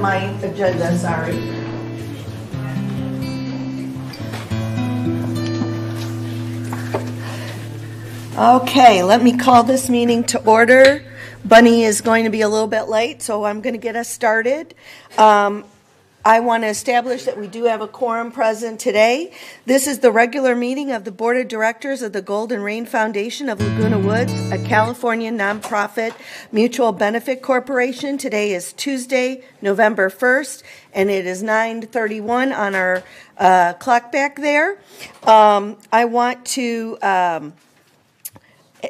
my agenda, sorry. Okay, let me call this meeting to order. Bunny is going to be a little bit late, so I'm going to get us started. I want to establish that we do have a quorum present today. This is the regular meeting of the Board of Directors of the Golden Rain Foundation of Laguna Woods, a California nonprofit mutual benefit corporation. Today is Tuesday, November 1st, and it is 9:31 on our clock back there. I want to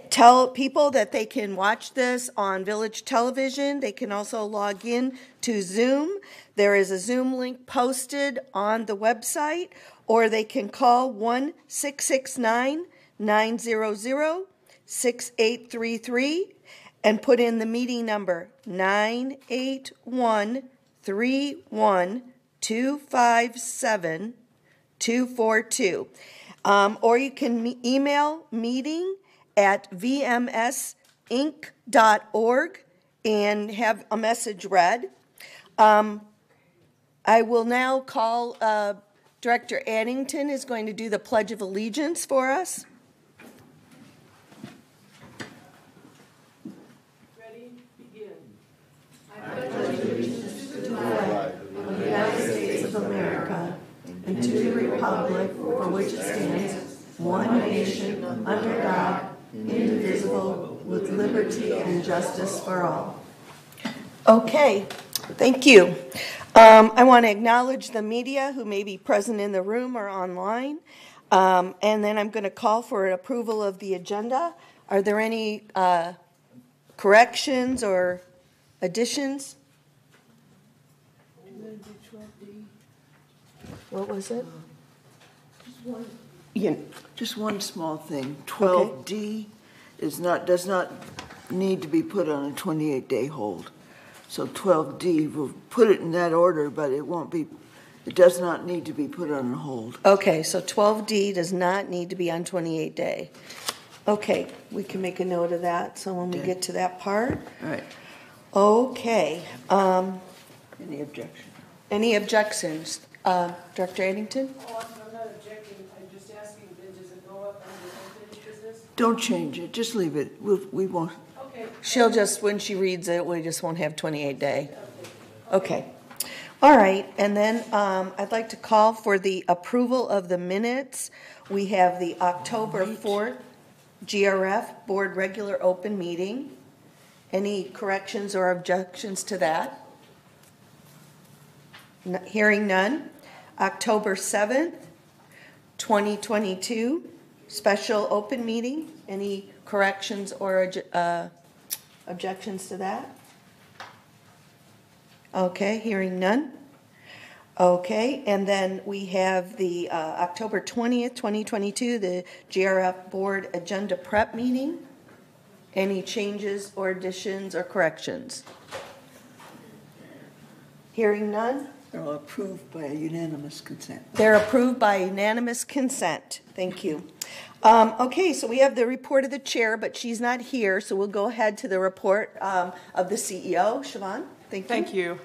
tell people that they can watch this on Village Television. They can also log in to Zoom. There is a Zoom link posted on the website, or they can call 1-669-900-6833 and put in the meeting number 981-31257-242. Or you can email meeting@vmsinc.org and have a message read. I will now call Director Addington is going to do the Pledge of Allegiance for us. Ready? Begin. I pledge allegiance to the flag of the United States of America and to the republic for which it stands, one nation, under God, indivisible, with liberty and justice for all. Okay, thank you. I want to acknowledge the media who may be present in the room or online. And then I'm going to call for an approval of the agenda. Are there any corrections or additions? What was it? Just one small thing. 12D does not need to be put on a 28-day hold. So 12D, we'll put it in that order, but it does not need to be put on hold. Okay, so 12D does not need to be on 28-day. Okay, we can make a note of that, so when we get to that part. All right. Okay. Any objection? Any objections? Director Addington? Oh, I'm not objecting. I'm just asking, does it go up under unfinished business? Don't change it. Just leave it. We won't. Okay. She'll just, when she reads it, we just won't have 28-day. Okay. All right. And then I'd like to call for the approval of the minutes. We have the October 4th GRF Board Regular Open Meeting. Any corrections or objections to that? Hearing none. October 7th, 2022 Special Open Meeting. Any corrections or objections to that? Okay, hearing none. Okay, and then we have the October 20th, 2022, the GRF Board Agenda Prep Meeting. Any changes or additions or corrections? Hearing none. They're all approved by a unanimous consent. They're approved by unanimous consent. Thank you. Okay, so we have the report of the chair, but she's not here, so we'll go ahead to the report of the CEO. Siobhan, thank you. Thank you.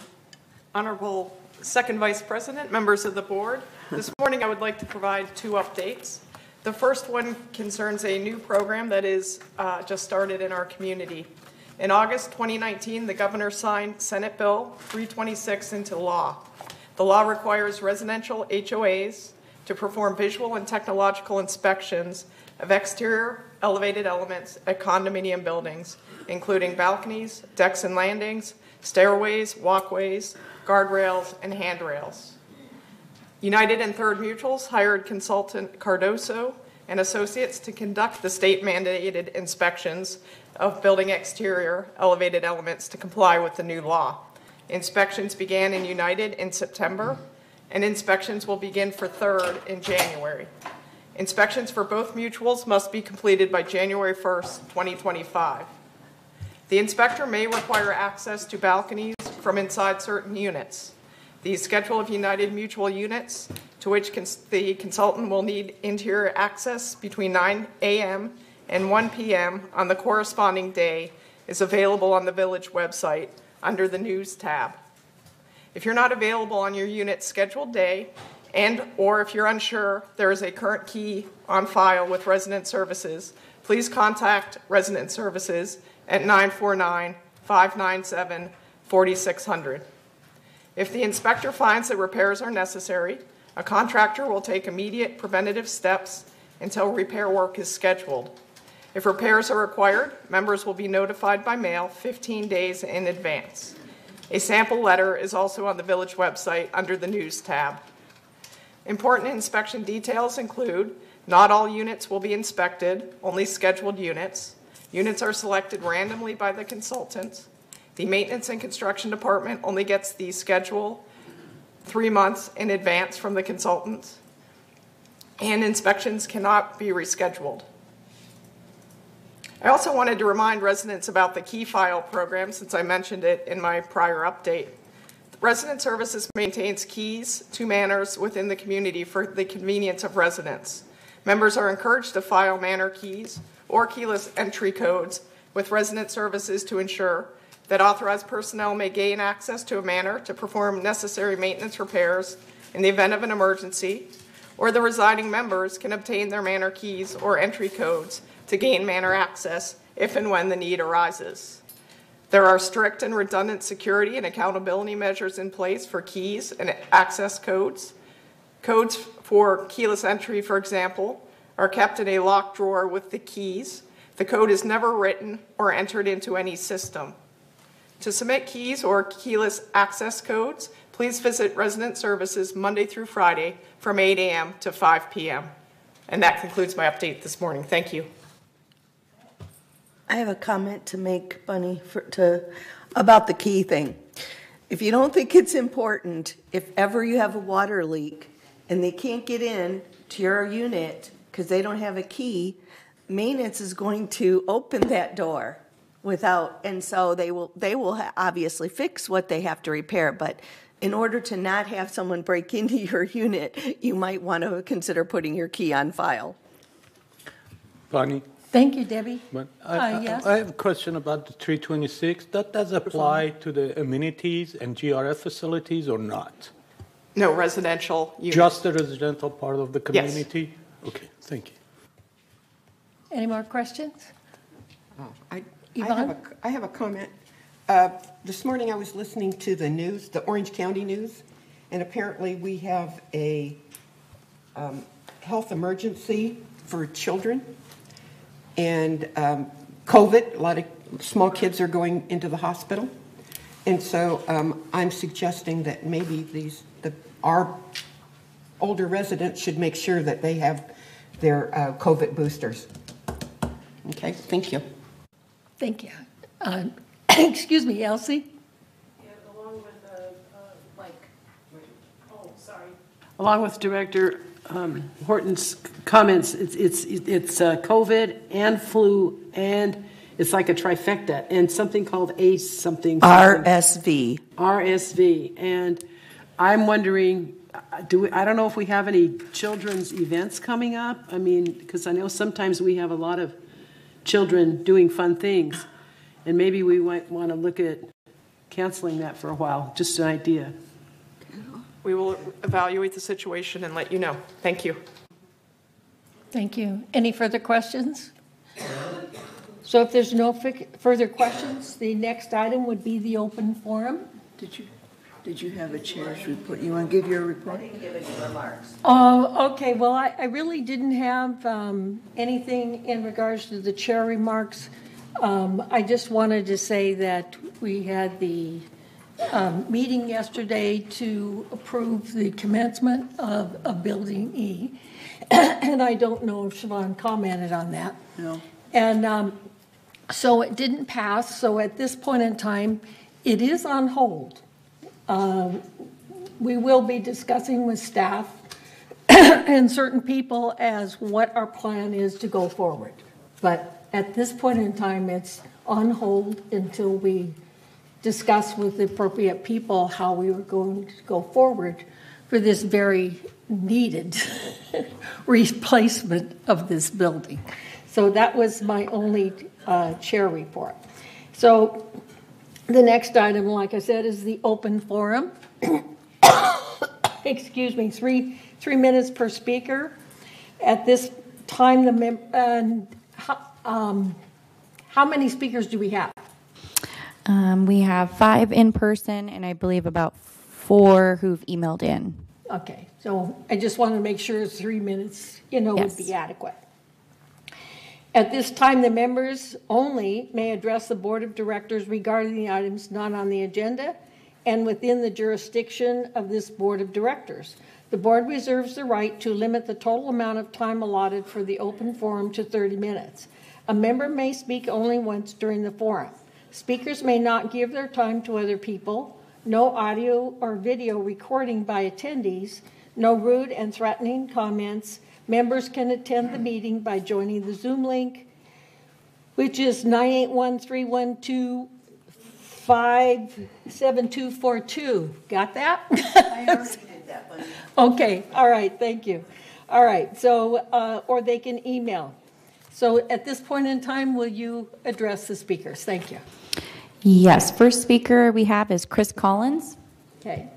Honorable Second Vice President, members of the board, this morning I would like to provide two updates. The first one concerns a new program that is just started in our community. In August 2019, the governor signed Senate Bill 326 into law. The law requires residential HOAs to perform visual and technological inspections of exterior elevated elements at condominium buildings, including balconies, decks and landings, stairways, walkways, guardrails, and handrails. United and Third Mutuals hired consultant Cardoso and Associates to conduct the state-mandated inspections of building exterior elevated elements to comply with the new law. Inspections began in United in September, and inspections will begin for Third in January. Inspections for both mutuals must be completed by January 1st, 2025. The inspector may require access to balconies from inside certain units. The schedule of United Mutual units to which the consultant will need interior access between 9 a.m. and 1 p.m. on the corresponding day is available on the Village website under the News tab. If you're not available on your unit's scheduled day, or if you're unsure there is a current key on file with Resident Services, please contact Resident Services at 949-597-4600. If the inspector finds that repairs are necessary, a contractor will take immediate preventative steps until repair work is scheduled. If repairs are required, members will be notified by mail 15 days in advance. A sample letter is also on the village website under the News tab. Important inspection details include not all units will be inspected, only scheduled units. Units are selected randomly by the consultant. The Maintenance and Construction Department only gets the schedule 3 months in advance from the consultant, and inspections cannot be rescheduled. I also wanted to remind residents about the key file program since I mentioned it in my prior update. Resident Services maintains keys to manors within the community for the convenience of residents. Members are encouraged to file manor keys or keyless entry codes with Resident Services to ensure that authorized personnel may gain access to a manor to perform necessary maintenance repairs in the event of an emergency, or the residing members can obtain their manor keys or entry codes to gain manor access if and when the need arises. There are strict and redundant security and accountability measures in place for keys and access codes. Codes for keyless entry, for example, are kept in a locked drawer with the keys. The code is never written or entered into any system. To submit keys or keyless access codes, please visit Resident Services Monday through Friday from 8 a.m. to 5 p.m. And that concludes my update this morning. Thank you. I have a comment to make, Bunny, about the key thing. If you don't think it's important, if ever you have a water leak and they can't get in to your unit because they don't have a key, maintenance is going to open that door and so they will obviously fix what they have to repair. But in order to not have someone break into your unit, you might want to consider putting your key on file. Bonnie? Thank you, Debbie. But Yes. I have a question about the 326. That does apply to the amenities and GRF facilities or not? No residential units. Just the residential part of the community? Yes. Okay, thank you. Any more questions? I Yvonne? have a comment. This morning I was listening to the news, the Orange County news, and apparently we have a health emergency for children. And COVID, a lot of small kids are going into the hospital. And so I'm suggesting that maybe our older residents should make sure that they have their COVID boosters. Okay, thank you. Thank you. Excuse me, Elsie? And along with, Along with Director Horton's comments, it's COVID and flu, and it's like a trifecta, and something called something. RSV. RSV, and I'm wondering, I don't know if we have any children's events coming up. I mean, because I know sometimes we have a lot of children doing fun things, and maybe we might want to look at canceling that for a while. Just an idea. We will evaluate the situation and let you know. Thank you. Thank you. Any further questions? So if there's no further questions, the next item would be the open forum. Did you have a chair's report? You want to give your report? I didn't give any remarks. Oh, okay. Well, I really didn't have anything in regards to the chair remarks. I just wanted to say that we had the meeting yesterday to approve the commencement of Building E. And I don't know if Siobhan commented on that. No. And so it didn't pass. So at this point in time, it is on hold. We will be discussing with staff and certain people as what our plan is to go forward. But at this point in time, it's on hold until we discuss with the appropriate people how we were going to go forward for this very needed replacement of this building. So that was my only chair report. So the next item, like I said, is the open forum. excuse me, three minutes per speaker. At this time, how many speakers do we have? We have 5 in person, and I believe about 4 who've emailed in. Okay, so I just wanted to make sure 3 minutes, would be adequate. At this time, the members only may address the Board of Directors regarding the items not on the agenda and within the jurisdiction of this Board of Directors. The board reserves the right to limit the total amount of time allotted for the open forum to 30 minutes. A member may speak only once during the forum. Speakers may not give their time to other people. No audio or video recording by attendees. No rude and threatening comments. Members can attend the meeting by joining the Zoom link, which is 981-312-57242. Got that? I already did that one. Okay, all right, thank you. All right, so, or they can email. So at this point in time, will you address the speakers? Thank you. Yes, first speaker we have is Chris Collins. Okay.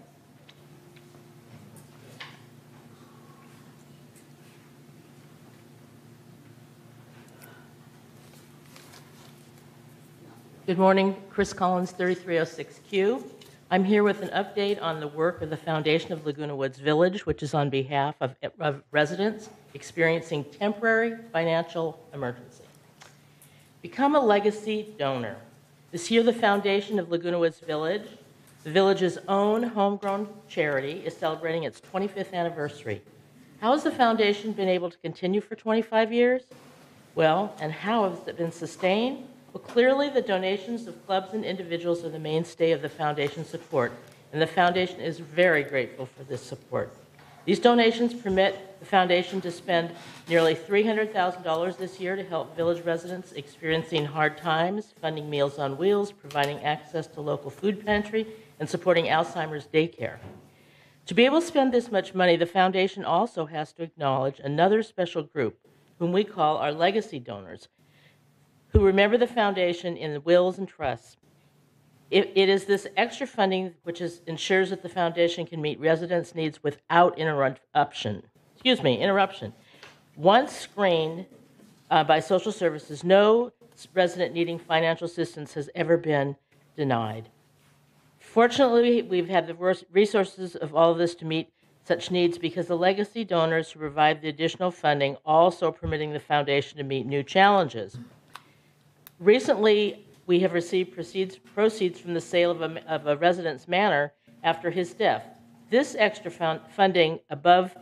Good morning, Chris Collins, 3306Q. I'm here with an update on the work of the Foundation of Laguna Woods Village, which is on behalf of residents experiencing temporary financial emergency. Become a legacy donor. This year, the Foundation of Laguna Woods Village, the village's own homegrown charity, is celebrating its 25th anniversary. How has the foundation been able to continue for 25 years? Well, and how has it been sustained? Well, clearly the donations of clubs and individuals are the mainstay of the foundation's support, and the foundation is very grateful for this support. These donations permit the foundation to spend nearly $300,000 this year to help village residents experiencing hard times, funding Meals on Wheels, providing access to local food pantry, and supporting Alzheimer's daycare. To be able to spend this much money, the foundation also has to acknowledge another special group, whom we call our legacy donors, who remember the foundation in the wills and trusts. It is this extra funding which ensures that the foundation can meet residents' needs without interruption. Once screened by social services, no resident needing financial assistance has ever been denied. Fortunately, we've had the resources of all of this to meet such needs because the legacy donors who provide the additional funding also permitting the foundation to meet new challenges. Recently, we have received proceeds from the sale of a resident's manor after his death. This extra funding above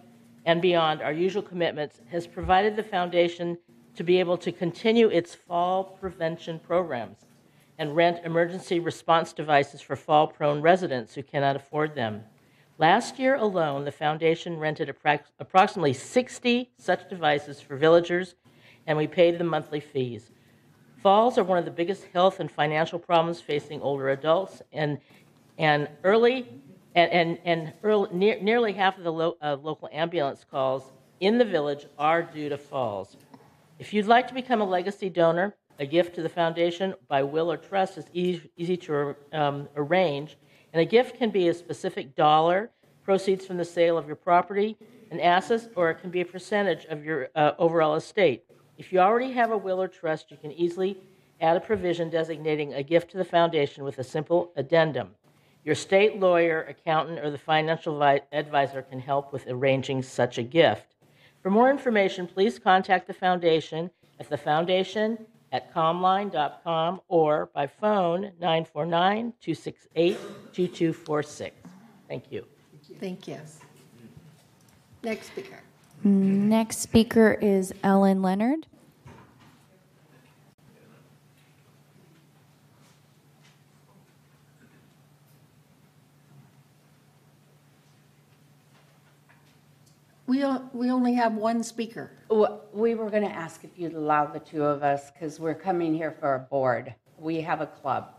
and beyond our usual commitments has provided the foundation to be able to continue its fall prevention programs and rent emergency response devices for fall-prone residents who cannot afford them. Last year alone, the foundation rented approximately 60 such devices for villagers, and we paid the monthly fees. Falls are one of the biggest health and financial problems facing older adults, and nearly half of the local ambulance calls in the village are due to falls. If you'd like to become a legacy donor, a gift to the foundation by will or trust is easy to arrange, and a gift can be a specific dollar, proceeds from the sale of your property, an asset, or it can be a percentage of your overall estate. If you already have a will or trust, you can easily add a provision designating a gift to the foundation with a simple addendum. Your state lawyer, accountant, or the financial advisor can help with arranging such a gift. For more information, please contact the foundation at thefoundation@comline.com or by phone 949-268-2246. Thank you. Thank you. Next speaker. Next speaker is Ellen Leonard. We only have one speaker. We were going to ask if you'd allow the two of us because we're coming here for a board. We have a club.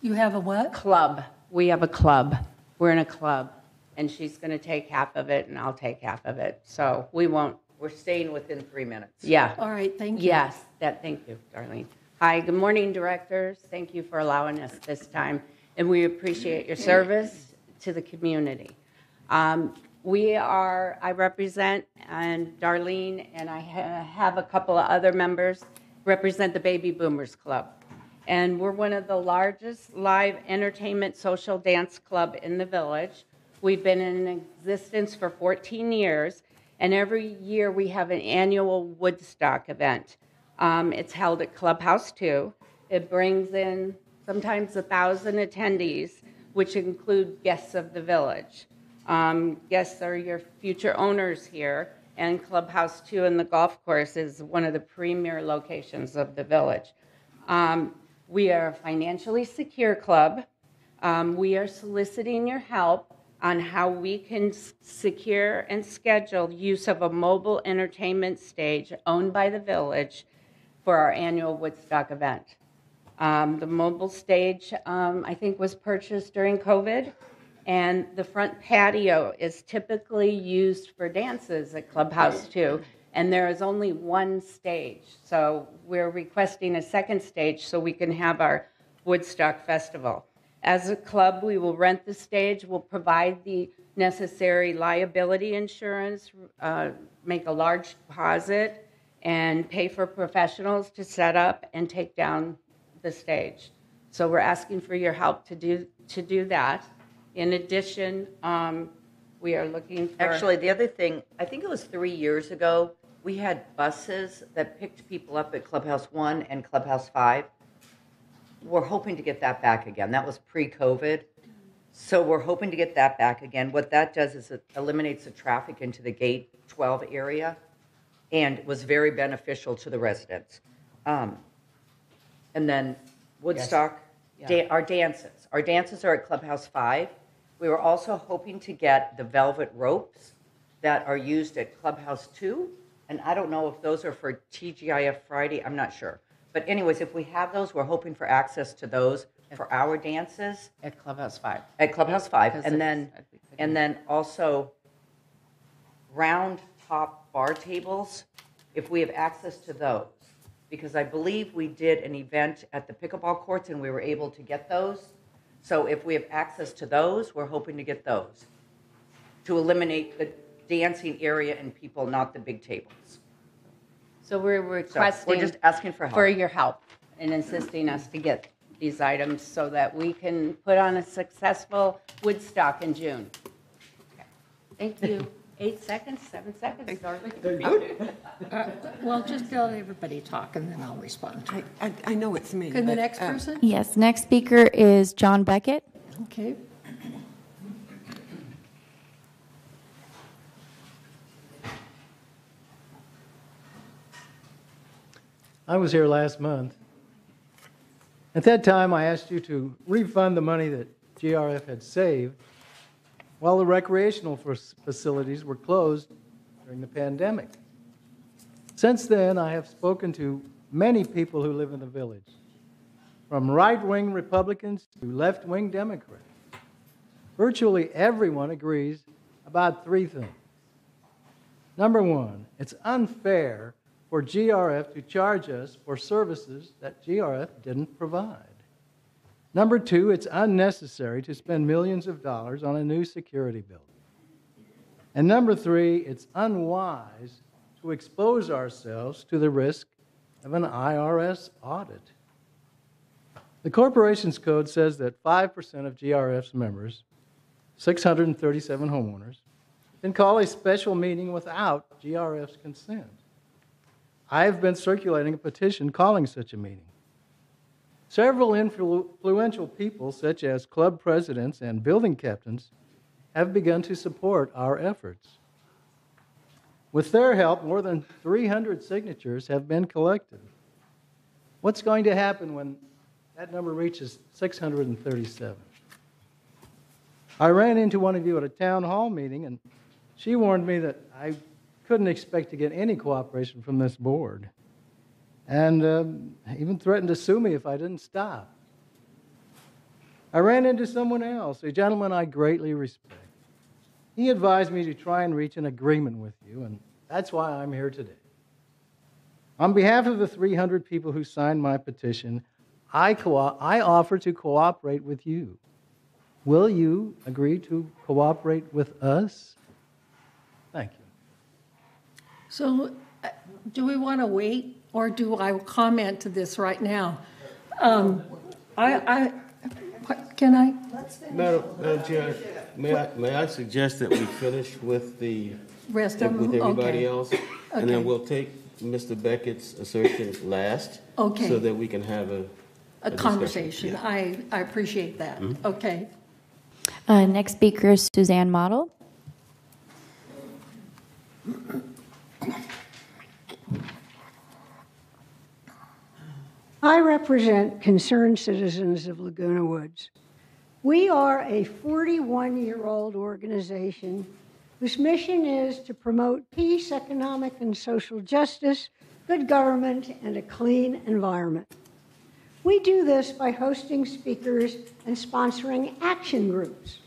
You have a what? Club. We have a club. We're in a club. And she's going to take half of it and I'll take half of it. So we won't. We're staying within 3 minutes. Yeah. All right, thank you. Yes, thank you, Darlene. Hi, good morning, directors. Thank you for allowing us this time. And we appreciate your service to the community. I represent, and Darlene and I have a couple of other members represent the Baby Boomers Club. And we're one of the largest live entertainment social dance club in the village. We've been in existence for 14 years, and every year we have an annual Woodstock event. It's held at Clubhouse 2. It brings in sometimes 1,000 attendees, which include guests of the village. Guests are your future owners here, and Clubhouse 2 and the golf course is one of the premier locations of the village. We are a financially secure club. We are soliciting your help on how we can secure and schedule use of a mobile entertainment stage owned by the village for our annual Woodstock event. The mobile stage, I think, was purchased during COVID, and the front patio is typically used for dances at Clubhouse 2, and there is only one stage. So we're requesting a second stage so we can have our Woodstock Festival. As a club, we will rent the stage, we'll provide the necessary liability insurance, make a large deposit, and pay for professionals to set up and take down the stage. So we're asking for your help to do that. In addition, we are looking for... Actually, the other thing, I think it was 3 years ago, we had buses that picked people up at Clubhouse 1 and Clubhouse 5. We're hoping to get that back again. That was pre-COVID. So we're hoping to get that back again. What that does is it eliminates the traffic into the Gate 12 area and was very beneficial to the residents. And then Woodstock, our dances. Our dances are at Clubhouse 5. We were also hoping to get the velvet ropes that are used at Clubhouse 2. And I don't know if those are for TGIF Friday. I'm not sure. But anyways, if we have those, we're hoping for access to those for our dances. At Clubhouse 5. At Clubhouse 5. And then also round top bar tables, if we have access to those. Because I believe we did an event at the pickleball courts and we were able to get those. So if we have access to those, we're hoping to get those to eliminate the dancing area and people, not the big tables. So we're requesting we're just asking for help. For your help in assisting us to get these items so that we can put on a successful Woodstock in June. Okay. Thank you. 8 seconds, 7 seconds, Darlene. Well, just let everybody talk and then I'll respond. I know it's me. Can the next person? Yes, next speaker is John Beckett. Okay. I was here last month. At that time, I asked you to refund the money that GRF had saved while the recreational facilities were closed during the pandemic. Since then, I have spoken to many people who live in the village, from right-wing Republicans to left-wing Democrats. Virtually everyone agrees about 3 things. Number 1, it's unfair for GRF to charge us for services that GRF didn't provide. Number 2, it's unnecessary to spend millions of dollars on a new security building. And number 3, it's unwise to expose ourselves to the risk of an IRS audit. The Corporations Code says that 5% of GRF's members, 637 homeowners, can call a special meeting without GRF's consent. I have been circulating a petition calling such a meeting. Several influential people, such as club presidents and building captains, have begun to support our efforts. With their help, more than 300 signatures have been collected. What's going to happen when that number reaches 637? I ran into one of you at a town hall meeting, and she warned me that I couldn't expect to get any cooperation from this board, and even threatened to sue me if I didn't stop. I ran into someone else, a gentleman I greatly respect. He advised me to try and reach an agreement with you, and that's why I'm here today. On behalf of the 300 people who signed my petition, I offer to cooperate with you. Will you agree to cooperate with us? Thank you. So do we want to wait, or do I comment to this right now? Can I? Madam Chair, may I suggest that we finish with the Rest of them? with everybody Okay. else, and then we'll take Mr. Beckett's assertion last, Okay. so that we can have a Conversation. Yeah. I appreciate that. Mm-hmm. Okay. Next speaker is Suzanne Model. I represent concerned citizens of Laguna Woods. We are a 41-year-old organization whose mission is to promote peace, economic and social justice, good government, and a clean environment. We do this by hosting speakers and sponsoring action groups.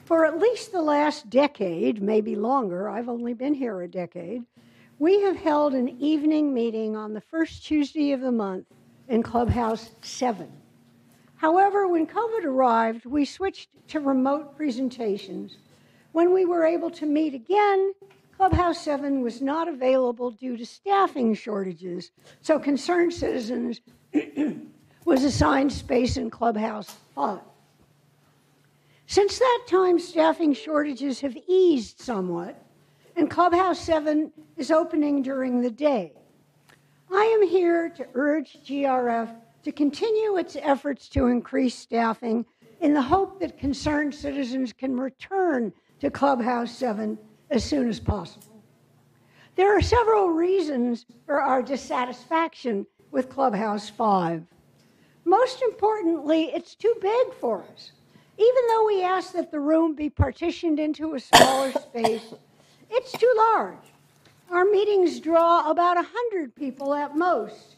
For at least the last decade, maybe longer, I've only been here a decade, we have held an evening meeting on the first Tuesday of the month in Clubhouse 7. However, when COVID arrived, we switched to remote presentations. When we were able to meet again, Clubhouse 7 was not available due to staffing shortages, so concerned citizens was assigned space in Clubhouse 5. Since that time, staffing shortages have eased somewhat, and Clubhouse 7 is opening during the day. I am here to urge GRF to continue its efforts to increase staffing in the hope that concerned citizens can return to Clubhouse 7 as soon as possible. There are several reasons for our dissatisfaction with Clubhouse 5. Most importantly, it's too big for us. Even though we ask that the room be partitioned into a smaller space, it's too large. Our meetings draw about 100 people at most.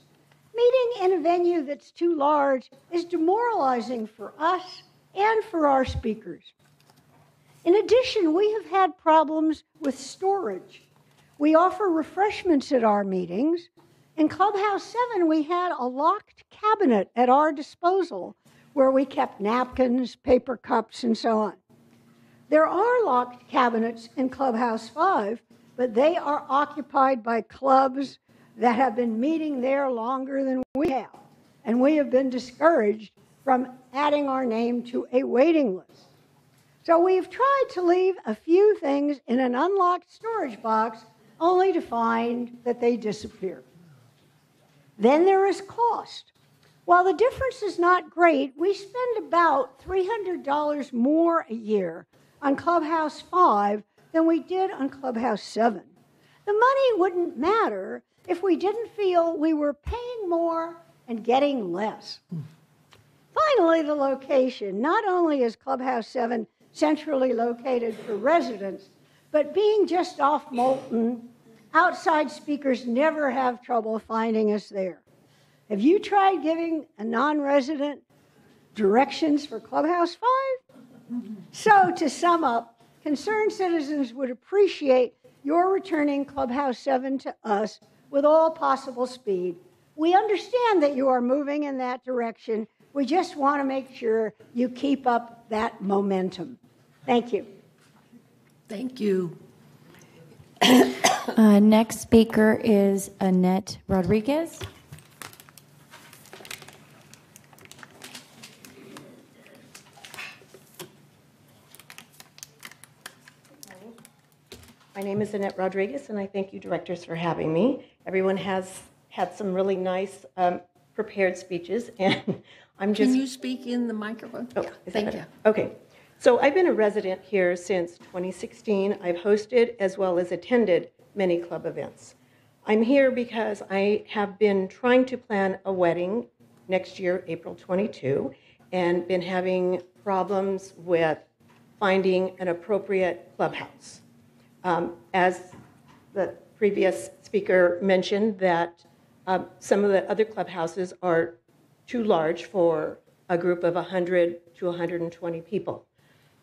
Meeting in a venue that's too large is demoralizing for us and for our speakers. In addition, we have had problems with storage. We offer refreshments at our meetings. In Clubhouse 7, we had a locked cabinet at our disposal where we kept napkins, paper cups, and so on. There are locked cabinets in Clubhouse 5, but they are occupied by clubs that have been meeting there longer than we have, and we have been discouraged from adding our name to a waiting list. So we've tried to leave a few things in an unlocked storage box only to find that they disappear. Then there is cost. While the difference is not great, we spend about $300 more a year on Clubhouse 5 than we did on Clubhouse 7. The money wouldn't matter if we didn't feel we were paying more and getting less. Finally, the location. Not only is Clubhouse 7 centrally located for residents, but being just off Moulton, outside speakers never have trouble finding us there. Have you tried giving a non-resident directions for Clubhouse 5? So, to sum up, concerned citizens would appreciate your returning Clubhouse 7 to us with all possible speed. We understand that you are moving in that direction. We just want to make sure you keep up that momentum. Thank you. Thank you. Next speaker is Annette Rodriguez. My name is Annette Rodriguez, and I thank you, directors, for having me. Everyone has had some really nice prepared speeches, and I'm just... Can you speak in the microphone? Oh, is that Thank better? you. Okay. So I've been a resident here since 2016. I've hosted as well as attended many club events. I'm here because I have been trying to plan a wedding next year, April 22, and been having problems with finding an appropriate clubhouse. As the previous speaker mentioned, that some of the other clubhouses are too large for a group of 100 to 120 people.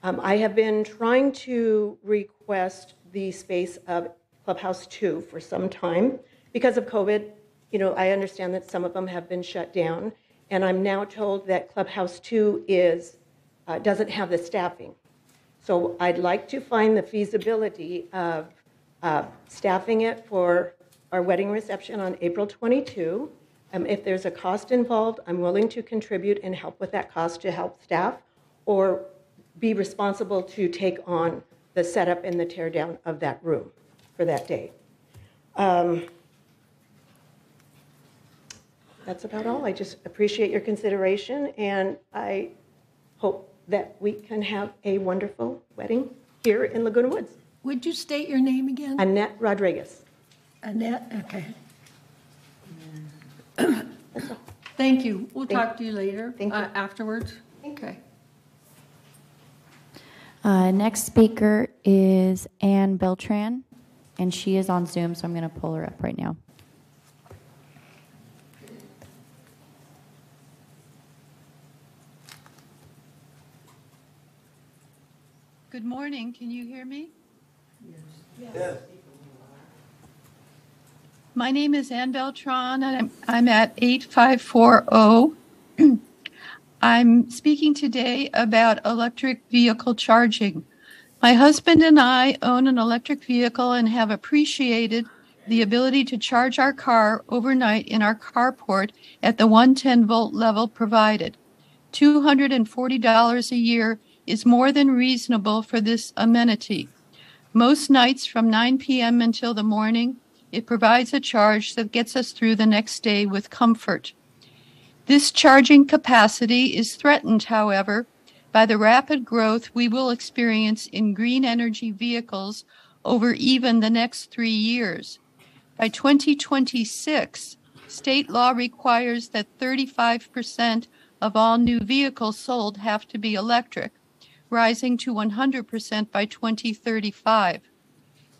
I have been trying to request the space of Clubhouse 2 for some time. Because of COVID, I understand that some of them have been shut down, and I'm now told that Clubhouse 2 is doesn't have the staffing. So I'd like to find the feasibility of staffing it for our wedding reception on April 22. If there's a cost involved, I'm willing to contribute and help with that cost to help staff, or be responsible to take on the setup and the tear down of that room for that day. That's about all. I just appreciate your consideration, and I hope that we can have a wonderful wedding here in Laguna Woods. Would you state your name again? Annette Rodriguez. Annette, okay. Thank you. We'll talk to you later. Thank you. Afterwards. Okay. Next speaker is Ann Beltran, and she is on Zoom, so I'm going to pull her up right now. Good morning. Can you hear me? Yes. My name is Ann Beltran, and I'm at 8540. I'm speaking today about electric vehicle charging. My husband and I own an electric vehicle and have appreciated the ability to charge our car overnight in our carport at the 110-volt level provided. $240 a year is more than reasonable for this amenity. Most nights from 9 p.m. until the morning, it provides a charge that gets us through the next day with comfort. This charging capacity is threatened, however, by the rapid growth we will experience in green energy vehicles over even the next 3 years. By 2026, state law requires that 35% of all new vehicles sold have to be electric, rising to 100% by 2035.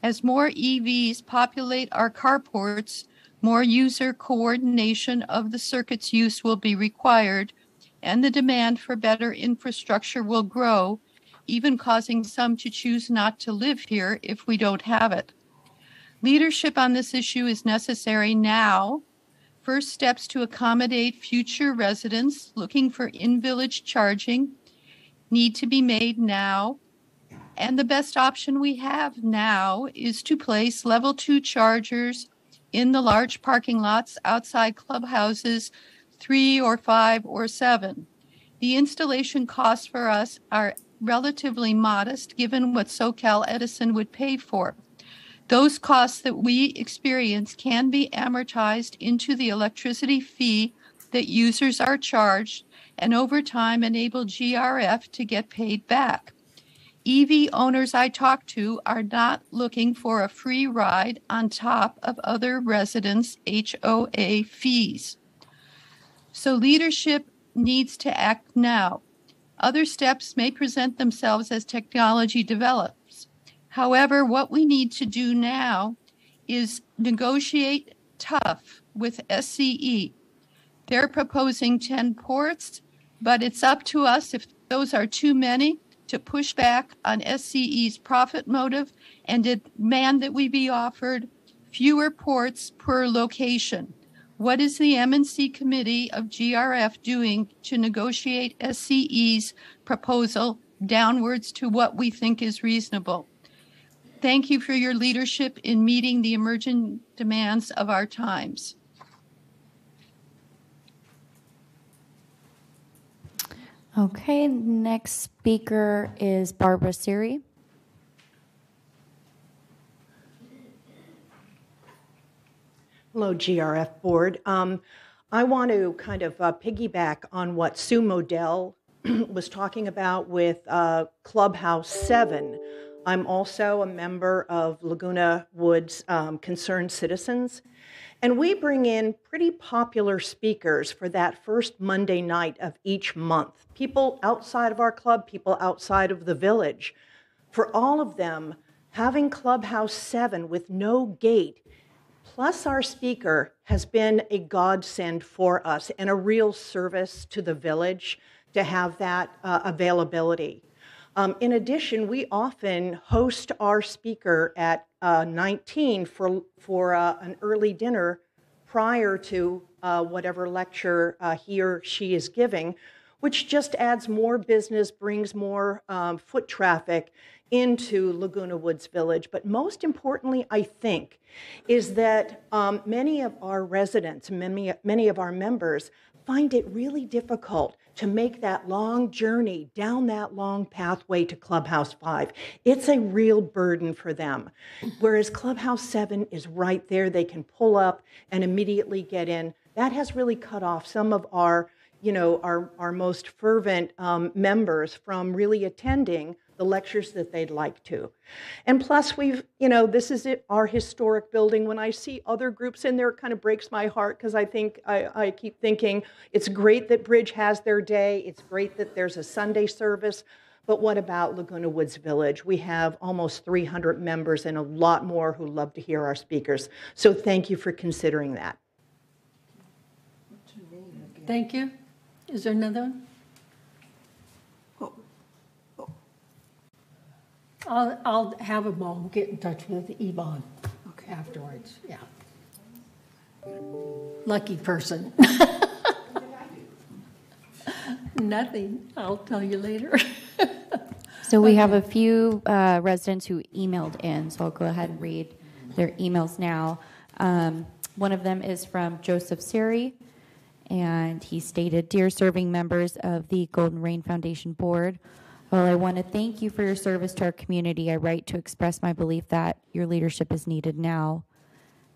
As more EVs populate our carports, more user coordination of the circuit's use will be required, and the demand for better infrastructure will grow, even causing some to choose not to live here if we don't have it. Leadership on this issue is necessary now. First steps to accommodate future residents looking for in-village charging need to be made now. And the best option we have now is to place level 2 chargers in the large parking lots outside clubhouses 3 or 5 or 7. The installation costs for us are relatively modest given what SoCal Edison would pay for. Those costs that we experience can be amortized into the electricity fee that users are charged and over time enable GRF to get paid back. EV owners I talk to are not looking for a free ride on top of other residents' HOA fees. So leadership needs to act now. Other steps may present themselves as technology develops. However, what we need to do now is negotiate tough with SCE. They're proposing 10 ports, but it's up to us, if those are too many, to push back on SCE's profit motive and demand that we be offered fewer ports per location. What is the M&C committee of GRF doing to negotiate SCE's proposal downwards to what we think is reasonable? Thank you for your leadership in meeting the emerging demands of our times. Okay, next speaker is Barbara Siri. Hello, GRF Board. I want to kind of piggyback on what Sue Modell was talking about with Clubhouse 7. I'm also a member of Laguna Woods Concerned Citizens, and we bring in pretty popular speakers for that first Monday night of each month. People outside of our club, people outside of the village. For all of them, having Clubhouse 7 with no gate, plus our speaker, has been a godsend for us and a real service to the village to have that availability. In addition, we often host our speaker at 19 for an early dinner prior to whatever lecture he or she is giving, which just adds more business, brings more foot traffic into Laguna Woods Village. But most importantly, I think, is that many of our residents, many of our members find it really difficult to make that long journey down that long pathway to Clubhouse 5. It's a real burden for them. Whereas Clubhouse 7 is right there. They can pull up and immediately get in. That has really cut off some of our, our most fervent members from really attending the lectures that they'd like to. And plus this is our historic building. When I see other groups in there, it kind of breaks my heart because I keep thinking it's great that Bridge has their day. It's great that there's a Sunday service. But what about Laguna Woods Village? We have almost 300 members and a lot more who love to hear our speakers. So thank you for considering that. Thank you. Is there another one? I'll have them all get in touch with Yvonne afterwards. Yeah. Lucky person. Nothing. I'll tell you later. So we have a few residents who emailed in, so I'll go ahead and read their emails now. One of them is from Joseph Siri, and he stated, "Dear serving members of the Golden Rain Foundation Board, well, I want to thank you for your service to our community. I write to express my belief that your leadership is needed now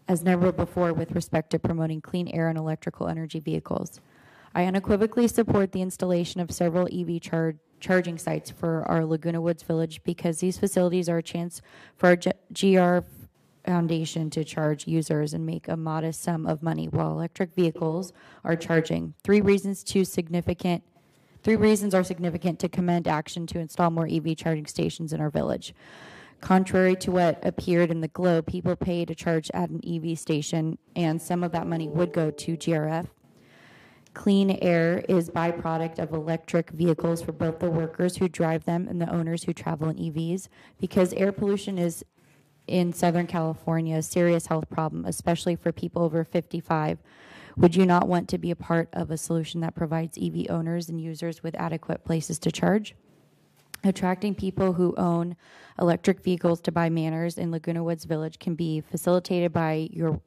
as never before with respect to promoting clean air and electrical energy vehicles. I unequivocally support the installation of several EV charging sites for our Laguna Woods Village because these facilities are a chance for our GRF Foundation to charge users and make a modest sum of money while electric vehicles are charging. Three reasons are significant to commend action to install more EV charging stations in our village. Contrary to what appeared in the Globe, people pay to charge at an EV station, and some of that money would go to GRF. Clean air is byproduct of electric vehicles for both the workers who drive them and the owners who travel in EVs, because air pollution is in Southern California a serious health problem, especially for people over 55. Would you not want to be a part of a solution that provides EV owners and users with adequate places to charge? Attracting people who own electric vehicles to buy manners in Laguna Woods Village can be facilitated by your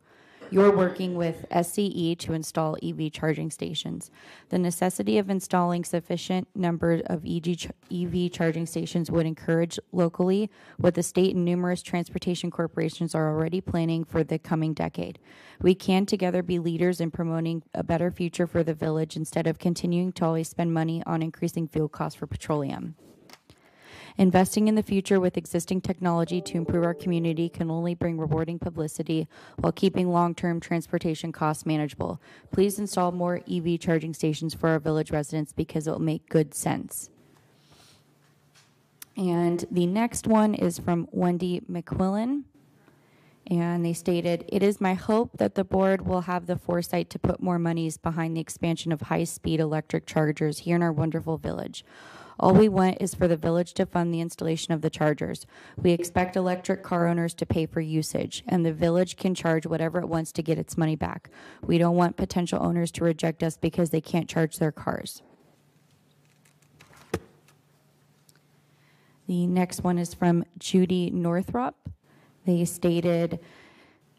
working with SCE to install EV charging stations. The necessity of installing sufficient number of EV charging stations would encourage locally what the state and numerous transportation corporations are already planning for the coming decade. We can together be leaders in promoting a better future for the village instead of continuing to always spend money on increasing fuel costs for petroleum. Investing in the future with existing technology to improve our community can only bring rewarding publicity while keeping long-term transportation costs manageable. Please install more EV charging stations for our village residents because it will make good sense." And the next one is from Wendy McQuillan. And they stated, "It is my hope that the board will have the foresight to put more monies behind the expansion of high-speed electric chargers here in our wonderful village. All we want is for the village to fund the installation of the chargers. We expect electric car owners to pay for usage, and the village can charge whatever it wants to get its money back. We don't want potential owners to reject us because they can't charge their cars." The next one is from Judy Northrop. They stated,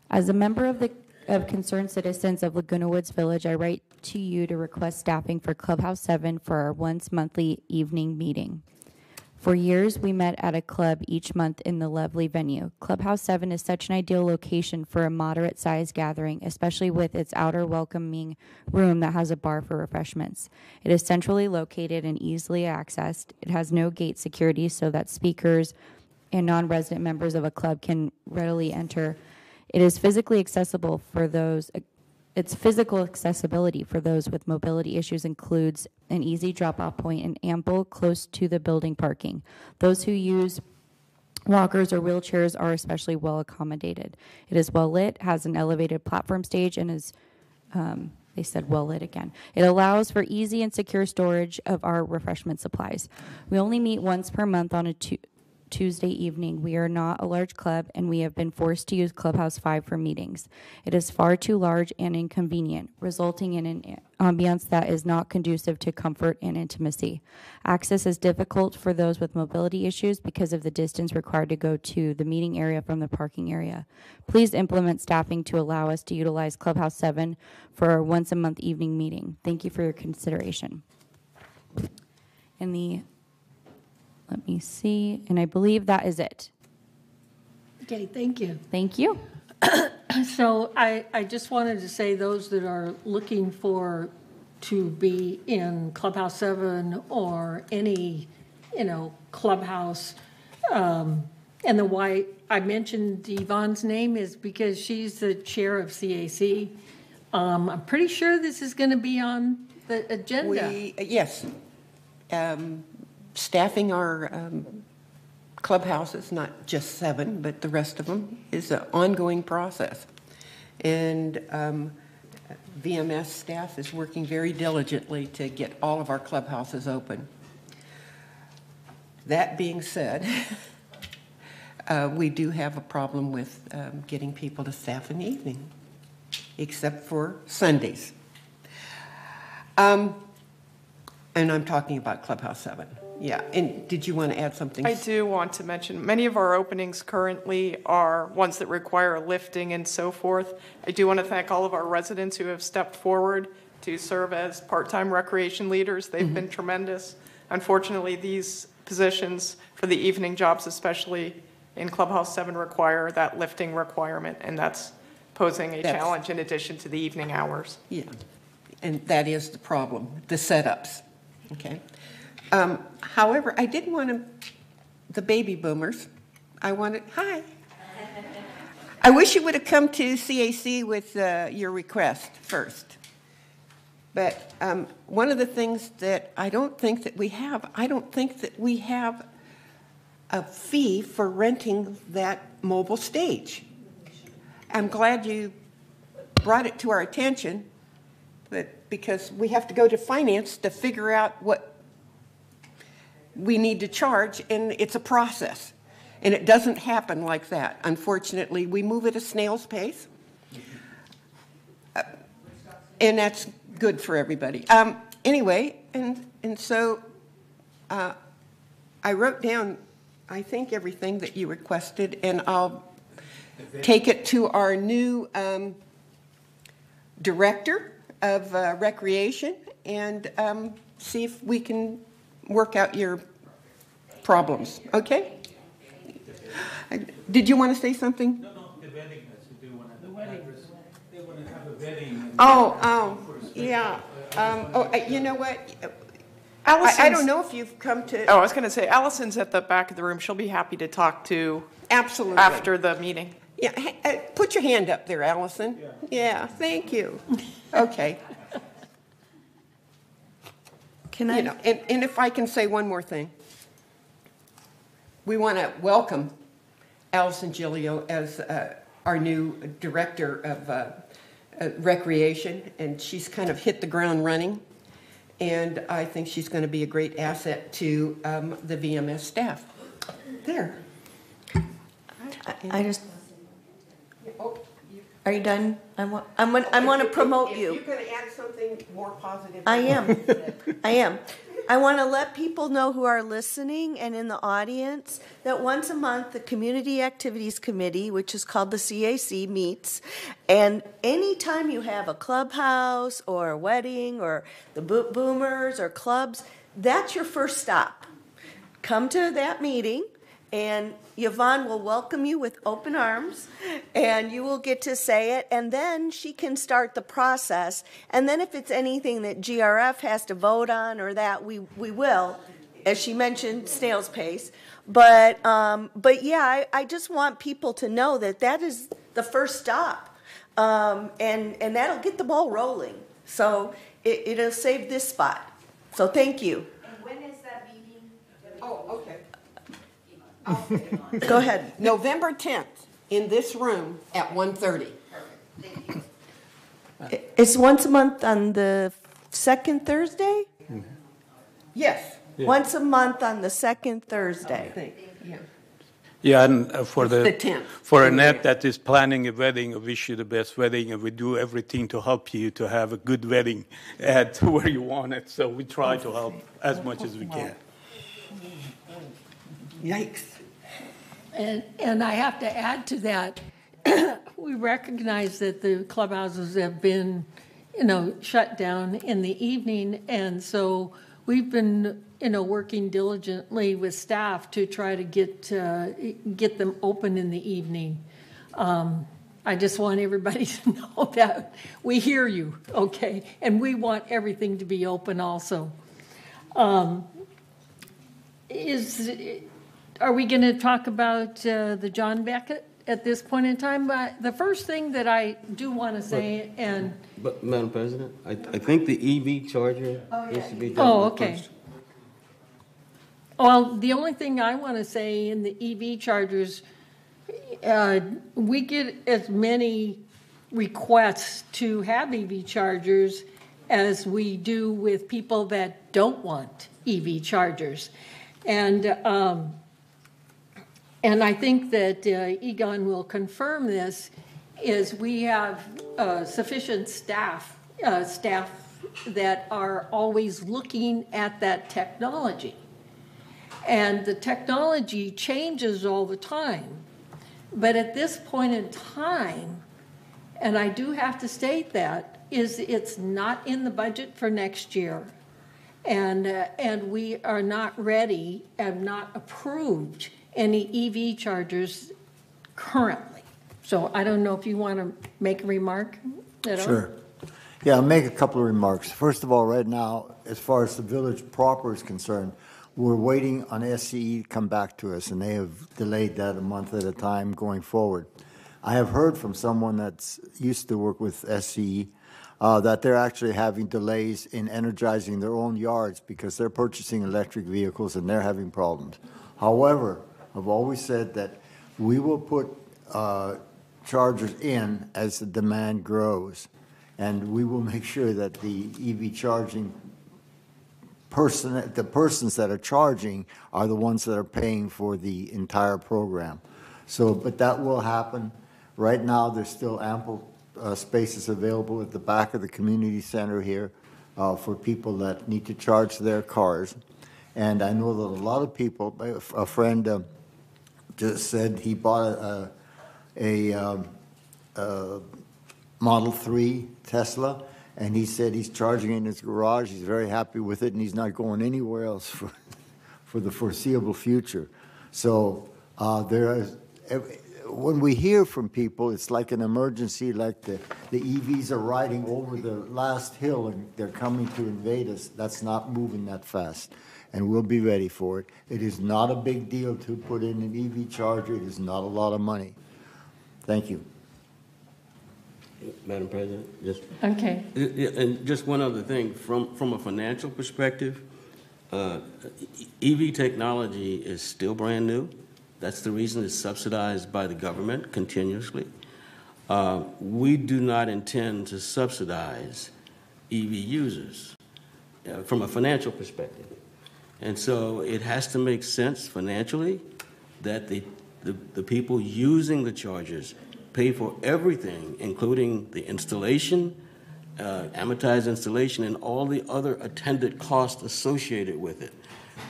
"As a member of concerned citizens of Laguna Woods Village, I write to you to request staffing for Clubhouse 7 for our once monthly evening meeting. For years, we met at a club each month in the lovely venue. Clubhouse 7 is such an ideal location for a moderate-sized gathering, especially with its outer welcoming room that has a bar for refreshments. It is centrally located and easily accessed. It has no gate security so that speakers and non-resident members of a club can readily enter. Its physical accessibility for those with mobility issues includes an easy drop-off point and ample close to the building parking. Those who use walkers or wheelchairs are especially well accommodated. It is well lit, has an elevated platform stage, and is, they said well lit again. It allows for easy and secure storage of our refreshment supplies. We only meet once per month on Tuesday evening. We are not a large club, and we have been forced to use Clubhouse 5 for meetings. It is far too large and inconvenient, resulting in an ambiance that is not conducive to comfort and intimacy. Access is difficult for those with mobility issues because of the distance required to go to the meeting area from the parking area. Please implement staffing to allow us to utilize Clubhouse 7 for our once-a-month evening meeting. Thank you for your consideration. Let me see, and I believe that is it. Okay, thank you. Thank you. So I just wanted to say those that are looking to be in Clubhouse 7 or any, clubhouse, and the why I mentioned Yvonne's name is because she's the chair of CAC. I'm pretty sure this is going to be on the agenda. Yes. Staffing our clubhouses, not just 7, but the rest of them, is an ongoing process. And VMS staff is working very diligently to get all of our clubhouses open. That being said, we do have a problem with getting people to staff in the evening, except for Sundays. And I'm talking about Clubhouse 7. Yeah, and did you want to add something? I do want to mention, many of our openings currently are ones that require lifting and so forth. I do want to thank all of our residents who have stepped forward to serve as part-time recreation leaders. They've been tremendous. Unfortunately, these positions for the evening jobs, especially in Clubhouse 7, require that lifting requirement, and that's posing a challenge in addition to the evening hours. Yeah, and that is the problem, the setups, okay? However, I did want the baby boomers, hi. I wish you would have come to CAC with your request first. But one of the things that I don't think that we have a fee for renting that mobile stage. I'm glad you brought it to our attention, but because we have to go to finance to figure out what we need to charge, and it's a process. And it doesn't happen like that. Unfortunately, we move at a snail's pace. And that's good for everybody. Anyway, and so I wrote down, I think, everything that you requested, and I'll take it to our new director of recreation and see if we can work out your problems, okay? Did you want to say something? No, the wedding has to do one of the weddings. They want to have a wedding. Yeah. You know what? I don't know if you've come to... Oh, I was going to say, Allison's at the back of the room. She'll be happy to talk to Absolutely. After the meeting. Yeah, put your hand up there, Allison. Yeah, thank you. Okay. Can I? And if I can say one more thing. We want to welcome Allison Giglio as our new director of recreation, and she's kind of hit the ground running, and I think she's going to be a great asset to the VMS staff. There. I just... Are you done? I want to promote you. If you're going to add something more positive. I am. I want to let people know who are listening and in the audience that once a month the Community Activities Committee, which is called the CAC, meets. And anytime you have a clubhouse or a wedding or the boomers or clubs, that's your first stop. Come to that meeting, and Yvonne will welcome you with open arms, and you will get to say it, and then she can start the process. And then if it's anything that GRF has to vote on or that, we will, as she mentioned, snail's pace. But yeah, I just want people to know that that is the first stop, and that'll get the ball rolling. So it'll save this spot. So thank you. And when is that meeting? Oh, okay. Go ahead. November 10th in this room at 1:30. Thank you. It's once a month on the second Thursday? Yes. Once a month on the second Thursday. I think, yeah. Yeah, and for It's the 10th. for Annette that is planning a wedding, I wish you the best wedding, and we do everything to help you to have a good wedding at where you want it. So we try to help as much as we can. Yikes. And I have to add to that, we recognize that the clubhouses have been, shut down in the evening, and so we've been, working diligently with staff to try to get them open in the evening. I just want everybody to know that we hear you, okay, and we want everything to be open also. Are we going to talk about the John Beckett at this point in time? But the first thing that I do want to say, But Madam President, I think the EV charger needs to be done. Oh, okay. First. Well, the only thing I want to say in the EV chargers, we get as many requests to have EV chargers as we do with people that don't want EV chargers. And I think that Egon will confirm this, is we have sufficient staff that are always looking at that technology. And the technology changes all the time. But at this point in time, and I do have to state that, is it's not in the budget for next year. And we are not ready and not approved any EV chargers currently. So I don't know if you want to make a remark at all? Sure. Yeah, I'll make a couple of remarks. First of all, right now, as far as the village proper is concerned, we're waiting on SCE to come back to us, and they have delayed that a month at a time going forward. I have heard from someone that's used to work with SCE that they're actually having delays in energizing their own yards because they're purchasing electric vehicles and they're having problems. However, I've always said that we will put chargers in as the demand grows, and we will make sure that the EV charging the persons that are charging are the ones that are paying for the entire program. So, but that will happen. Right now, there's still ample spaces available at the back of the community center here for people that need to charge their cars. And I know that a lot of people, a friend just said he bought a Model 3 Tesla, and he said he's charging it in his garage. He's very happy with it, and he's not going anywhere else for the foreseeable future. So when we hear from people, it's like an emergency, like the EVs are riding over the last hill and they're coming to invade us. That's not moving that fast, and we'll be ready for it. It is not a big deal to put in an EV charger. It is not a lot of money. Thank you. Madam President, just okay. And just one other thing, from a financial perspective, EV technology is still brand new. That's the reason it's subsidized by the government continuously. We do not intend to subsidize EV users from a financial perspective. And so it has to make sense financially that the people using the chargers pay for everything, including the installation, amortized installation, and all the other attendant costs associated with it.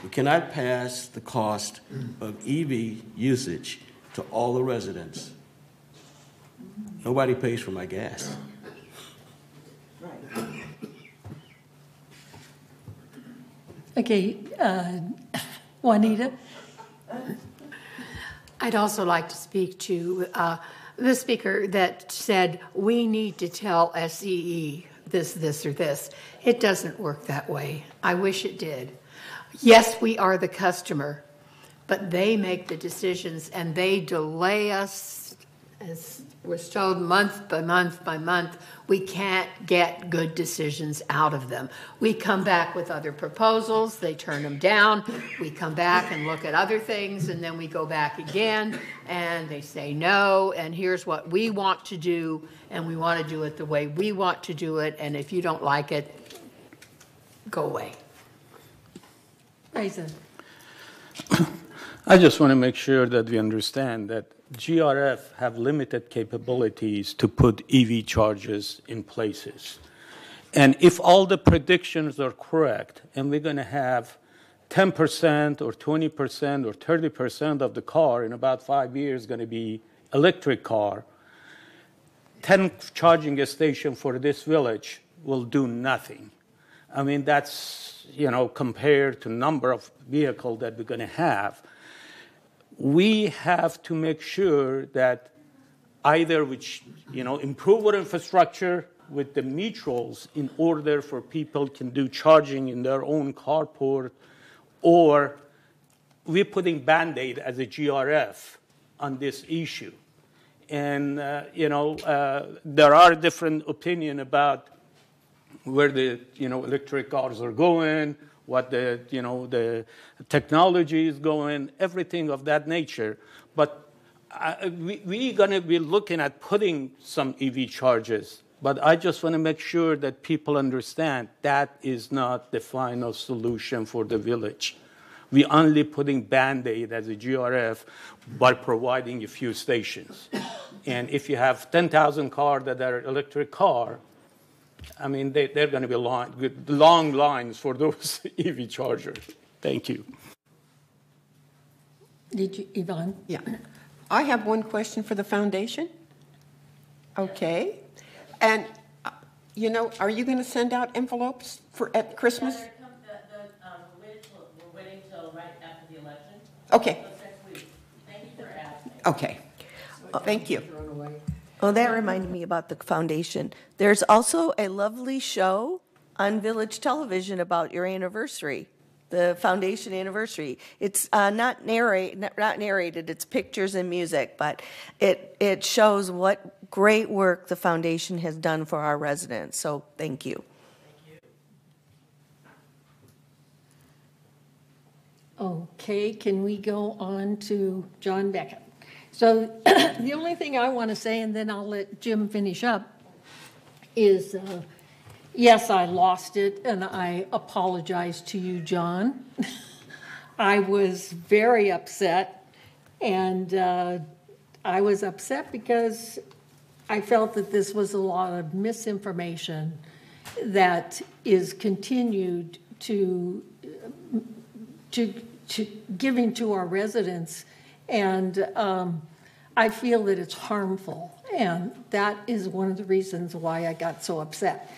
We cannot pass the cost of EV usage to all the residents. Nobody pays for my gas. Okay, Juanita? I'd also like to speak to the speaker that said we need to tell SCE this, or this. It doesn't work that way. I wish it did. Yes, we are the customer, but they make the decisions and they delay us, as was told, month by month by month. We can't get good decisions out of them. We come back with other proposals, they turn them down. We come back and look at other things, and then we go back again, and they say no, and here's what we want to do, and we want to do it the way we want to do it, and if you don't like it, go away. Raisa. I just want to make sure that we understand that GRF have limited capabilities to put EV chargers in places. And if all the predictions are correct, and we're going to have 10% or 20% or 30% of the car in about 5 years going to be electric car, 10 charging stations for this village will do nothing. I mean, that's, compared to number of vehicles that we're going to have. We have to make sure that either improve our infrastructure with the metros in order for people can do charging in their own carport, or we're putting Band-Aid as a GRF on this issue. And, there are different opinions about where the, electric cars are going, what the technology is going, everything of that nature. But we're going to be looking at putting some EV chargers. But I just want to make sure that people understand that is not the final solution for the village. We're only putting Band-Aid as a GRF by providing a few stations. And if you have 10,000 cars that are electric car, I mean, they're going to be long lines for those EV chargers. Thank you. Did you, Yvonne? Yeah. I have one question for the foundation. Okay. And, are you going to send out envelopes at Christmas? We're waiting till right after the election. Okay. So next week. Thank you for asking. Okay. Thank you. Oh, that reminded me about the foundation. There's also a lovely show on Village Television about your anniversary, the foundation anniversary. It's not narrated, it's pictures and music, but it shows what great work the foundation has done for our residents. So thank you. Okay, can we go on to John Beckett? So the only thing I want to say, and then I'll let Jim finish up, is yes, I lost it, and I apologize to you, John. I was very upset, and I was upset because I felt that this was a lot of misinformation that is continued to giving to our residents, and I feel that it's harmful, and that is one of the reasons why I got so upset.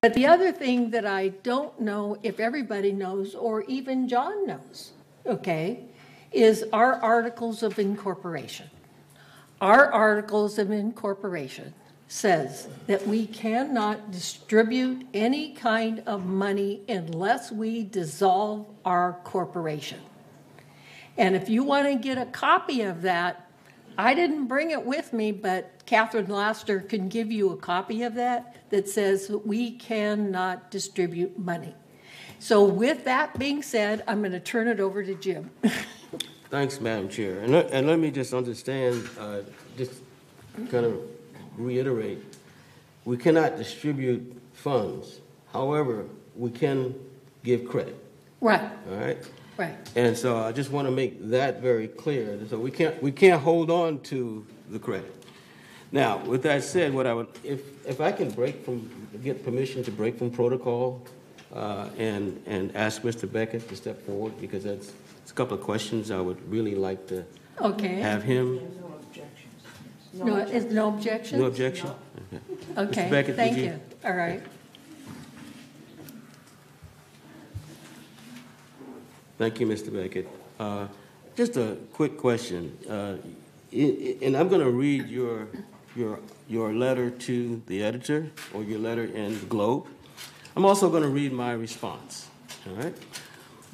But the other thing that I don't know if everybody knows, or even John knows, okay, is our articles of incorporation. Our articles of incorporation says that we cannot distribute any kind of money unless we dissolve our corporation. And if you want to get a copy of that, I didn't bring it with me, but Catherine Laster can give you a copy of that says that we cannot distribute money. So with that being said, I'm going to turn it over to Jim. Thanks, Madam Chair. And let me just understand, just kind of reiterate, we cannot distribute funds. However, we can give credit. Right. All right? Right. And so I just want to make that very clear. So we can't hold on to the credit. Now, with that said, what I would, if I can get permission to break from protocol and ask Mr. Beckett to step forward, because it's a couple of questions I would really like to have him. No, is no objection? No objection? Okay, Mr. Beckett, thank you. All right. Thank you, Mr. Beckett. Just a quick question, and I'm going to read your letter to the editor, or your letter in the Globe. I'm also going to read my response, all right?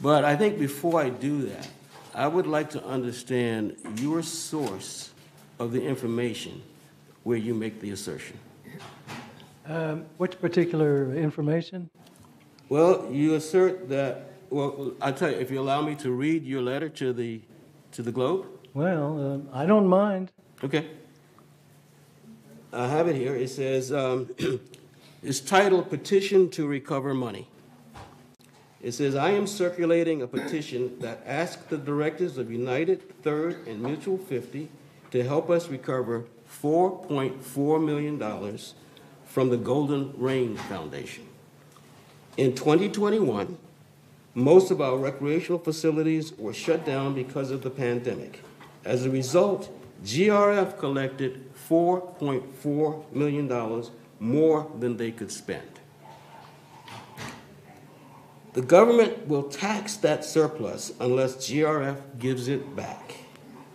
But I think before I do that, I would like to understand your source of the information where you make the assertion. Which particular information? Well, you assert that. Well, I'll tell you, if you allow me to read your letter to the Globe. Well, I don't mind. Okay. I have it here. It says, it's titled Petition to Recover Money. It says, I am circulating a petition that asks the directors of United, Third, and Mutual 50 to help us recover $4.4 million from the Golden Range Foundation. In 2021, most of our recreational facilities were shut down because of the pandemic. As a result, GRF collected $4.4 million more than they could spend. The government will tax that surplus unless GRF gives it back.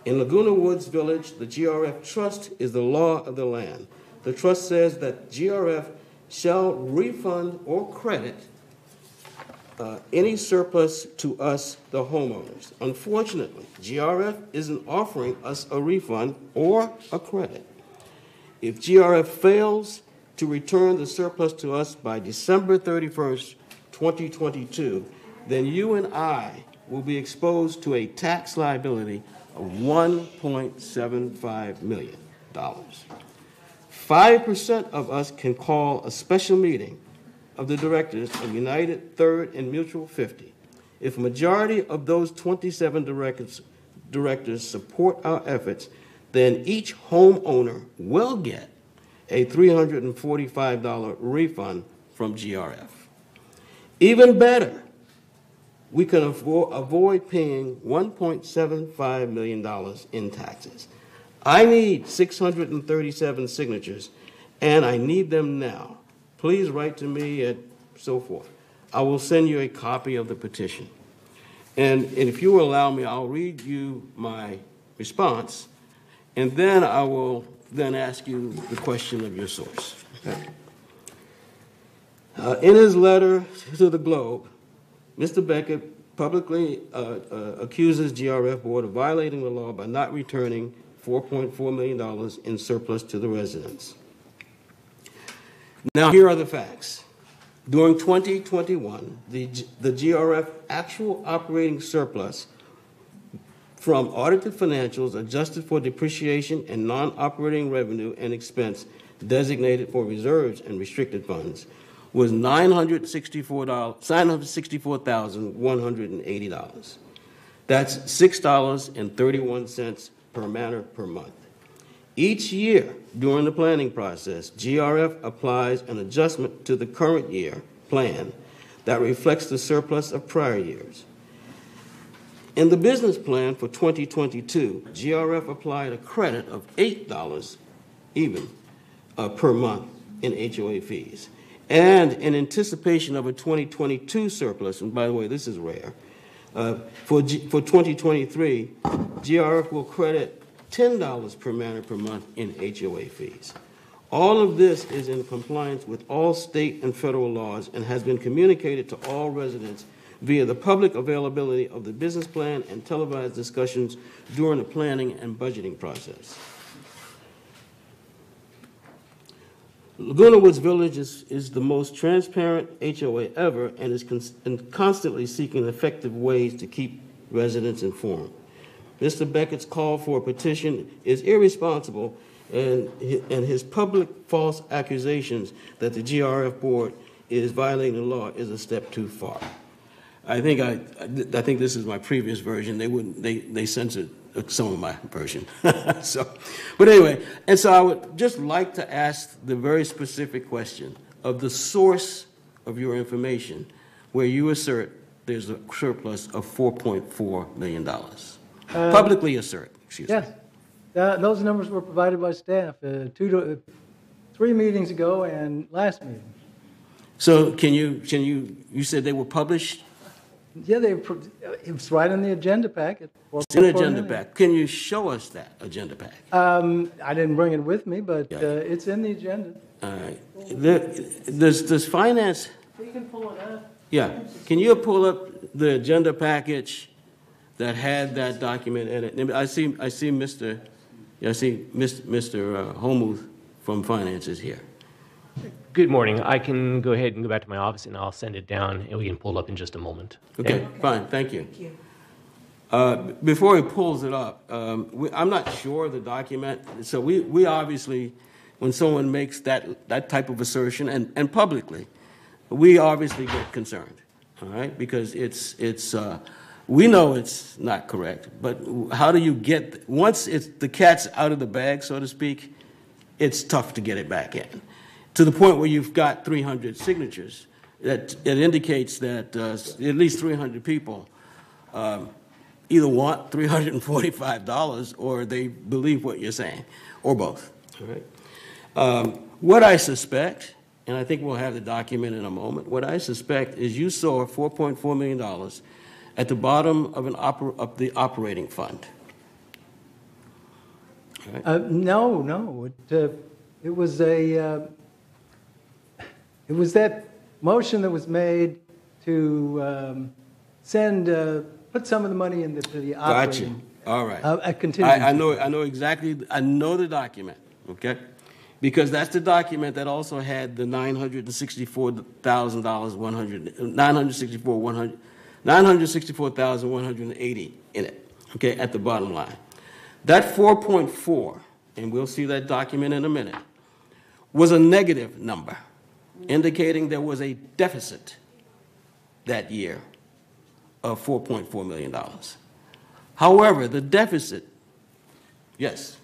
In Laguna Woods Village, the GRF trust is the law of the land. The trust says that GRF shall refund or credit any surplus to us, the homeowners. Unfortunately, GRF isn't offering us a refund or a credit. If GRF fails to return the surplus to us by December 31st, 2022, then you and I will be exposed to a tax liability of $1.75 million. 5% of us can call a special meeting of the directors of United, Third, and Mutual 50. If a majority of those 27 directors support our efforts, then each homeowner will get a $345 refund from GRF. Even better, we can avoid paying $1.75 million in taxes. I need 637 signatures, and I need them now. Please write to me at so forth. I will send you a copy of the petition. And if you will allow me, I'll read you my response, and then I will then ask you the question of your source. Okay. In his letter to the Globe, Mr. Beckett publicly accuses GRF Board of violating the law by not returning $4.4 million in surplus to the residents. Now, here are the facts. During 2021, the GRF actual operating surplus from audited financials adjusted for depreciation and non-operating revenue and expense designated for reserves and restricted funds was $964,180. That's $6.31 per manor per month. Each year during the planning process, GRF applies an adjustment to the current year plan that reflects the surplus of prior years. In the business plan for 2022, GRF applied a credit of $8 even per month in HOA fees. And in anticipation of a 2022 surplus, and by the way, this is rare, for 2023, GRF will credit $10 per manor per month in HOA fees. All of this is in compliance with all state and federal laws and has been communicated to all residents via the public availability of the business plan and televised discussions during the planning and budgeting process. Laguna Woods Village is the most transparent HOA ever and is constantly seeking effective ways to keep residents informed. Mr. Beckett's call for a petition is irresponsible, and his public false accusations that the GRF board is violating the law is a step too far. I think this is my previous version. They censored some of my version. But anyway, and so I would just like to ask the very specific question of the source of your information, where you assert there's a surplus of $4.4 million. Publicly assert, excuse me. Yes. Those numbers were provided by staff 3 meetings ago and last meeting. So you said they were published? Yeah, it's right in the agenda packet. It's in the agenda pack. Can you show us that agenda pack? I didn't bring it with me, but it's in the agenda. All right. Does finance? You can pull it up. Yeah. Can you pull up the agenda package that had that document in it? I see Mr. Homuth from Finance is here. Good morning. I can go ahead and go back to my office and I'll send it down and we can pull it up in just a moment. Okay, fine. Thank you. Thank you. Before he pulls it up, I'm not sure of the document. So we obviously, when someone makes that type of assertion and publicly, we obviously get concerned. all right? Because we know it's not correct, but how do you get, once the cat's out of the bag, so to speak, it's tough to get it back in. To the point where you've got 300 signatures, that it indicates that at least 300 people either want $345 or they believe what you're saying, or both. All right? What I suspect, and I think we'll have the document in a moment, what I suspect is you saw $4.4 million at the bottom of the operating fund. Right? No. It was that motion that was made to put some of the money into the operating. Gotcha. All right. A contingency. I know exactly. I know the document. Okay, because that's the document that also had the $964,180 in it. Okay, at the bottom line. That 4.4, and we'll see that document in a minute, was a negative number, indicating there was a deficit that year of $4.4 million. However, the deficit, yes,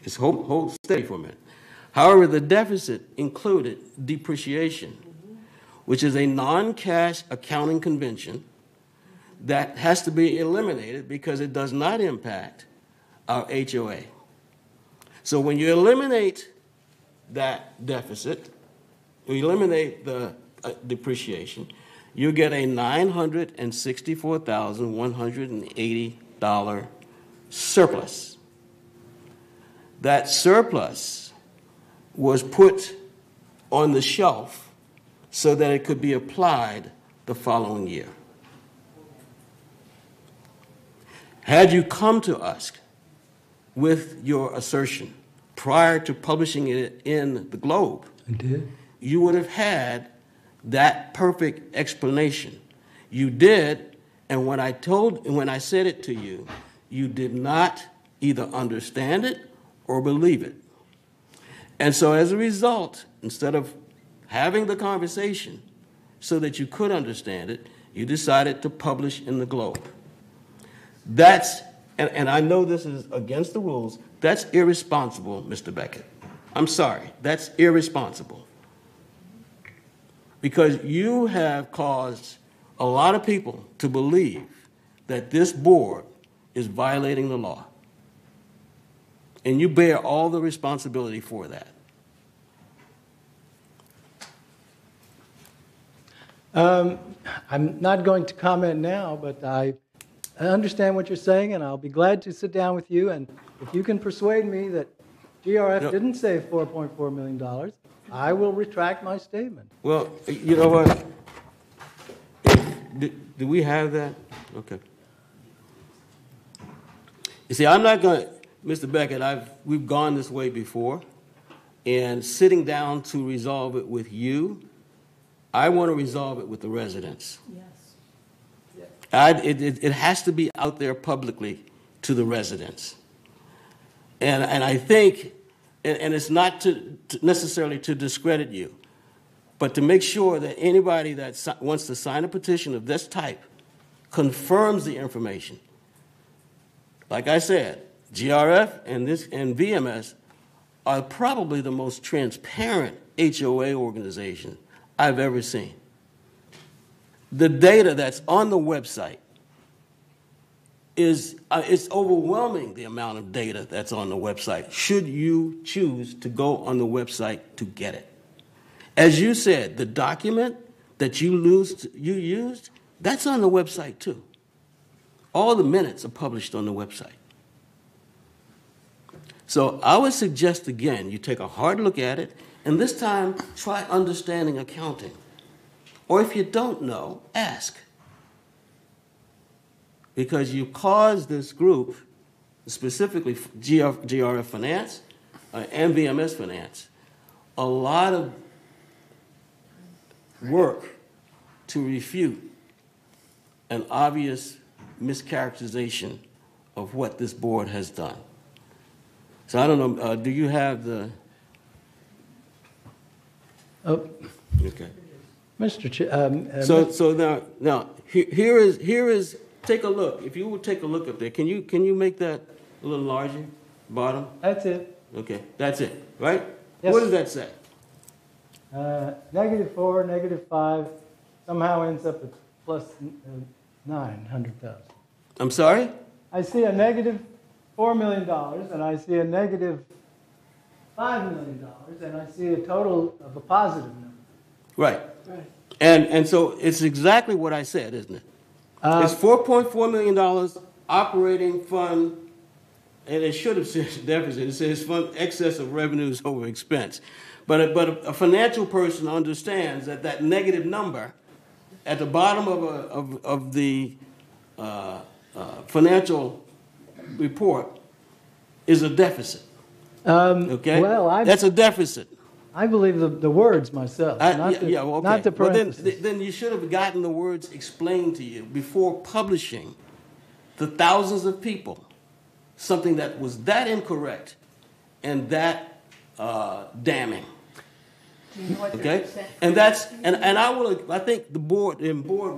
just hold steady for a minute. However, the deficit included depreciation, which is a non-cash accounting convention that has to be eliminated because it does not impact our HOA. So when you eliminate that deficit, you eliminate the depreciation, you get a $964,180 surplus. That surplus was put on the shelf so that it could be applied the following year. Had you come to us with your assertion prior to publishing it in the Globe, I did. You would have had that perfect explanation. You did, and when I said it to you, you did not either understand it or believe it. And so as a result, instead of having the conversation so that you could understand it, you decided to publish in the Globe. That's, and I know this is against the rules, that's irresponsible, Mr. Beckett. I'm sorry, that's irresponsible. Because you have caused a lot of people to believe that this board is violating the law. And you bear all the responsibility for that. I'm not going to comment now, but I understand what you're saying, and I'll be glad to sit down with you. And if you can persuade me that GRF didn't save $4.4 million, I will retract my statement. Well, you know what? Do we have that? Okay. You see, I'm not going to, Mr. Beckett, we've gone this way before, and sitting down to resolve it with you, I want to resolve it with the residents. Yes. It has to be out there publicly to the residents. And I think, and it's not to necessarily to discredit you, but to make sure that anybody that wants to sign a petition of this type confirms the information. Like I said, GRF and VMS are probably the most transparent HOA organization I've ever seen. The data that's on the website it's overwhelming, the amount of data that's on the website, should you choose to go on the website to get it. As you said, the document that you used, that's on the website too. All the minutes are published on the website. So I would suggest, again, you take a hard look at it, and this time try understanding accounting. Or if you don't know, ask. Because you caused this group, specifically GRF Finance and VMS Finance, a lot of work to refute an obvious mischaracterization of what this board has done. So I don't know, do you have the... Oh. Okay. Mr. So now here is take a look. If you will take a look up there, can you make that a little larger, bottom? That's it. Okay, that's it, right? Yes. What does that say? -4, -5, somehow ends up at plus 900,000. I'm sorry? I see a -$4 million, and I see a -$5 million, and I see a total of a positive number. Right. And so it's exactly what I said, isn't it? It's $4.4 million operating fund, and it should have said deficit. It says fund excess of revenues over expense. But a financial person understands that negative number at the bottom of the financial report is a deficit. Okay? Well, that's a deficit. I believe the words myself, not the parentheses. Well, then you should have gotten the words explained to you before publishing to thousands of people something that was that incorrect and that damning. Okay, and I think the board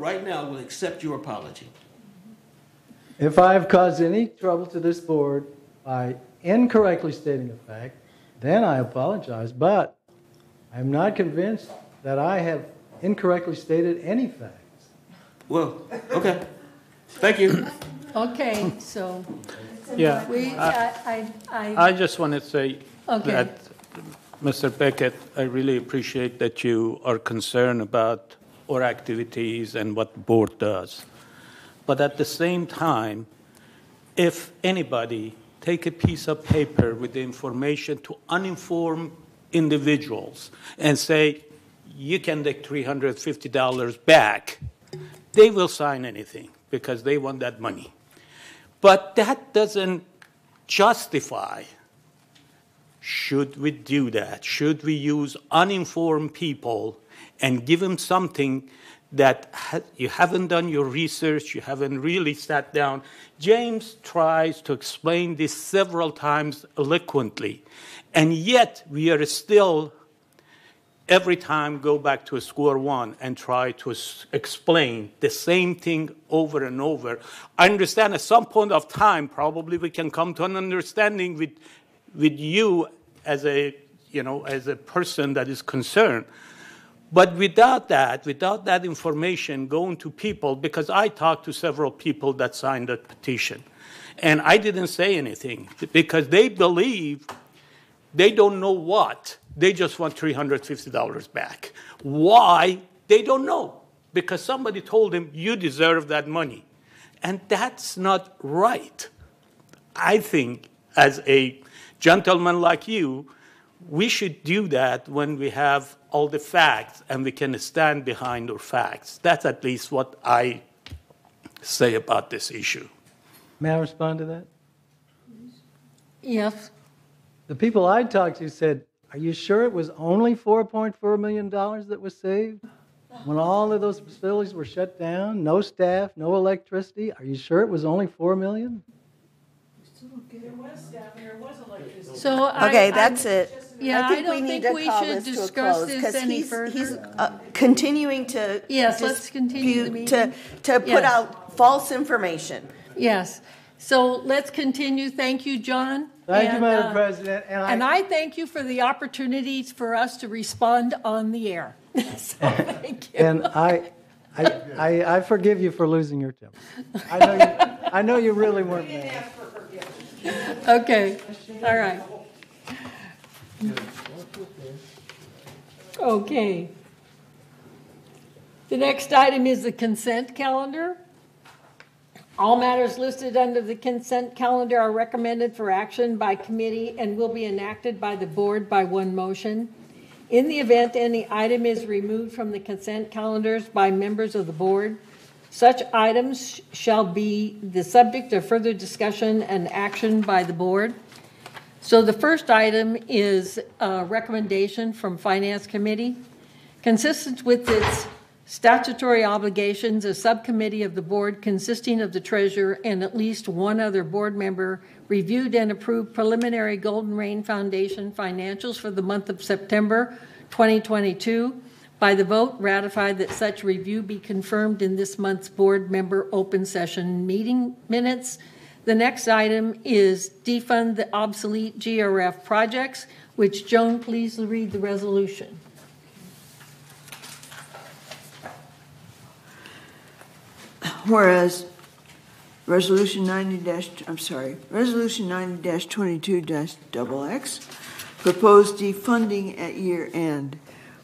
right now will accept your apology. If I have caused any trouble to this board by incorrectly stating a fact, then I apologize. But I'm not convinced that I have incorrectly stated any facts. Well, okay. Thank you. Okay, so Yeah. I just want to say that, Mr. Beckett, I really appreciate that you are concerned about our activities and what the board does. But at the same time, if anybody take a piece of paper with the information to uninformed individuals and say, you can take $350 back, they will sign anything because they want that money. But that doesn't justify, should we do that? Should we use uninformed people and give them something that you haven't done your research, you haven't really sat down? James tries to explain this several times eloquently, and yet we are still, every time, go back to square one and try to explain the same thing over and over. I understand at some point of time, probably we can come to an understanding with you as a person that is concerned. But without that information going to people, because I talked to several people that signed that petition, and I didn't say anything because they believe they don't know what. They just want $350 back. Why? They don't know. Because somebody told them, you deserve that money. And that's not right. I think, as a gentleman like you, we should do that when we have all the facts and we can stand behind our facts. That's at least what I say about this issue. May I respond to that? Yes. The people I talked to said, are you sure it was only $4.4 million that was saved? When all of those facilities were shut down, no staff, no electricity, are you sure it was only $4 million? There was staff and there was electricity. That's it. Yeah, I don't think we should discuss this any further. He's continuing to let's continue the meeting. to put out false information. Yes. So let's continue. Thank you, John. Thank you, Madam President. And I thank you for the opportunities for us to respond on the air. So thank you. And I forgive you for losing your temper. I know you really weren't mad. Okay. All right. Okay. The next item is the consent calendar. All matters listed under the consent calendar are recommended for action by committee and will be enacted by the board by one motion. In the event any item is removed from the consent calendars by members of the board, such items shall be the subject of further discussion and action by the board. So the first item is a recommendation from Finance Committee. Consistent with its statutory obligations, a subcommittee of the board consisting of the treasurer and at least one other board member reviewed and approved preliminary Golden Rain Foundation financials for the month of September 2022, By the vote, ratify that such review be confirmed in this month's board member open session meeting minutes. The next item is defund the obsolete GRF projects, which Joan, please read the resolution. Whereas Resolution 90-22-XX proposed defunding at year end.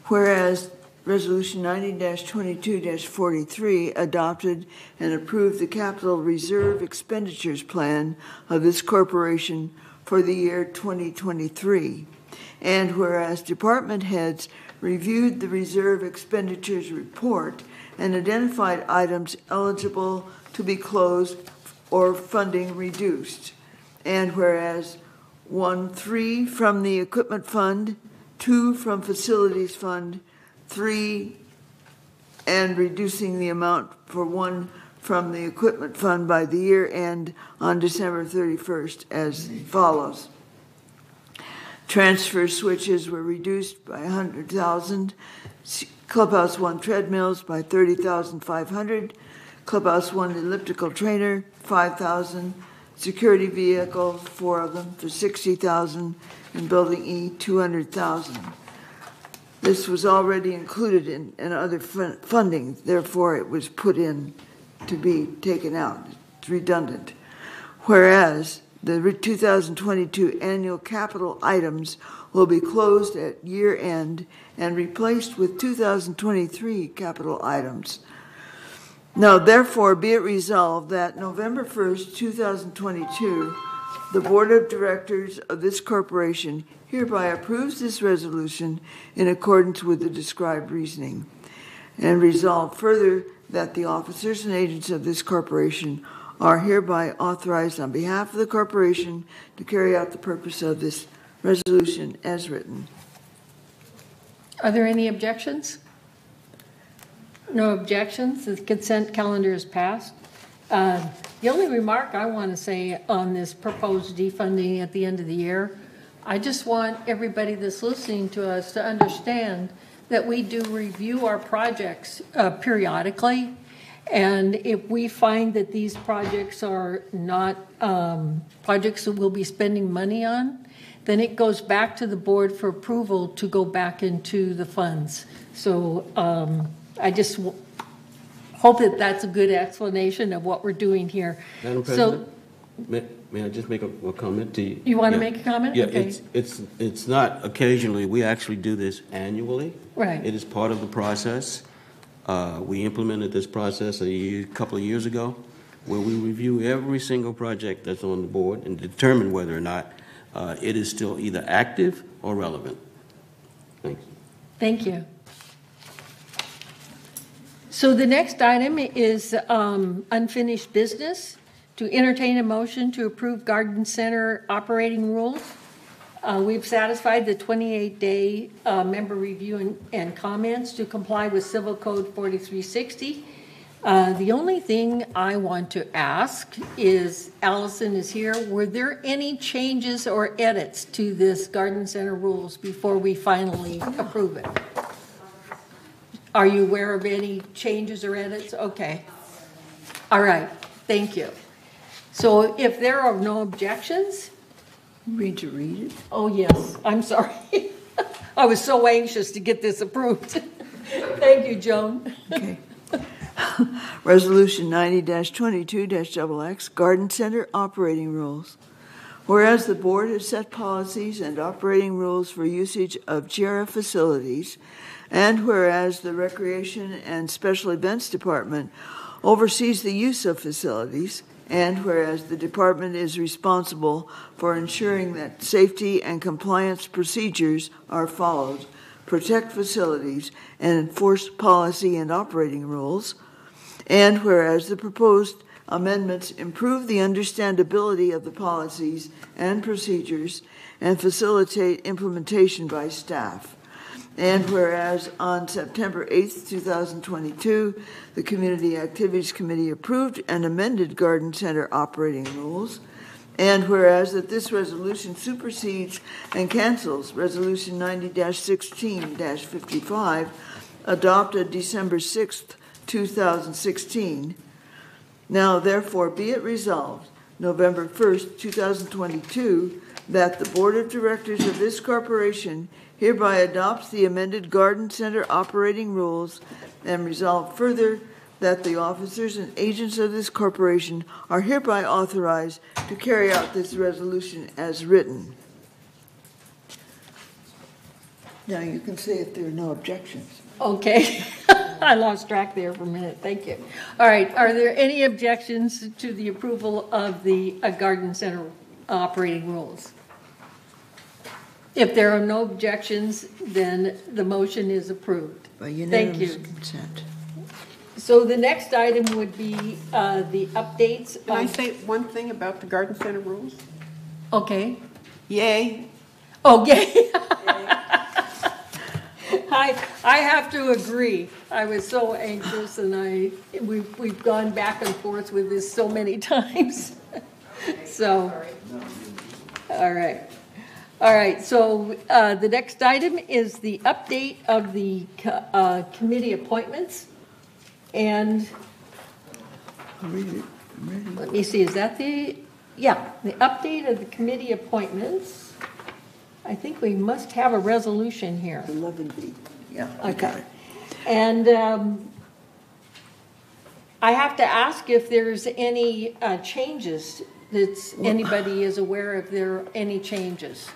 Whereas Resolution 90-22-43 adopted and approved the capital reserve expenditures plan of this corporation for the year 2023. And whereas department heads reviewed the reserve expenditures report and identified items eligible to be closed or funding reduced. And whereas 3 from the equipment fund, 2 from facilities fund, 3 and reducing the amount for 1 from the equipment fund by the year end on December 31st as follows. Transfer switches were reduced by 100,000, Clubhouse 1 treadmills by 30,500, Clubhouse 1 elliptical trainer 5,000, security vehicle 4 of them for 60,000, and Building E 200,000. This was already included in other funding, therefore it was put in to be taken out. It's redundant. Whereas the 2022 annual capital items will be closed at year end and replaced with 2023 capital items. Now, therefore, be it resolved that November 1st, 2022, the Board of Directors of this corporation hereby approves this resolution in accordance with the described reasoning, and resolve further that the officers and agents of this corporation are hereby authorized on behalf of the corporation to carry out the purpose of this resolution as written. Are there any objections? No objections. The consent calendar is passed. The only remark I want to say on this proposed defunding at the end of the year, I just want everybody that's listening to us to understand that we do review our projects periodically. And if we find that these projects are not projects that we'll be spending money on, then it goes back to the board for approval to go back into the funds. So I just hope that that's a good explanation of what we're doing here. Madam President, may I just make a comment to you? You want to make a comment? Yeah, okay. it's not occasionally. We actually do this annually. Right. It is part of the process. We implemented this process a couple of years ago, where we review every single project that's on the board and determine whether or not it is still either active or relevant. Thanks. Thank you. So the next item is unfinished business. To entertain a motion to approve Garden Center operating rules. We've satisfied the 28-day member review and comments to comply with Civil Code 4360. The only thing I want to ask is, Allison is here, were there any changes or edits to this Garden Center rules before we finally approve it? Are you aware of any changes or edits? Okay. All right. Thank you. So if there are no objections. Read it? Oh, yes. I'm sorry. I was so anxious to get this approved. Thank you, Joan. Okay. Resolution 90-22-XX, Garden Center Operating Rules. Whereas the board has set policies and operating rules for usage of GRF facilities, and whereas the Recreation and Special Events Department oversees the use of facilities, and whereas the department is responsible for ensuring that safety and compliance procedures are followed, protect facilities, and enforce policy and operating rules, and whereas the proposed amendments improve the understandability of the policies and procedures and facilitate implementation by staff. And whereas on September 8th, 2022, the Community Activities Committee approved and amended Garden Center operating rules. And whereas that this resolution supersedes and cancels Resolution 90-16-55 adopted December 6th, 2016. Now therefore be it resolved, November 1st, 2022, that the Board of Directors of this corporation hereby adopts the amended Garden Center operating rules, and resolve further that the officers and agents of this corporation are hereby authorized to carry out this resolution as written. Now you can say if there are no objections. Okay. I lost track there for a minute. Thank you. All right. Are there any objections to the approval of the Garden Center operating rules? If there are no objections, then the motion is approved. By Thank unanimous you. consent. So the next item would be the updates. Can I say one thing about the Garden Center rules? Okay. Yay. Oh, yay. I have to agree. I was so anxious, and we've gone back and forth with this so many times. So, all right. All right, so the next item is the update of the committee appointments. And let me see, is that the update of the committee appointments. I think we must have a resolution here. 11B, yeah. Okay. And I have to ask if there's any changes, that anybody is aware if there are any changes.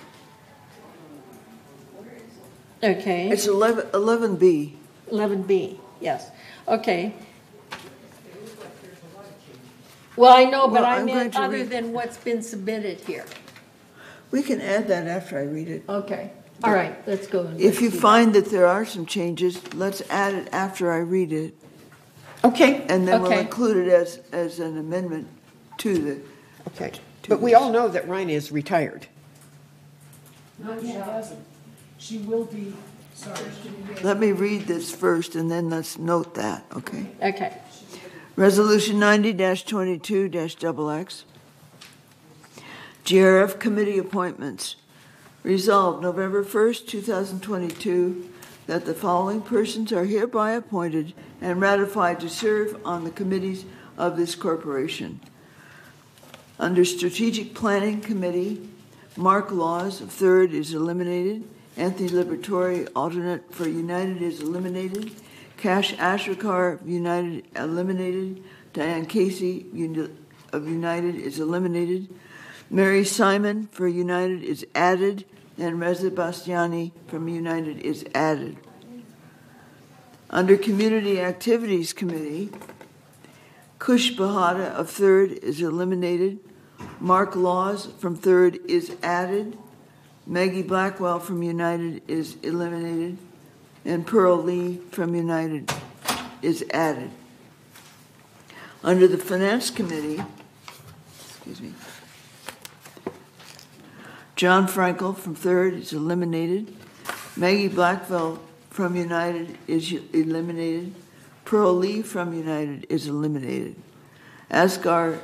Okay. It's 11B. 11B, yes. Okay. Well, I know, but I meant other than what's been submitted here. We can add that after I read it. Okay. All right, let's go. If you find that there are some changes, let's add it after I read it. Okay. And then we'll include it as an amendment to the... Okay. But we all know that Rhina is retired. No, she hasn't. She will be, sorry. Let me read this first, and then let's note that, okay? Okay. Resolution 90-22-XX. GRF Committee Appointments. Resolved November 1st, 2022, that the following persons are hereby appointed and ratified to serve on the committees of this corporation. Under Strategic Planning Committee, Mark Laws of 3rd is eliminated. Anthony Liberatore, alternate for United, is eliminated. Cash Ashrakar of United, eliminated. Diane Casey of United is eliminated. Mary Simon for United is added, and Reza Bastiani from United is added. Under Community Activities Committee, Kush Bahada of 3rd is eliminated. Mark Laws from 3rd is added. Maggie Blackwell from United is eliminated. And Pearl Lee from United is added. Under the Finance Committee, John Frankel from 3rd is eliminated. Maggie Blackwell from United is eliminated. Pearl Lee from United is eliminated. Azar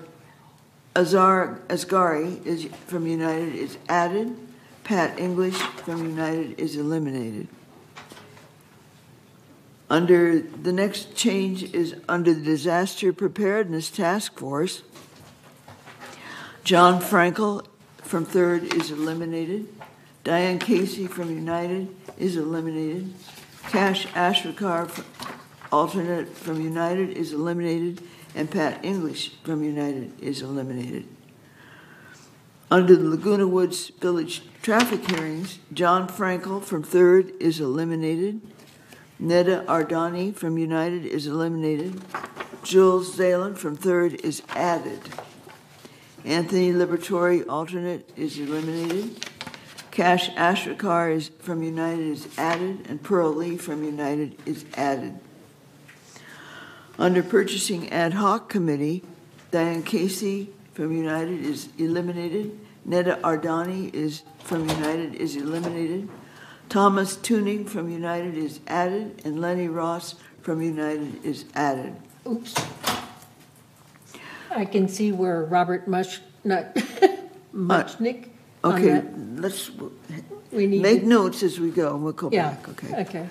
Asghari is from United is added. Pat English from United is eliminated. Under the next change is under the Disaster Preparedness Task Force. John Frankel from 3rd is eliminated. Diane Casey from United is eliminated. Cash Ashrakar, alternate from United, is eliminated. And Pat English from United is eliminated. Under the Laguna Woods Village traffic hearings, John Frankel from 3rd is eliminated. Neda Ardani from United is eliminated. Jules Zalen from 3rd is added. Anthony Liberatore, alternate, is eliminated. Cash Ashrakar from United is added, and Pearl Lee from United is added. Under Purchasing Ad Hoc Committee, Diane Casey from United is eliminated. Neda Ardani from United is eliminated. Thomas Tuning from United is added, and Lenny Ross from United is added. Oops. I can see where Robert Muchnick. Okay, let's make notes as we go, and we'll go back. Okay.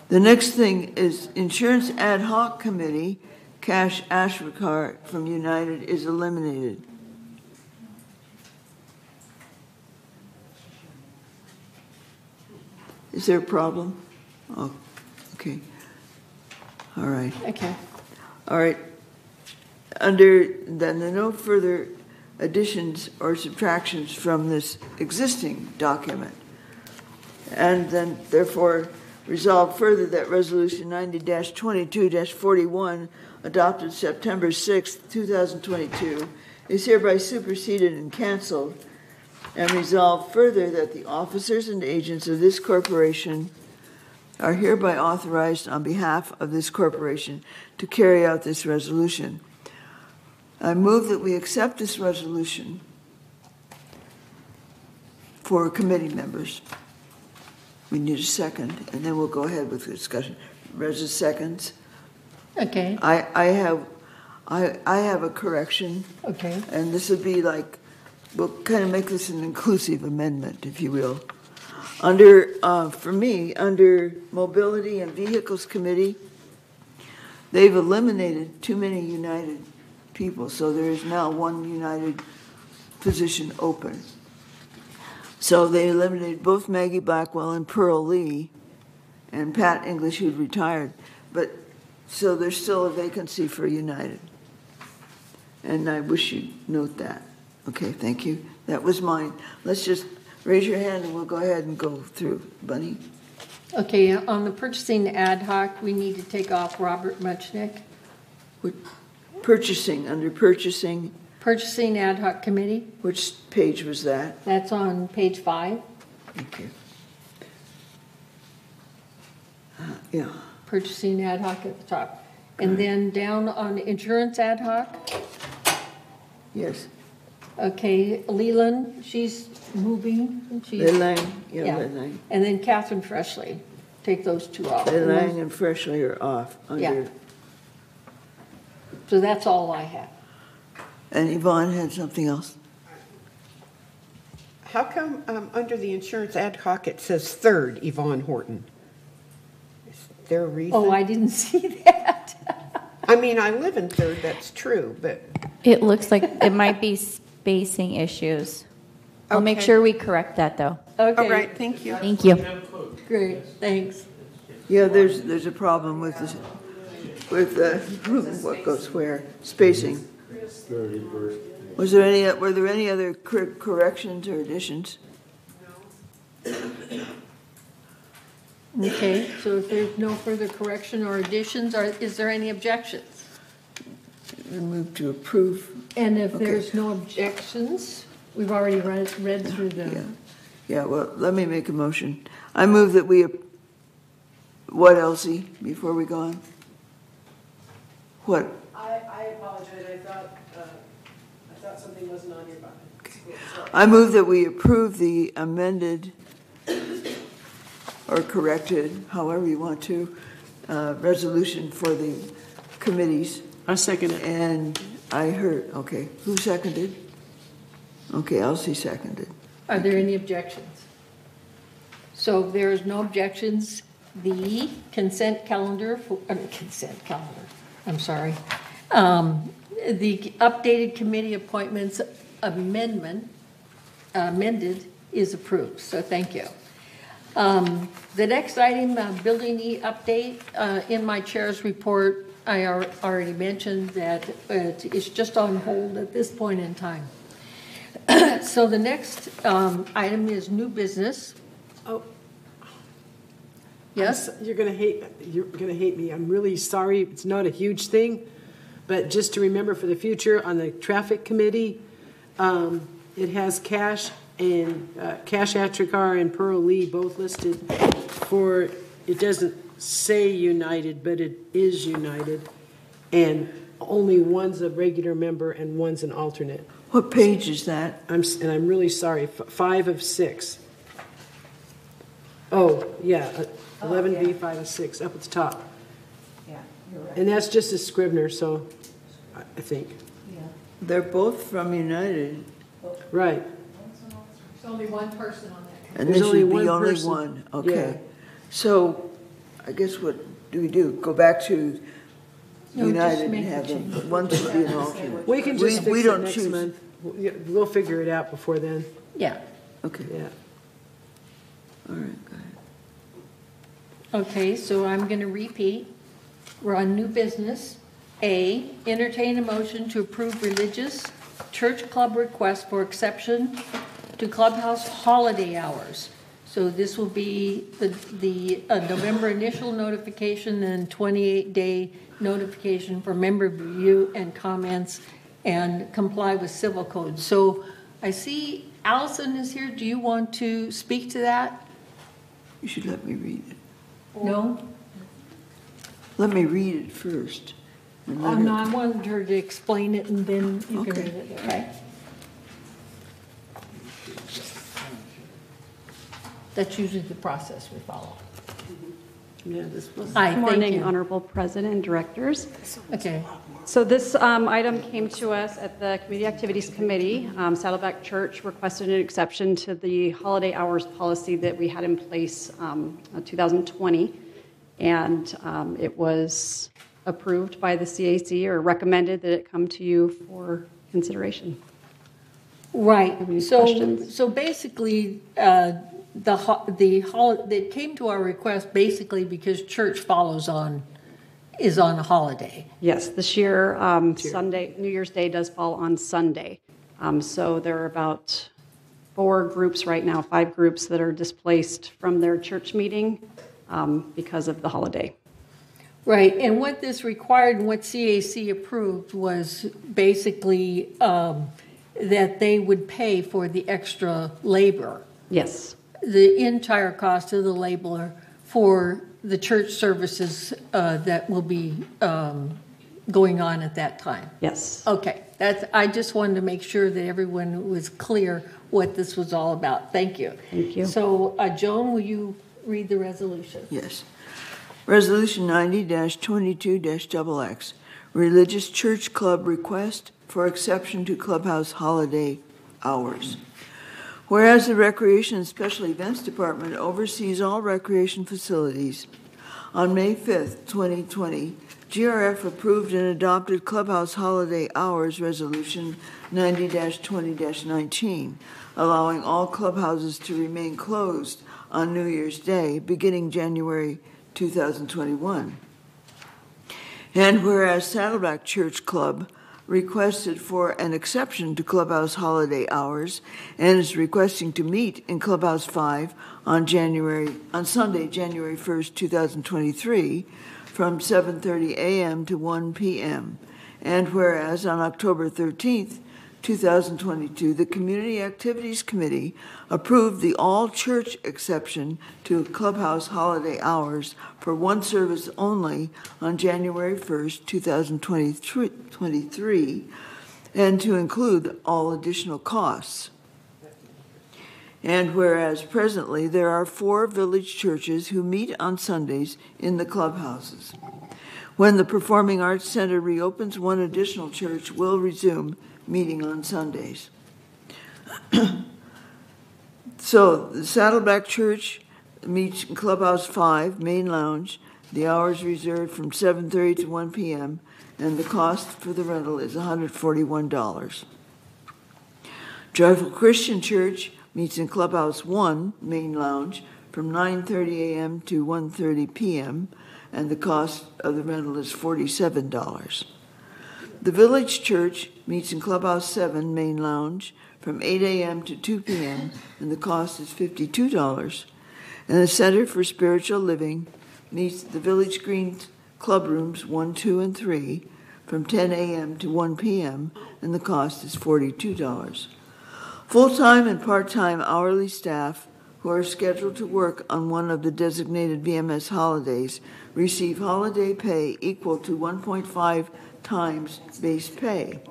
The next thing is Insurance Ad Hoc Committee, Cash Ashrakar from United is eliminated. Is there a problem? Oh, okay. All right. Okay. All right. Under, then there are no further additions or subtractions from this existing document. And then, therefore, resolve further that Resolution 90-22-41, adopted September 6, 2022, is hereby superseded and canceled, and resolve further that the officers and agents of this corporation are hereby authorized on behalf of this corporation to carry out this resolution. I move that we accept this resolution for committee members. We need a second, and then we'll go ahead with the discussion. Reza seconds. Okay. I have a correction. Okay. And this would be like, we'll kind of make this an inclusive amendment, if you will. Under, for me, under Mobility and Vehicles Committee, they've eliminated too many United people, so there is now one United position open. So they eliminated both Maggie Blackwell and Pearl Lee and Pat English, who'd retired. But so there's still a vacancy for United. And I wish you'd note that. Okay, thank you. That was mine. Let's just raise your hand and we'll go ahead and go through. Bunny? Okay, on the purchasing ad hoc, we need to take off Robert Muchnick. Purchasing, under purchasing. Purchasing ad hoc committee. Which page was that? That's on page 5. Okay. Yeah. Purchasing ad hoc at the top. And then down on insurance ad hoc. Yes. Okay, Leland, she's moving. Lelang, yeah. Lelang. And then Catherine Freshley. Take those two off. Lelang and Freshley are off. Yeah. So that's all I have. And Yvonne had something else? How come under the insurance ad hoc it says third, Yvonne Horton? Is there a reason? Oh, I didn't see that. I mean, I live in third, that's true, but... It looks like it might be spacing issues. I'll make sure we correct that, though. Okay. All right, thank you. Thank you. Great, thanks. Yeah, there's a problem with this, with what goes where, spacing. Were there any other corrections or additions? Okay, so if there's no further correction or additions, is there any objections? I move to approve. And if there's no objections, we've already read through them. Yeah, well, let me make a motion. I move that we, what, Elsie, before we go on? What? I apologize. I thought something wasn't on your button. Okay. I move that we approve the amended or corrected, however you want to, resolution for the committees. I second it. And I heard, okay, who seconded? Okay, Elsie seconded. Are there any objections? So if there is no objections, the consent calendar, I'm sorry. The updated committee appointments amended is approved, so thank you. The next item, Building E update. In my chair's report, I already mentioned that it's just on hold at this point in time. So the next item is new business. Oh. Yes? You're gonna hate me. I'm really sorry. It's not a huge thing, but just to remember for the future, on the traffic committee, it has Cash Atrikar and Pearl Lee both listed for, it doesn't say United, but it is United. And only one's a regular member and one's an alternate. What page is that? I'm really sorry. 5 of 6. Oh, yeah. 11B, 5 of 6, up at the top. Yeah, you're right. And that's just a Scribner, so I think. Yeah. They're both from United. Right. There's only one person on that. And There's this only would be one only person. one. Okay. Yeah. So I guess what do we do? Go back to No, United just and make have the them, change. one should be an alternate. We can just We fix it don't next choose. month. We'll figure it out before then. Yeah. Okay. Yeah. All right, go ahead. Okay, so I'm going to repeat. We're on new business. A, entertain a motion to approve religious church club request for exception to clubhouse holiday hours. So this will be the November initial notification and 28-day notification for member review and comments and comply with civil code. So I see Allison is here. Do you want to speak to that? You should let me read it. No? Let me read it first. and Oh, let no, her- I wanted her to explain it and then you can Okay. read it, okay? That's usually the process we follow. Yeah, this was. Hi, Good thank morning, you. Honorable President and Directors. Okay. So this item came to us at the Community Activities Committee. Saddleback Church requested an exception to the holiday hours policy that we had in place in 2020. And it was approved by the CAC or recommended that it come to you for consideration. Right, Any so, questions? so basically, it came to our request basically because church is on a holiday. Yes, this year, Sunday, New Year's Day does fall on Sunday. So there are about 4 groups right now, 5 groups that are displaced from their church meeting because of the holiday. Right, and what this required and what CAC approved was basically that they would pay for the extra labor. Yes. The entire cost of the labor for the church services that will be going on at that time. Yes. Okay, I just wanted to make sure that everyone was clear what this was all about. Thank you. Thank you. So, Joan, will you read the resolution? Yes. Resolution 90-22-XX, Religious Church Club Request for Exception to Clubhouse Holiday Hours. Whereas the Recreation and Special Events Department oversees all recreation facilities, on May 5th, 2020, GRF approved and adopted Clubhouse Holiday Hours Resolution 90-20-19, allowing all clubhouses to remain closed on New Year's Day, beginning January 2021. And whereas Saddleback Church Club requested for an exception to clubhouse holiday hours and is requesting to meet in Clubhouse 5 on Sunday, January 1st, 2023 from 7:30 a.m. to 1 p.m. And whereas on October 13th, 2022, the Community Activities Committee approved the all-church exception to clubhouse holiday hours for one service only on January 1st, 2023, and to include all additional costs. And whereas presently there are 4 village churches who meet on Sundays in the clubhouses. When the Performing Arts Center reopens, one additional church will resume meeting on Sundays. So the Saddleback Church meets in Clubhouse 5, Main Lounge. The hours reserved from 7:30 to 1 p.m., and the cost for the rental is $141. Joyful Christian Church meets in Clubhouse 1, Main Lounge, from 9:30 a.m. to 1:30 p.m., and the cost of the rental is $47. The Village Church meets in Clubhouse 7, Main Lounge, from 8 a.m. to 2 p.m., and the cost is $52. And the Center for Spiritual Living meets the Village Green Club Rooms 1, 2, and 3 from 10 a.m. to 1 p.m., and the cost is $42. Full-time and part-time hourly staff who are scheduled to work on one of the designated VMS holidays receive holiday pay equal to 1.5 times base pay.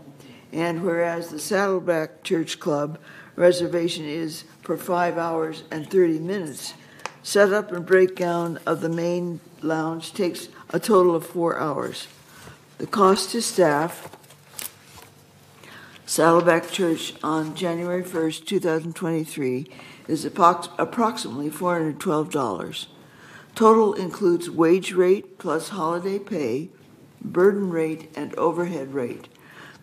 And whereas the Saddleback Church Club reservation is for 5 hours and 30 minutes, setup and breakdown of the main lounge takes a total of 4 hours. The cost to staff, Saddleback Church on January 1st, 2023, is approximately $412. Total includes wage rate plus holiday pay, burden rate, and overhead rate.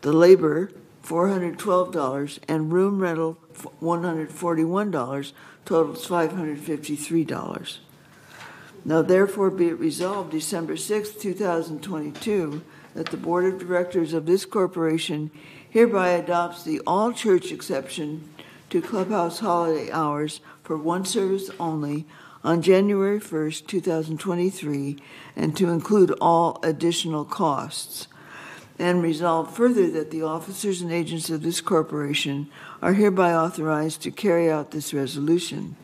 The labor, $412, and room rental, $141, totals $553. Now therefore be it resolved December 6, 2022, that the Board of Directors of this corporation hereby adopts the all-church exception to clubhouse holiday hours for one service only on January 1st, 2023, and to include all additional costs. And resolve further that the officers and agents of this corporation are hereby authorized to carry out this resolution.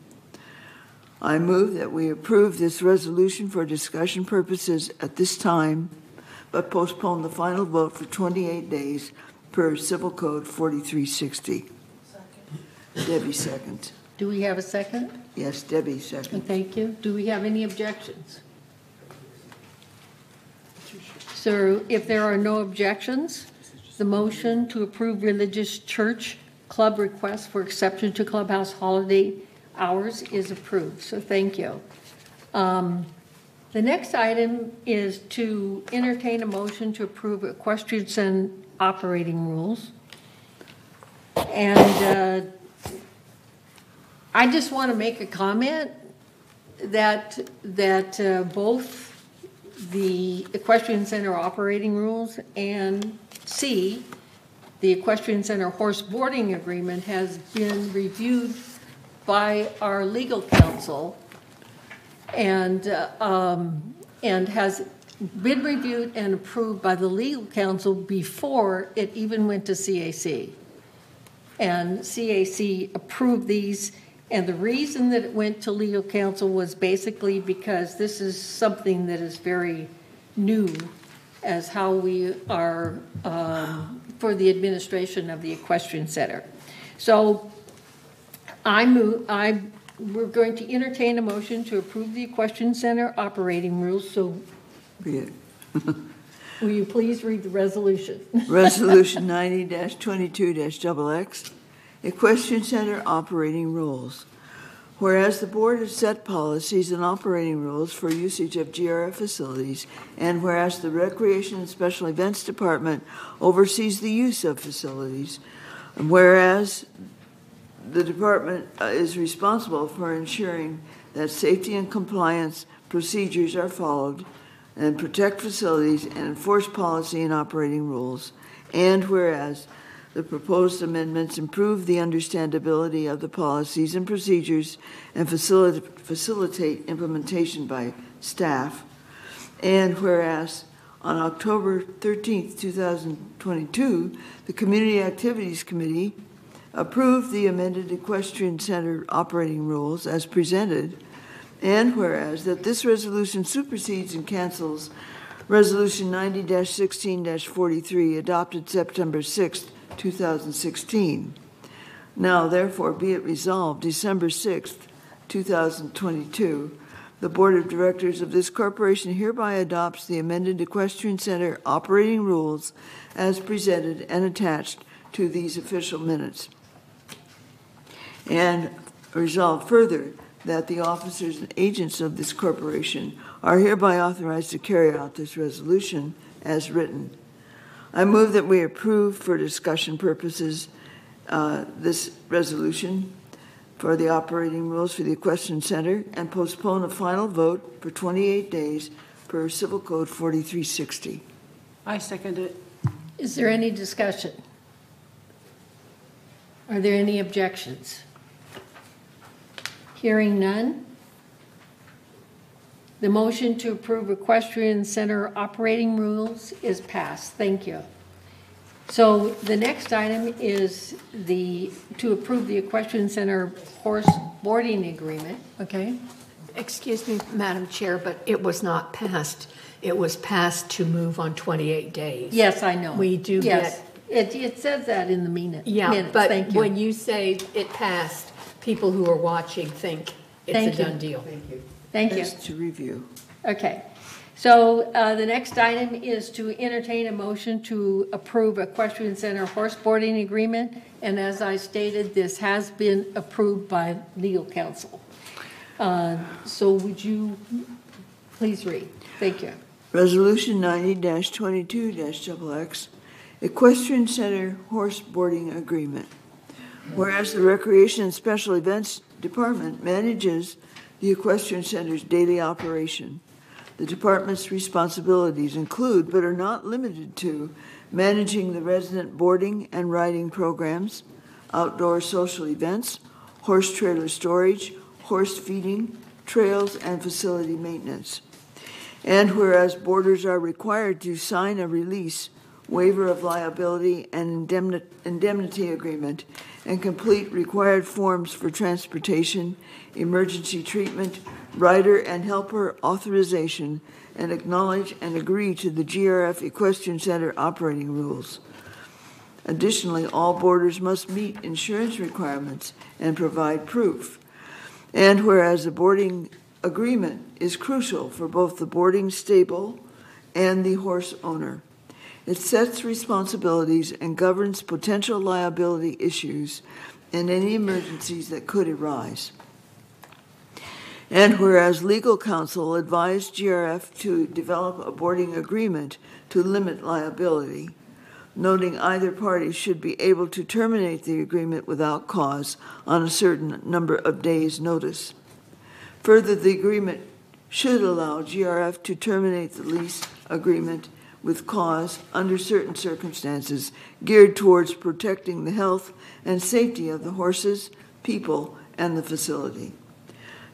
I move that we approve this resolution for discussion purposes at this time, but postpone the final vote for 28 days per Civil Code 4360. Debbie, second. Do we have a second? Yes, Debbie, second. Thank you. Do we have any objections? So if there are no objections, the motion to approve religious church club request for exception to clubhouse holiday hours is approved. So thank you. The next item is to entertain a motion to approve equestrian center operating rules. And I just want to make a comment that both the equestrian center operating rules and C, the equestrian center horse boarding agreement, has been reviewed by our legal counsel and has been reviewed and approved by the legal counsel before it even went to CAC. And CAC approved these, and the reason that it went to legal counsel was basically because this is something that is very new as how we are for the administration of the equestrian center. So we're going to entertain a motion to approve the equestrian center operating rules. So will you please read the resolution? Resolution 90-22-XX, Equestrian Center Operating Rules. Whereas the board has set policies and operating rules for usage of GRF facilities, and whereas the Recreation and Special Events Department oversees the use of facilities, and whereas the department is responsible for ensuring that safety and compliance procedures are followed and protect facilities and enforce policy and operating rules, and whereas the proposed amendments improve the understandability of the policies and procedures and facilitate implementation by staff, and whereas on October 13th, 2022, the Community Activities Committee approved the amended Equestrian Center operating rules as presented, and whereas that this resolution supersedes and cancels Resolution 90-16-43 adopted September 6th, 2016. Now, therefore, be it resolved, December 6th, 2022, the Board of Directors of this corporation hereby adopts the amended Equestrian Center operating rules as presented and attached to these official minutes. And resolve further that the officers and agents of this corporation are hereby authorized to carry out this resolution as written. I move that we approve for discussion purposes this resolution for the operating rules for the Equestrian Center and postpone a final vote for 28 days per Civil Code 4360. I second it. Is there any discussion? Are there any objections? Hearing none. The motion to approve Equestrian Center operating rules is passed. Thank you. So the next item is to approve the Equestrian Center horse boarding agreement. Okay. Excuse me, Madam Chair, but it was not passed. It was passed to move on 28 days. Yes, I know. We do yes. get... It says that in the minutes. Yeah, but when you say it passed, people who are watching think it's a done deal. Thank you. Thank you. Just to review. Okay. So the next item is to entertain a motion to approve Equestrian Center horse boarding agreement. And as I stated, this has been approved by legal counsel. So would you please read? Thank you. Resolution 90-22-XX, Equestrian Center Horse Boarding Agreement. Whereas the Recreation and Special Events Department manages the Equestrian Center's daily operation, the department's responsibilities include, but are not limited to, managing the resident boarding and riding programs, outdoor social events, horse trailer storage, horse feeding, trails, and facility maintenance. And whereas boarders are required to sign a release, waiver of liability, and indemnity agreement, and complete required forms for transportation, emergency treatment, rider and helper authorization, and acknowledge and agree to the GRF Equestrian Center operating rules. Additionally, all boarders must meet insurance requirements and provide proof. And whereas the boarding agreement is crucial for both the boarding stable and the horse owner, it sets responsibilities and governs potential liability issues and any emergencies that could arise. And whereas legal counsel advised GRF to develop a boarding agreement to limit liability, noting either party should be able to terminate the agreement without cause on a certain number of days' notice. Further, the agreement should allow GRF to terminate the lease agreement with cause under certain circumstances geared towards protecting the health and safety of the horses, people, and the facility.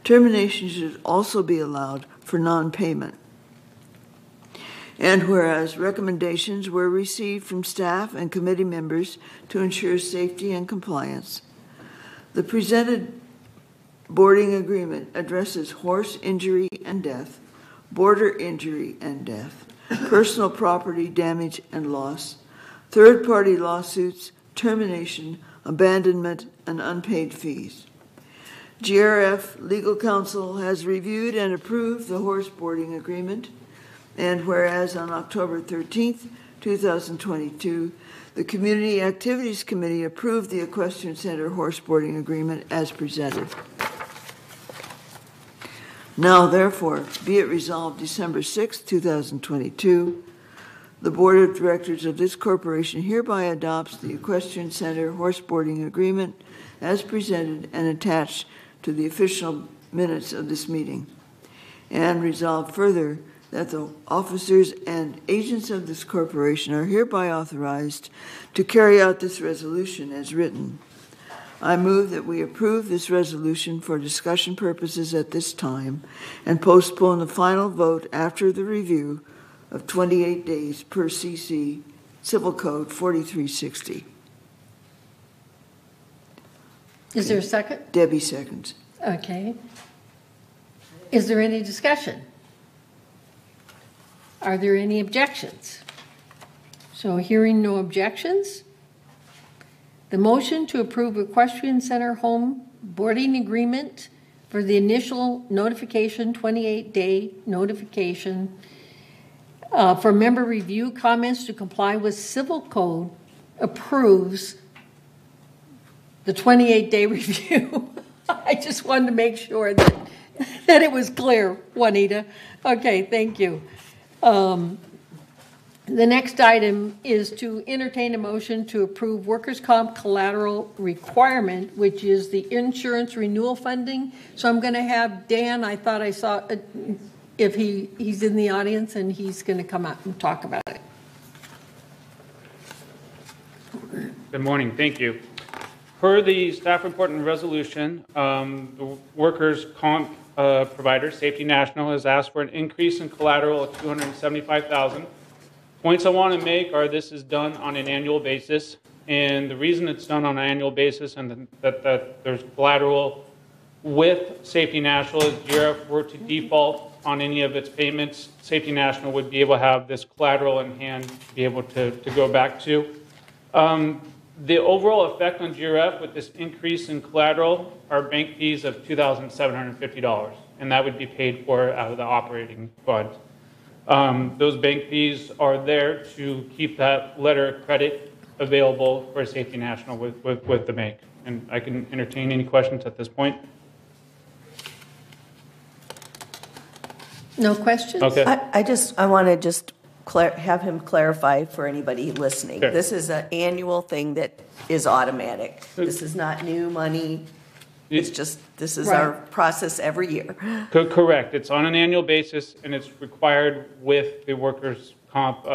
Termination should also be allowed for non-payment. And whereas recommendations were received from staff and committee members to ensure safety and compliance, the presented boarding agreement addresses horse injury and death, boarder injury and death, personal property damage and loss, third-party lawsuits, termination, abandonment, and unpaid fees. GRF Legal Counsel has reviewed and approved the horse boarding agreement, and whereas on October 13th, 2022, the Community Activities Committee approved the Equestrian Center horse boarding agreement as presented. Now, therefore, be it resolved December 6, 2022, the Board of Directors of this corporation hereby adopts the Equestrian Center horse boarding agreement as presented and attached to the official minutes of this meeting. And resolved further that the officers and agents of this corporation are hereby authorized to carry out this resolution as written. I move that we approve this resolution for discussion purposes at this time and postpone the final vote after the review of 28 days per CC Civil Code 4360. Is there a second? Debbie seconds. Okay. Is there any discussion? Are there any objections? So hearing no objections, the motion to approve Equestrian Center home boarding agreement for the initial notification, 28-day notification for member review comments to comply with Civil Code approves the 28-day review. I just wanted to make sure that it was clear, Juanita. Okay, thank you. The next item is to entertain a motion to approve workers' comp collateral requirement, which is the insurance renewal funding. So I'm going to have Dan, I thought I saw, if he's in the audience, and he's going to come out and talk about it. Good morning, thank you. Per the staff report and resolution, the workers' comp provider, Safety National, has asked for an increase in collateral of $275,000. Points I want to make are this is done on an annual basis, and the reason it's done on an annual basis and that there's collateral with Safety National is GRF were to default on any of its payments, Safety National would be able to have this collateral in hand to be able to go back to. The overall effect on GRF with this increase in collateral are bank fees of $2,750, and that would be paid for out of the operating fund. Those bank fees are there to keep that letter of credit available for Safety National with the bank. And I can entertain any questions at this point. No questions? Okay. I want to just have him clarify for anybody listening. Sure. This is an annual thing that is automatic. This is not new money. It's just, this is our process every year. Correct. It's on an annual basis, and it's required with the workers' comp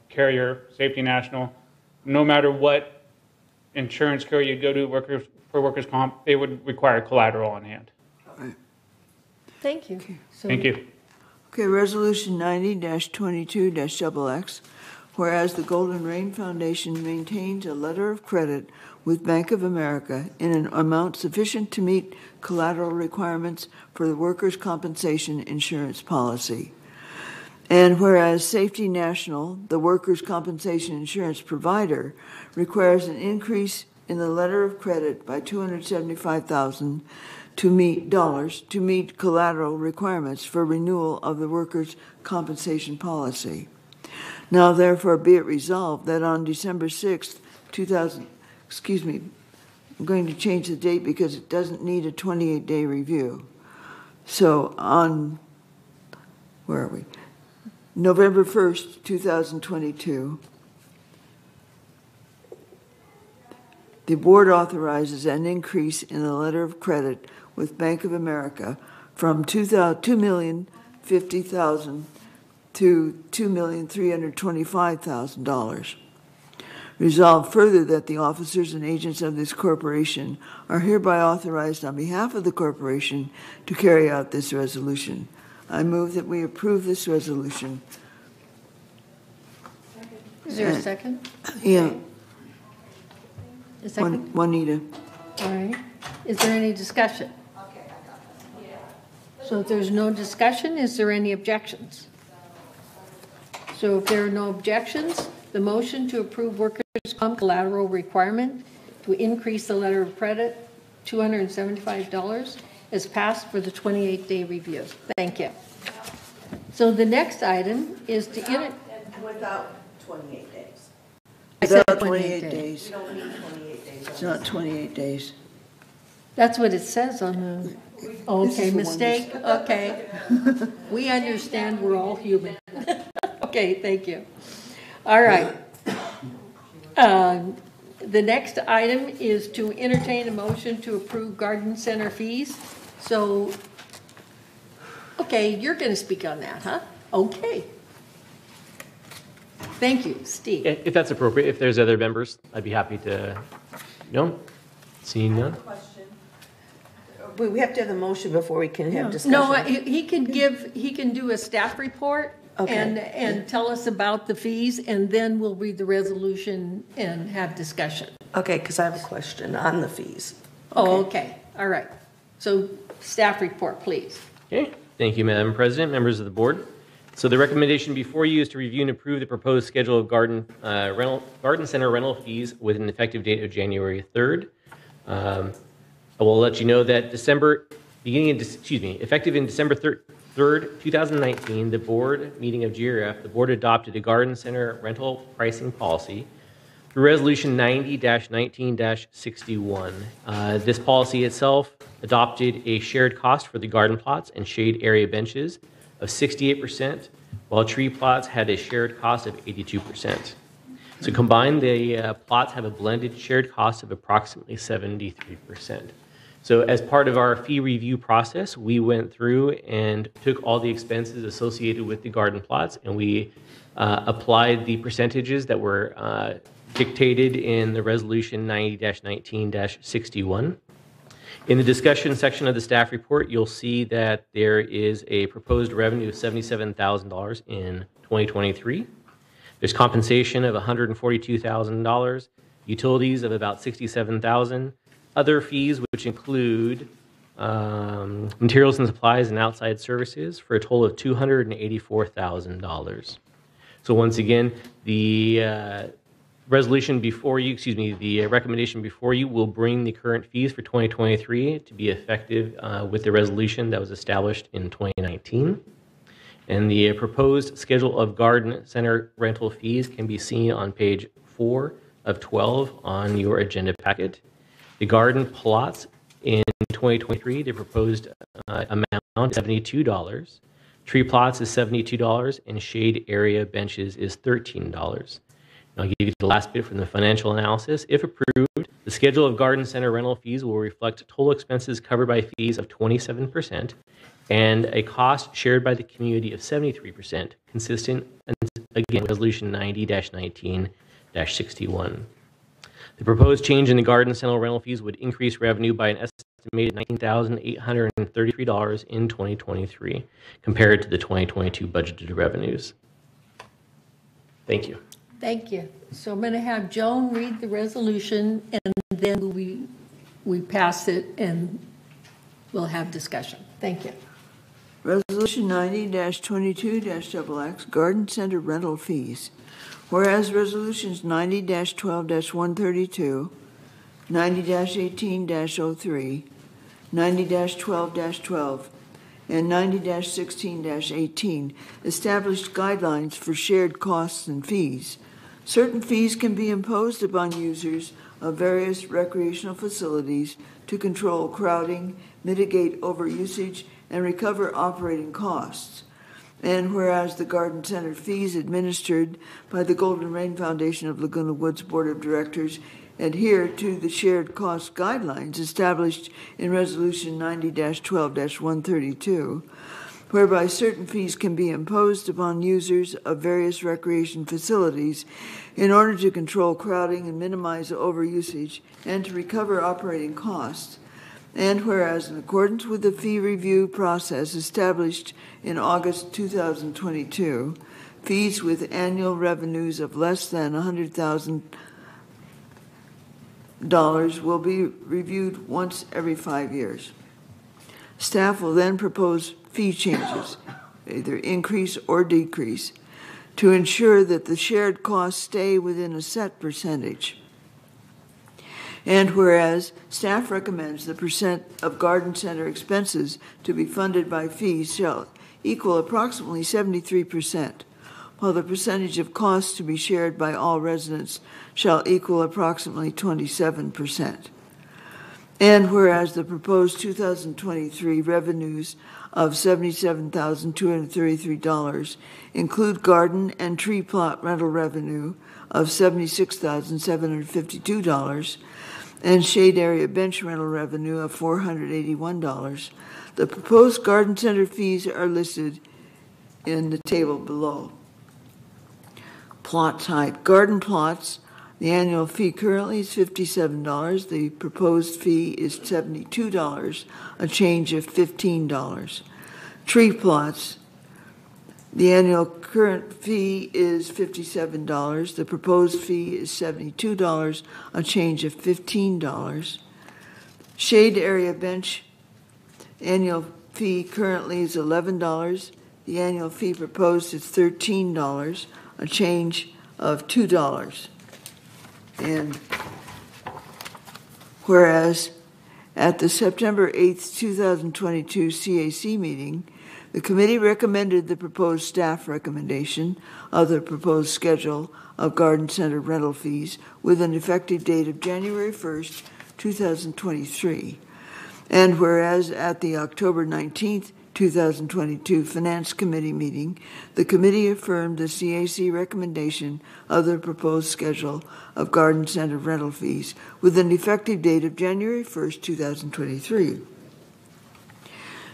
carrier, Safety National. No matter what insurance carrier you go to for workers' comp, they would require collateral on hand. Thank you. So, Thank you. Okay, Resolution 90-22-XX, whereas the Golden Rain Foundation maintains a letter of credit with Bank of America in an amount sufficient to meet collateral requirements for the workers' compensation insurance policy. And whereas Safety National, the workers' compensation insurance provider, requires an increase in the letter of credit by $275,000 to meet collateral requirements for renewal of the workers' compensation policy. Now, therefore, be it resolved that on December 6th, I'm going to change the date because it doesn't need a 28-day review. So on, where are we? November 1st, 2022, the board authorizes an increase in the letter of credit with Bank of America from $2,050,000 to $2,325,000. Resolved further that the officers and agents of this corporation are hereby authorized on behalf of the corporation to carry out this resolution. I move that we approve this resolution. is there a second? Yeah. A second? Juanita. All right. Is there any discussion? So if there's no discussion, is there any objections? So if there are no objections, the motion to approve workers' comp collateral requirement to increase the letter of credit $275 is passed for the 28-day review. Thank you. So the next item is to Without 28 days. I said Without 28 days. We don't need 28 days. It's not 28 days. That's what it says on the, okay, mistake, okay. We understand we're all human. Okay, thank you. All right. The next item is to entertain a motion to approve garden center fees. So, okay, you're going to speak on that, huh? Okay. Thank you, Steve. If that's appropriate, if there's other members, I'd be happy to. No? Seeing none? We have to have the motion before we can have discussion. No, he can do a staff report. Okay. And tell us about the fees, and then we'll read the resolution and have discussion. Okay, because I have a question on the fees. Oh, okay. All right. So staff report, please. Okay. Thank you, Madam President, members of the board. So the recommendation before you is to review and approve the proposed schedule of garden center rental fees with an effective date of January 3rd. I will let you know that effective in December 3rd, 2019, the board meeting of GRF, the board adopted a garden center rental pricing policy through Resolution 90-19-61. This policy itself adopted a shared cost for the garden plots and shade area benches of 68%, while tree plots had a shared cost of 82%. So combined, the plots have a blended shared cost of approximately 73%. So as part of our fee review process, we went through and took all the expenses associated with the garden plots, and we applied the percentages that were dictated in the Resolution 90-19-61. In the discussion section of the staff report, you'll see that there is a proposed revenue of $77,000 in 2023. There's compensation of $142,000, utilities of about $67,000, other fees, which include materials and supplies and outside services, for a total of $284,000. So once again, the resolution before you, the recommendation before you will bring the current fees for 2023 to be effective with the resolution that was established in 2019. And the proposed schedule of garden center rental fees can be seen on page 4 of 12 on your agenda packet. The garden plots in 2023, the proposed amount is $72. Tree plots is $72, and shade area benches is $13. I'll give you the last bit from the financial analysis. If approved, the schedule of garden center rental fees will reflect total expenses covered by fees of 27% and a cost shared by the community of 73%, consistent, again, with Resolution 90-19-61. The proposed change in the garden center rental fees would increase revenue by an estimated $19,833 in 2023 compared to the 2022 budgeted revenues. Thank you. Thank you. So I'm going to have Joan read the resolution, and then we pass it, and we'll have discussion. Thank you. Resolution 90-22-XX, Garden Center Rental Fees. Whereas Resolutions 90-12-132, 90-18-03, 90-12-12, and 90-16-18 established guidelines for shared costs and fees. Certain fees can be imposed upon users of various recreational facilities to control crowding, mitigate overusage, and recover operating costs. And whereas the Garden Center fees administered by the Golden Rain Foundation of Laguna Woods Board of Directors adhere to the shared cost guidelines established in Resolution 90-12-132, whereby certain fees can be imposed upon users of various recreation facilities in order to control crowding and minimize overusage and to recover operating costs. And whereas in accordance with the fee review process established in August 2022, fees with annual revenues of less than $100,000 will be reviewed once every 5 years. Staff will then propose fee changes, either increase or decrease, to ensure that the shared costs stay within a set percentage. And whereas staff recommends the percent of garden center expenses to be funded by fees shall equal approximately 73%, while the percentage of costs to be shared by all residents shall equal approximately 27%. And whereas the proposed 2023 revenues of $77,233 include garden and tree plot rental revenue of $76,752 and shade area bench rental revenue of $481, the proposed garden center fees are listed in the table below. Plot type. Garden plots, the annual fee currently is $57. The proposed fee is $72, a change of $15. Tree plots, the annual current fee is $57. The proposed fee is $72, a change of $15. Shade area bench, annual fee currently is $11. The annual fee proposed is $13, a change of $2. And whereas at the September 8th, 2022 CAC meeting, the committee recommended the proposed staff recommendation of the proposed schedule of garden center rental fees with an effective date of January 1st, 2023. And whereas at the October 19th, 2022 Finance Committee meeting, the committee affirmed the CAC recommendation of the proposed schedule of garden center rental fees with an effective date of January 1st, 2023.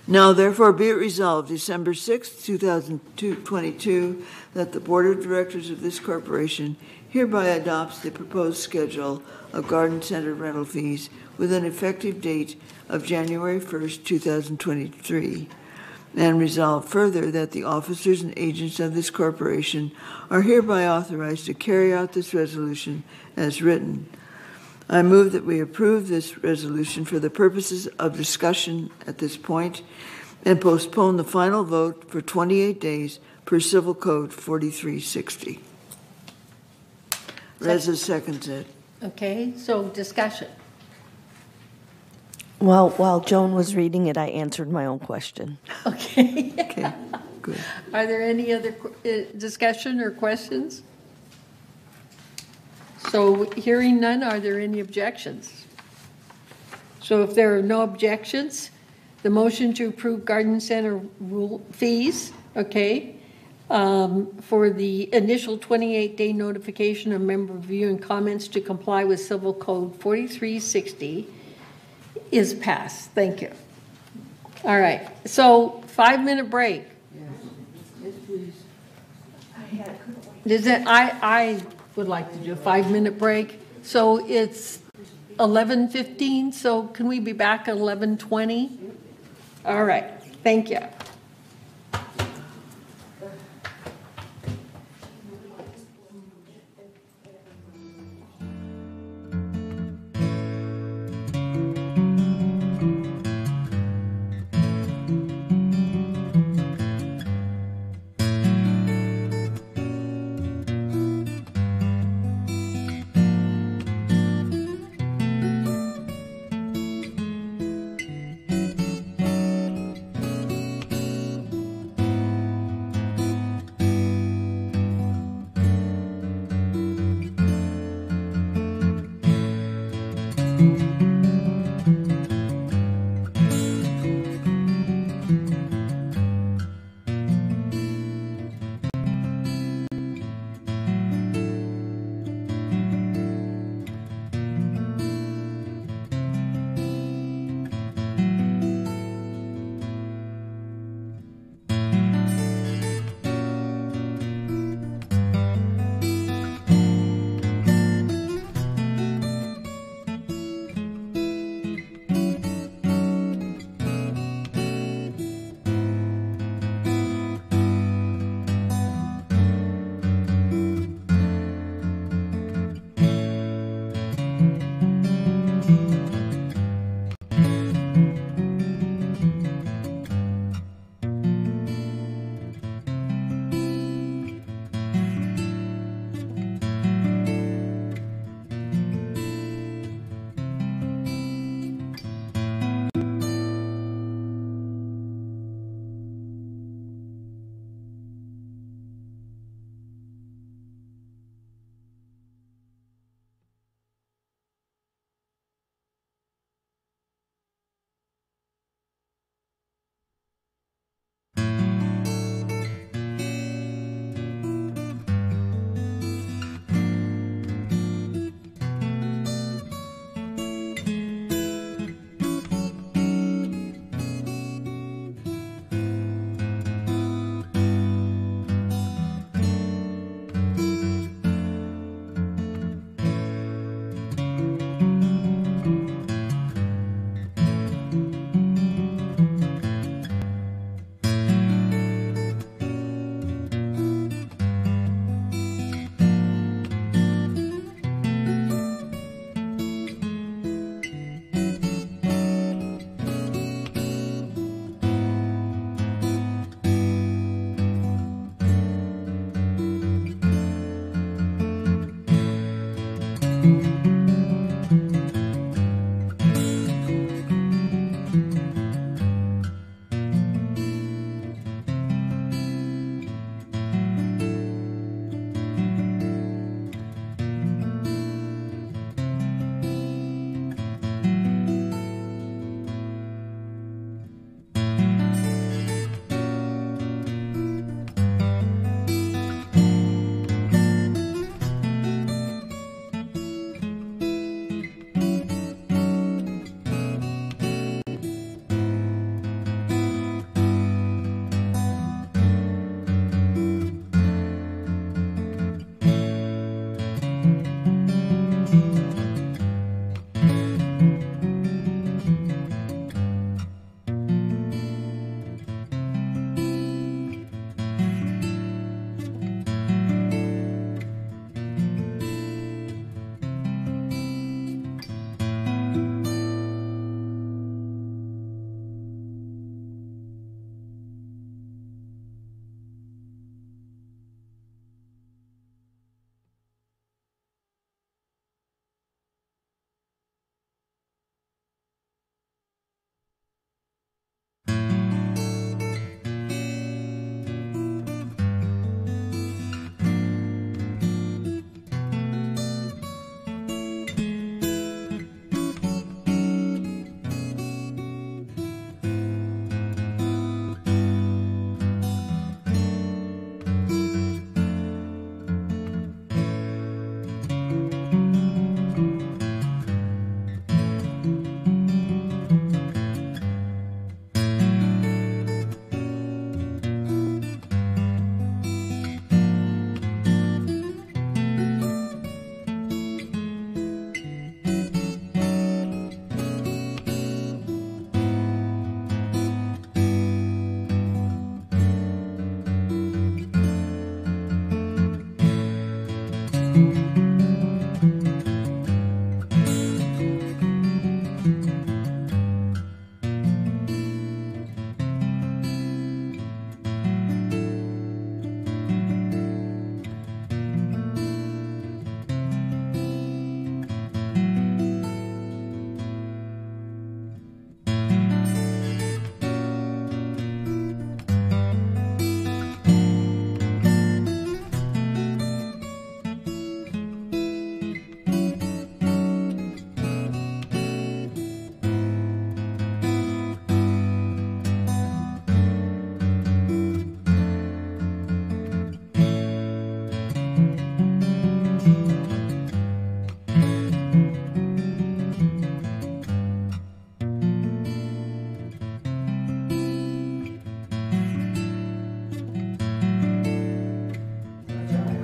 Now, therefore, be it resolved, December 6th, 2022, that the Board of Directors of this corporation hereby adopts the proposed schedule of garden center rental fees with an effective date of January 1st, 2023. And resolve further that the officers and agents of this corporation are hereby authorized to carry out this resolution as written. I move that we approve this resolution for the purposes of discussion at this point and postpone the final vote for 28 days per Civil Code 4360. Reza seconds it. Okay, so discussion. Well, while Joan was reading it, I answered my own question. Okay. Okay, good. Are there any other discussion or questions? So hearing none, are there any objections? So if there are no objections, The motion to approve garden center rule fees, okay, for the initial 28-day notification of member review and comments to comply with Civil Code 4360 is passed. Thank you. All right, so 5-minute break. Yes, please. Is it, I would like to do a 5-minute break. So it's 11:15, so can we be back at 11:20? All right, thank you.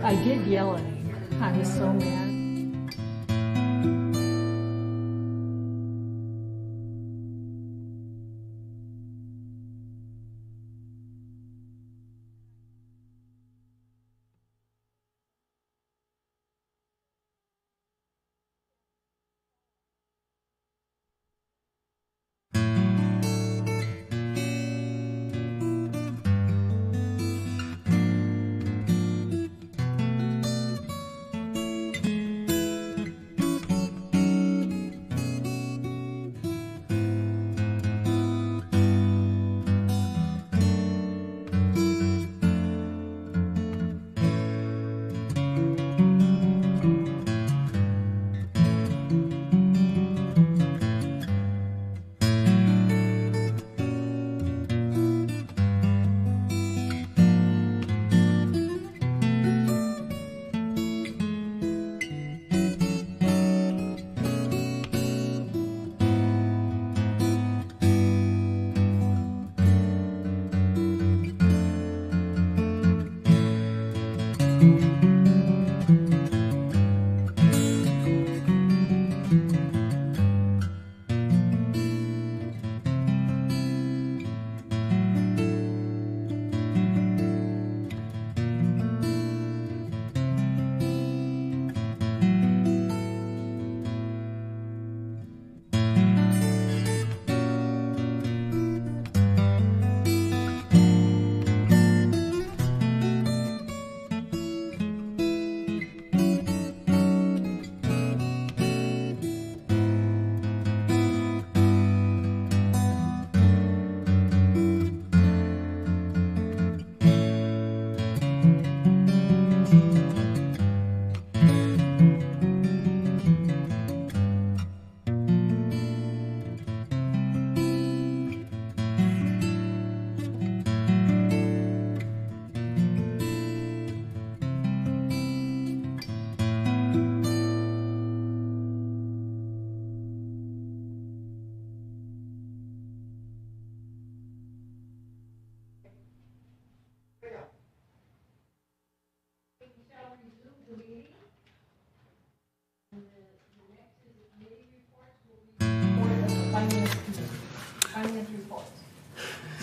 I did yell at him. I was so mad.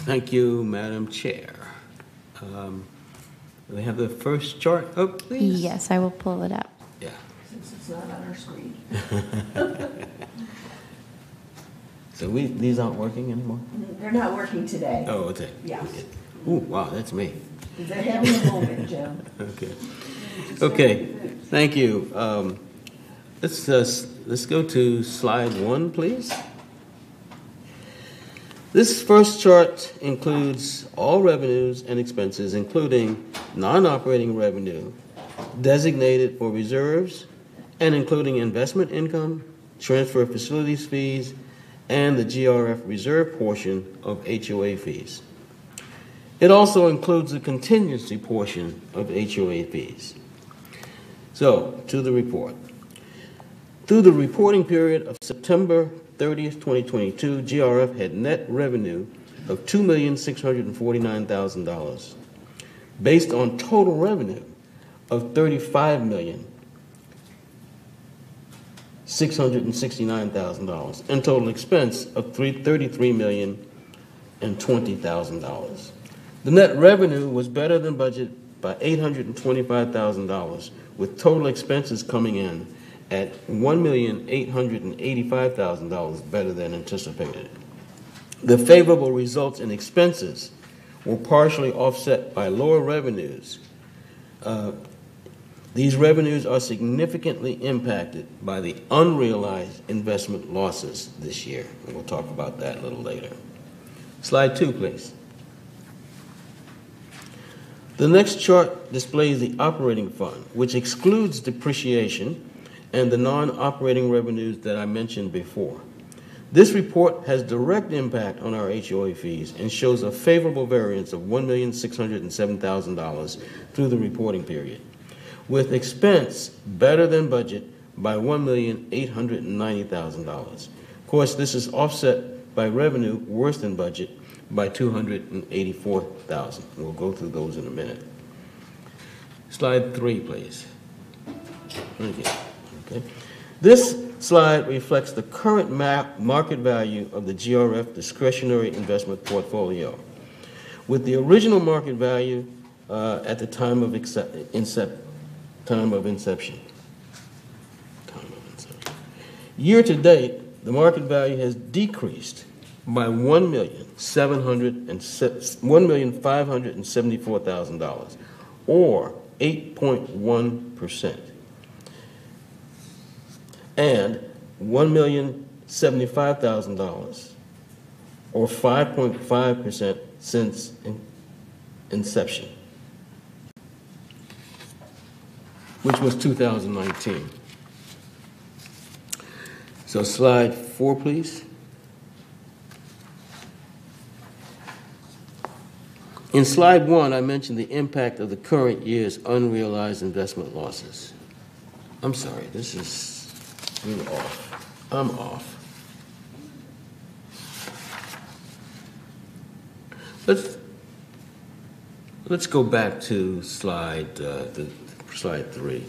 Thank you, Madam Chair. We have the first chart up, please? Yes, I will pull it up. Yeah. Since it's not on our screen. So these aren't working anymore? They're not working today. Oh, okay. Yes. Ooh, wow, that's me. They're having a moment, Jim. Okay. Okay, thank you. Let's go to slide 1, please. This first chart includes all revenues and expenses, including non-operating revenue designated for reserves and including investment income, transfer facilities fees, and the GRF reserve portion of HOA fees. It also includes the contingency portion of HOA fees. So, to the report. Through the reporting period of September 30th, 2022, GRF had net revenue of $2,649,000, based on total revenue of $35,669,000, and total expense of $33,020,000. The net revenue was better than budget by $825,000, with total expenses coming in at $1,885,000 better than anticipated. The favorable results in expenses were partially offset by lower revenues. These revenues are significantly impacted by the unrealized investment losses this year. And we'll talk about that a little later. Slide 2, please. The next chart displays the operating fund, which excludes depreciation and the non-operating revenues that I mentioned before. This report has direct impact on our HOA fees and shows a favorable variance of $1,607,000 through the reporting period, with expense better than budget by $1,890,000. Of course, this is offset by revenue worse than budget by $284,000. We'll go through those in a minute. Slide 3, please. Okay. This slide reflects the current market value of the GRF discretionary investment portfolio, with the original market value at the time of inception. Year to date, the market value has decreased by $1,574,000, or 8.1%, and $1,075,000, or 5.5% since inception, which was 2019. So slide 4, please. In slide 1, I mentioned the impact of the current year's unrealized investment losses. I'm sorry, this is really off. I'm off. Let's go back to slide 3.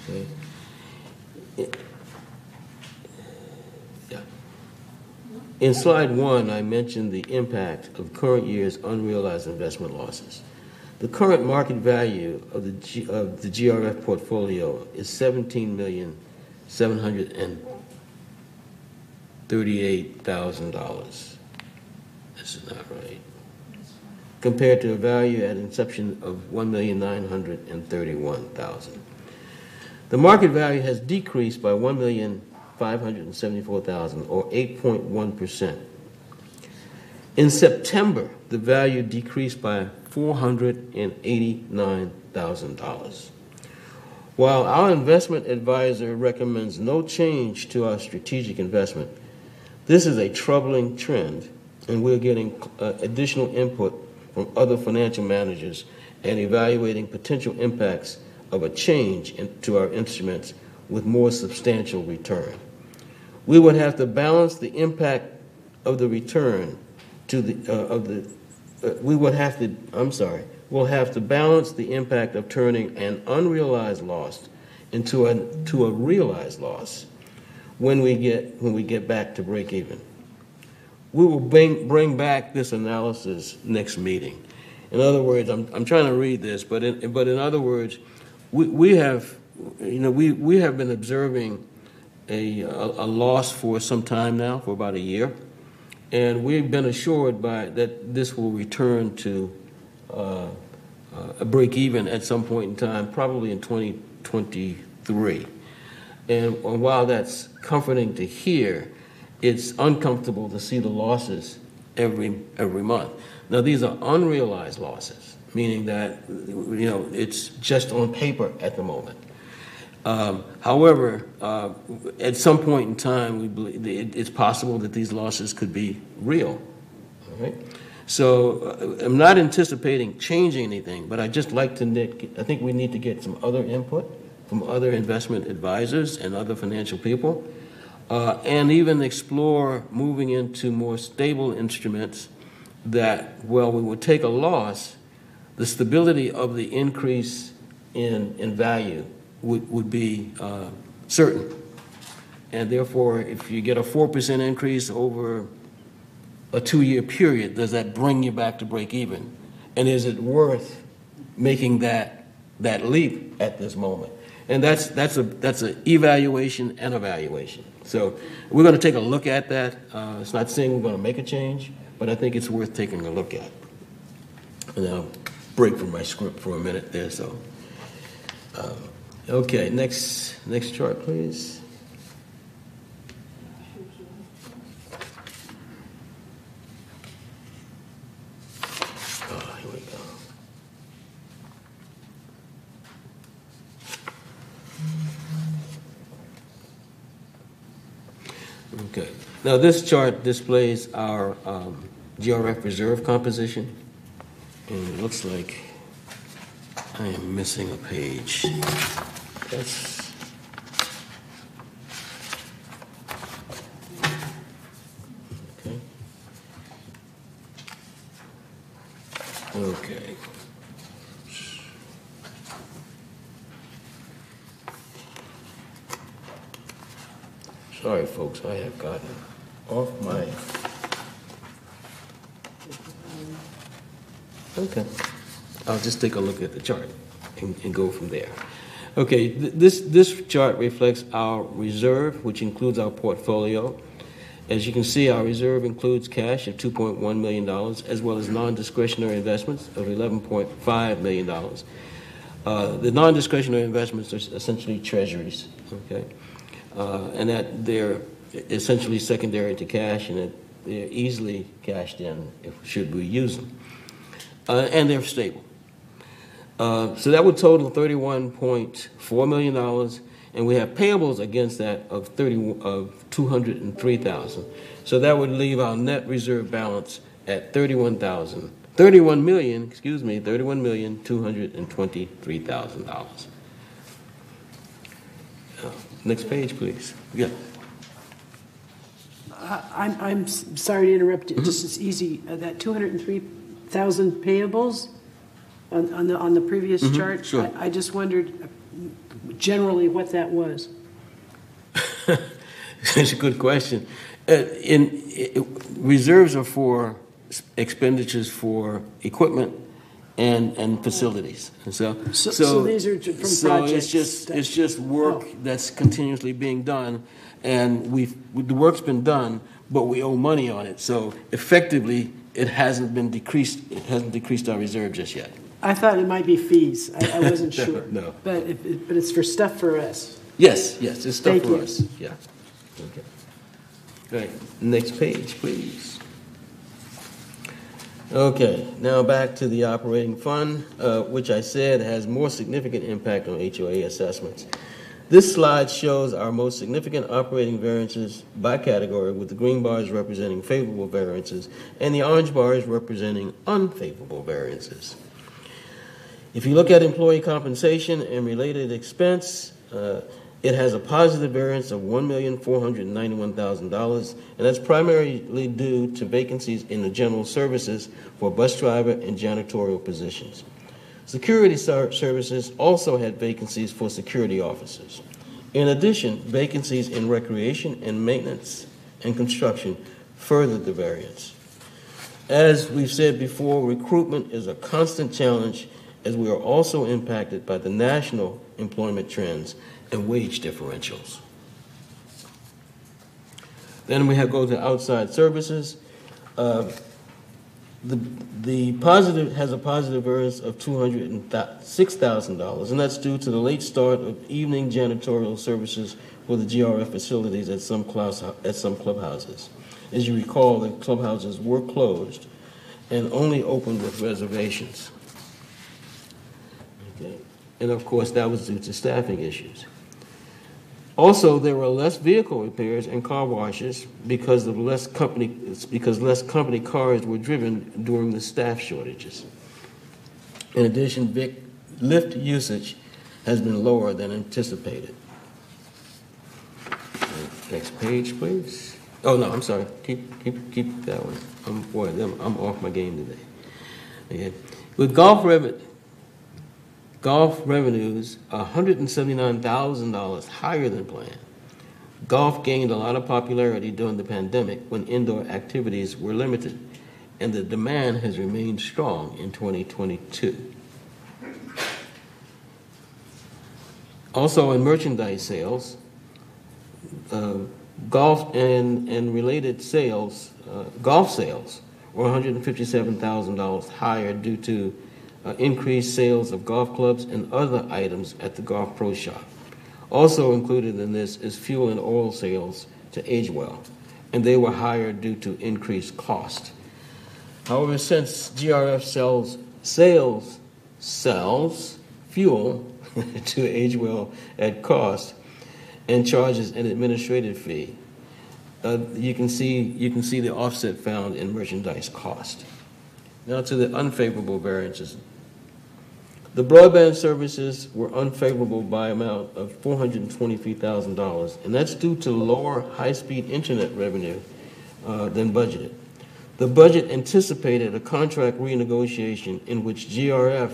Okay. In slide 1, I mentioned the impact of current year's unrealized investment losses. The current market value of the GRF portfolio is $17,738,000. This is not right. Compared to a value at inception of $1,931,000. The market value has decreased by $1,574,000, or 8.1%. In September, the value decreased by $489,000. While our investment advisor recommends no change to our strategic investment, this is a troubling trend, and we're getting additional input from other financial managers and evaluating potential impacts of a change to our instruments with more substantial return. We would have to balance the impact of the return to we'll have to balance the impact of turning an unrealized loss into a realized loss when we get back to break even. We will bring back this analysis next meeting. In other words, I'm trying to read this, but in other words, we have been observing a loss for some time now, for about a year, and we've been assured that this will return to a break even at some point in time, probably in 2023. And while that's comforting to hear, it's uncomfortable to see the losses every month. Now, these are unrealized losses, meaning that it's just on paper at the moment. However, at some point in time, we believe it's possible that these losses could be real. All right? So I'm not anticipating changing anything, but I think we need to get some other input from other investment advisors and other financial people, and even explore moving into more stable instruments that, while we would take a loss, the stability of the increase in value would be certain. And therefore, if you get a 4% increase over a 2-year period, does that bring you back to break even? And is it worth making that leap at this moment? And that's an evaluation and evaluation. So we're going to take a look at that. It's not saying we're going to make a change, but I think it's worth taking a look at. And I'll break from my script for a minute there. So, okay, next chart, please. Here we go. Okay. Now this chart displays our GRF reserve composition, and it looks like I am missing a page. That's okay. Okay. Sorry, folks, I have gotten off my... Okay. I'll just take a look at the chart and go from there. Okay, this chart reflects our reserve, which includes our portfolio. As you can see, our reserve includes cash of $2.1 million, as well as non-discretionary investments of $11.5 million. The non-discretionary investments are essentially treasuries, okay? And that they're essentially secondary to cash, and that they're easily cashed in should we use them. And they're stable. So that would total $31.4 million, and we have payables against that of $203,000. So that would leave our net reserve balance at $31,223,000. Next page, please. Yeah. I'm sorry to interrupt. Just as easy. That 203,000 payables on the previous chart. Sure. I just wondered generally what that was. That's a good question. Reserves are for expenditures for equipment and facilities. And so these are from projects. It's just work that's continuously being done, and the work's been done, but we owe money on it. So effectively, it hasn't decreased our reserve just yet. I thought it might be fees. I wasn't No, sure. no. But it's for stuff for us. Yes, it's stuff Thank for you. us. Yeah. Okay. All right. Next page, please. Okay. Now back to the operating fund, which I said has more significant impact on HOA assessments. This slide shows our most significant operating variances by category, with the green bars representing favorable variances and the orange bars representing unfavorable variances. If you look at employee compensation and related expense, it has a positive variance of $1,491,000, and that's primarily due to vacancies in the general services for bus driver and janitorial positions. Security services also had vacancies for security officers. In addition, vacancies in recreation and maintenance and construction furthered the variance. As we've said before, recruitment is a constant challenge, as we are also impacted by the national employment trends and wage differentials. Then we go to outside services. The positive has a positive variance of $206,000, and that's due to the late start of evening janitorial services for the GRF facilities at some clubhouses. As you recall, the clubhouses were closed and only opened with reservations. Okay. And of course, that was due to staffing issues. Also, there were less vehicle repairs and car washes because less company cars were driven during the staff shortages. In addition, lift usage has been lower than anticipated. Next page, please. Oh no, I'm sorry. Keep that one. I'm off my game today. Okay. With golf revenues $179,000 higher than planned. Golf gained a lot of popularity during the pandemic when indoor activities were limited, and the demand has remained strong in 2022. Also, in merchandise sales, golf and related sales, golf sales were $157,000 higher due to increased sales of golf clubs and other items at the Golf Pro Shop. Also included in this is fuel and oil sales to Agewell, and they were higher due to increased cost. However, since GRF sells fuel to Agewell at cost and charges an administrative fee, you can see the offset found in merchandise cost. Now to the unfavorable variances. The broadband services were unfavorable by amount of $423,000, and that's due to lower high-speed internet revenue than budgeted. The budget anticipated a contract renegotiation in which GRF,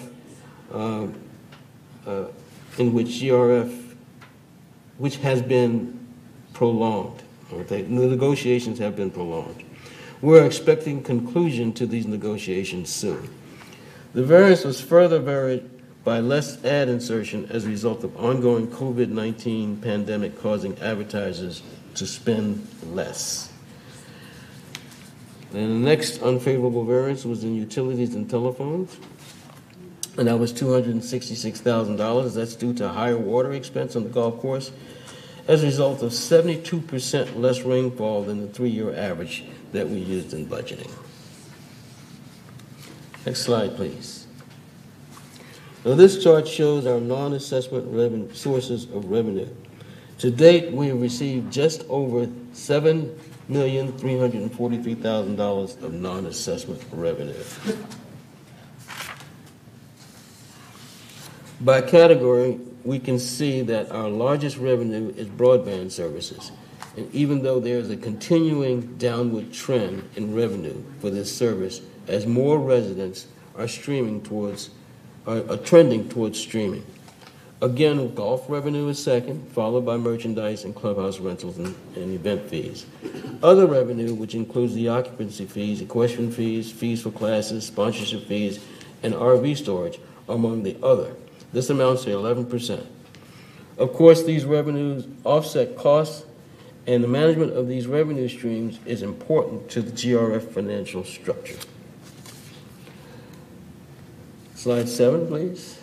which has been prolonged. Okay? The negotiations have been prolonged. We're expecting conclusion to these negotiations soon. The variance was further varied by less ad insertion as a result of ongoing COVID-19 pandemic causing advertisers to spend less. And the next unfavorable variance was in utilities and telephones, and that was $266,000. That's due to higher water expense on the golf course as a result of 72% less rainfall than the 3-year average that we used in budgeting. Next slide, please. Now, this chart shows our non-assessment sources of revenue. To date, we have received just over $7,343,000 of non-assessment revenue. By category, we can see that our largest revenue is broadband services. And even though there is a continuing downward trend in revenue for this service, as more residents are trending towards streaming. Again, golf revenue is second, followed by merchandise and clubhouse rentals and event fees. Other revenue, which includes the occupancy fees, equestrian fees, fees for classes, sponsorship fees, and RV storage, are among the other. This amounts to 11%. Of course, these revenues offset costs, and the management of these revenue streams is important to the GRF financial structure. Slide 7, please.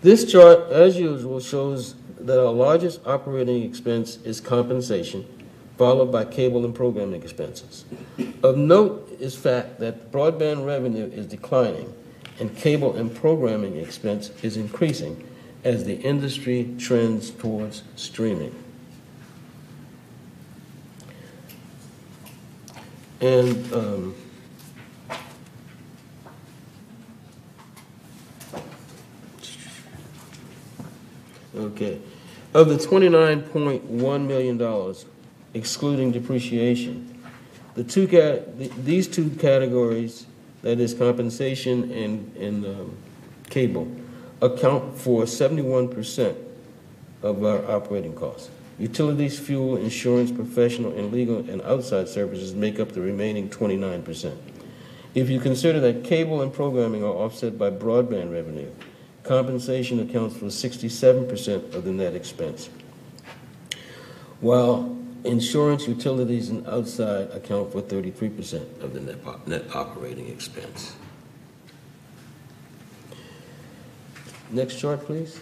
This chart, as usual, shows that our largest operating expense is compensation, followed by cable and programming expenses. Of note is fact that broadband revenue is declining and cable and programming expense is increasing as the industry trends towards streaming. And okay, of the $29.1 million, excluding depreciation, these two categories, that is compensation and cable, account for 71% of our operating costs. Utilities, fuel, insurance, professional, and legal and outside services make up the remaining 29%. If you consider that cable and programming are offset by broadband revenue, compensation accounts for 67% of the net expense, while insurance, utilities, and outside account for 33% of the net operating expense. Next chart, please.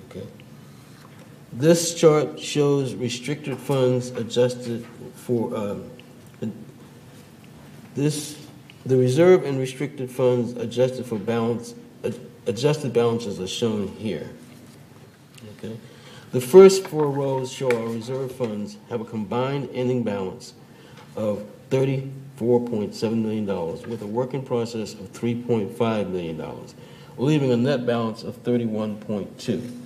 Okay. This chart shows restricted funds adjusted for the reserve and restricted funds adjusted for balance. Adjusted balances are shown here. Okay. The first 4 rows show our reserve funds have a combined ending balance of $34.7 million with a work in process of $3.5 million, leaving a net balance of $31.2.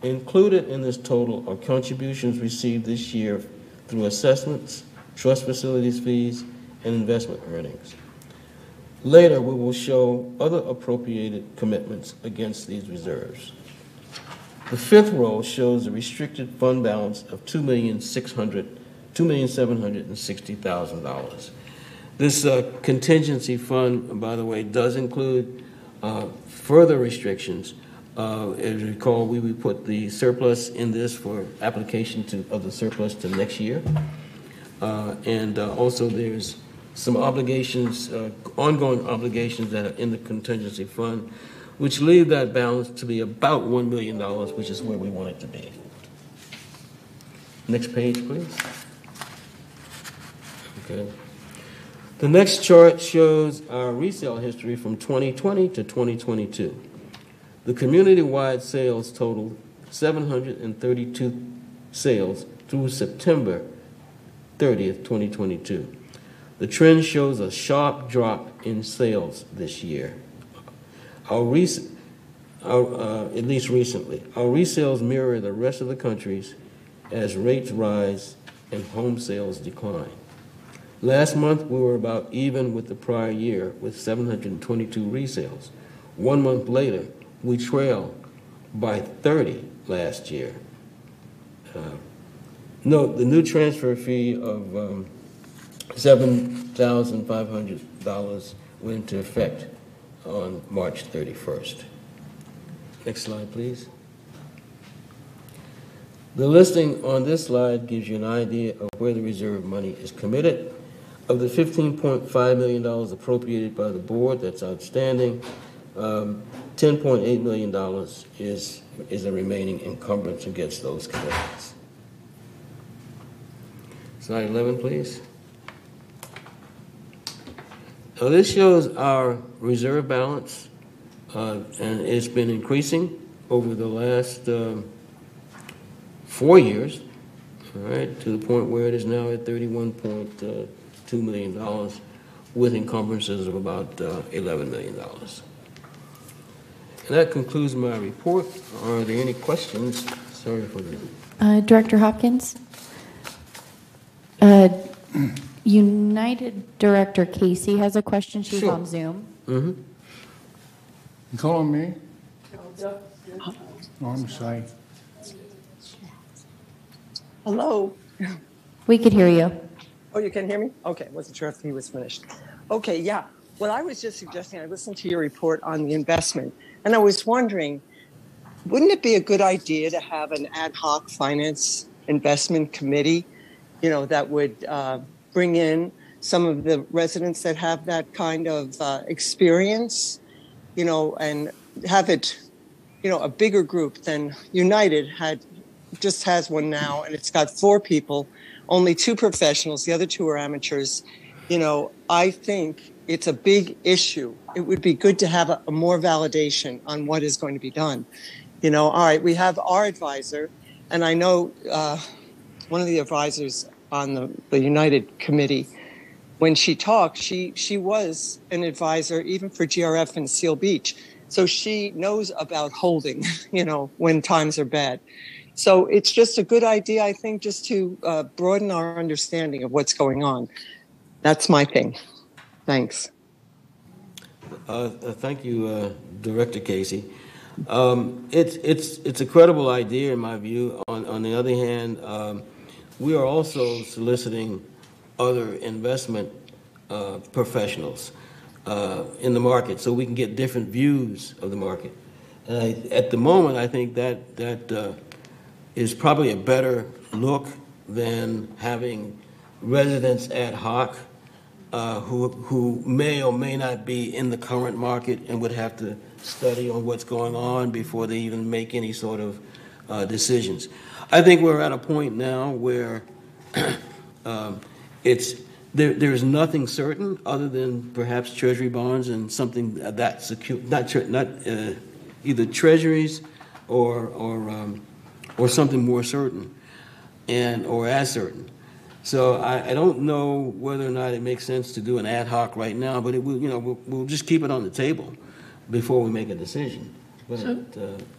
Included in this total are contributions received this year through assessments, trust facilities fees, and investment earnings. Later, we will show other appropriated commitments against these reserves. The 5th row shows a restricted fund balance of $2,760,000. This contingency fund, by the way, does include further restrictions. As you recall, we would put the surplus in this for application of the surplus to next year. And also there's some obligations, ongoing obligations that are in the contingency fund, which leave that balance to be about $1 million, which is where we want it to be. Next page, please. Okay. The next chart shows our resale history from 2020 to 2022. The community-wide sales totaled 732 sales through September 30th, 2022. The trend shows a sharp drop in sales this year. At least recently. Our resales mirror the rest of the country's as rates rise and home sales decline. Last month, we were about even with the prior year with 722 resales. 1 month later, we trailed by 30 last year. Note, the new transfer fee of $7,500 went into effect on March 31st. Next slide, please. The listing on this slide gives you an idea of where the reserve money is committed. Of the $15.5 million appropriated by the board that's outstanding, $10.8 million is a remaining encumbrance against those commitments. Slide 11, please. Now this shows our reserve balance, and it's been increasing over the last 4 years, all right, to the point where it is now at $31.2 million with encumbrances of about $11 million. And that concludes my report. Are there any questions? Sorry for the... Director Hopkins? United Director Casey has a question. She's Sure. on Zoom. Mm-hmm. You call on me? Oh, I'm sorry. Hello. We could hear you. Oh, you can hear me? Okay, wasn't sure if he was finished. Okay, yeah. Well, I was just suggesting, I listened to your report on the investment, and I was wondering, wouldn't it be a good idea to have an ad hoc finance investment committee, you know, that would bring in some of the residents that have that kind of experience, you know, and have it, you know, a bigger group than United just has one now, and it's got 4 people, only 2 professionals, the other 2 are amateurs. You know, I think it's a big issue. It would be good to have a more validation on what is going to be done. You know, all right, we have our advisor, and I know one of the advisors on the United Committee, when she talked, she was an advisor even for GRF in Seal Beach. So she knows about holding, you know, when times are bad. So it's just a good idea, I think, just to broaden our understanding of what's going on. That's my thing. Thanks. Thank you, Director Casey. It's a credible idea in my view. On the other hand, we are also soliciting other investment professionals in the market so we can get different views of the market. At the moment, I think that is probably a better look than having residents ad hoc who may or may not be in the current market and would have to study on what's going on before they even make any sort of decisions. I think we're at a point now where there's nothing certain other than perhaps Treasury bonds and something that secure, not either Treasuries or something more certain or as certain. So I don't know whether or not it makes sense to do an ad hoc right now, but we'll just keep it on the table before we make a decision. But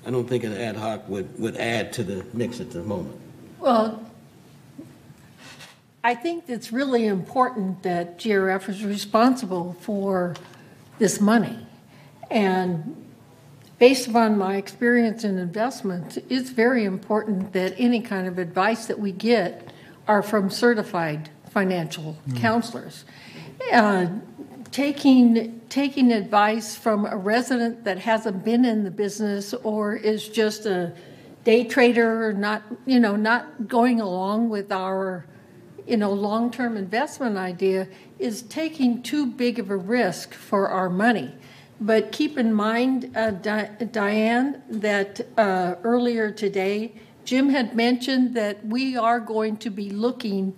I don't think an ad hoc would add to the mix at the moment. Well, I think it's really important that GRF is responsible for this money. And based upon my experience in investments, it's very important that any kind of advice that we get are from certified financial counselors. Taking advice from a resident that hasn't been in the business or is just a day trader or not going along with our long-term investment idea is taking too big of a risk for our money. But keep in mind, Diane, that earlier today, Jim had mentioned that we are going to be looking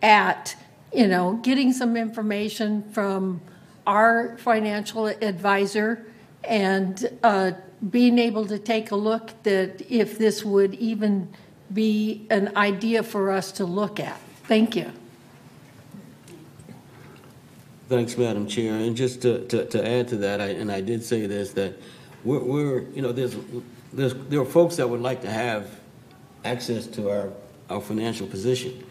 at, getting some information from our financial advisor and being able to take a look that if this would even be an idea for us to look at. Thank you. Thanks, Madam Chair. And just to add to that, I did say this, that there are folks that would like to have access to our financial position.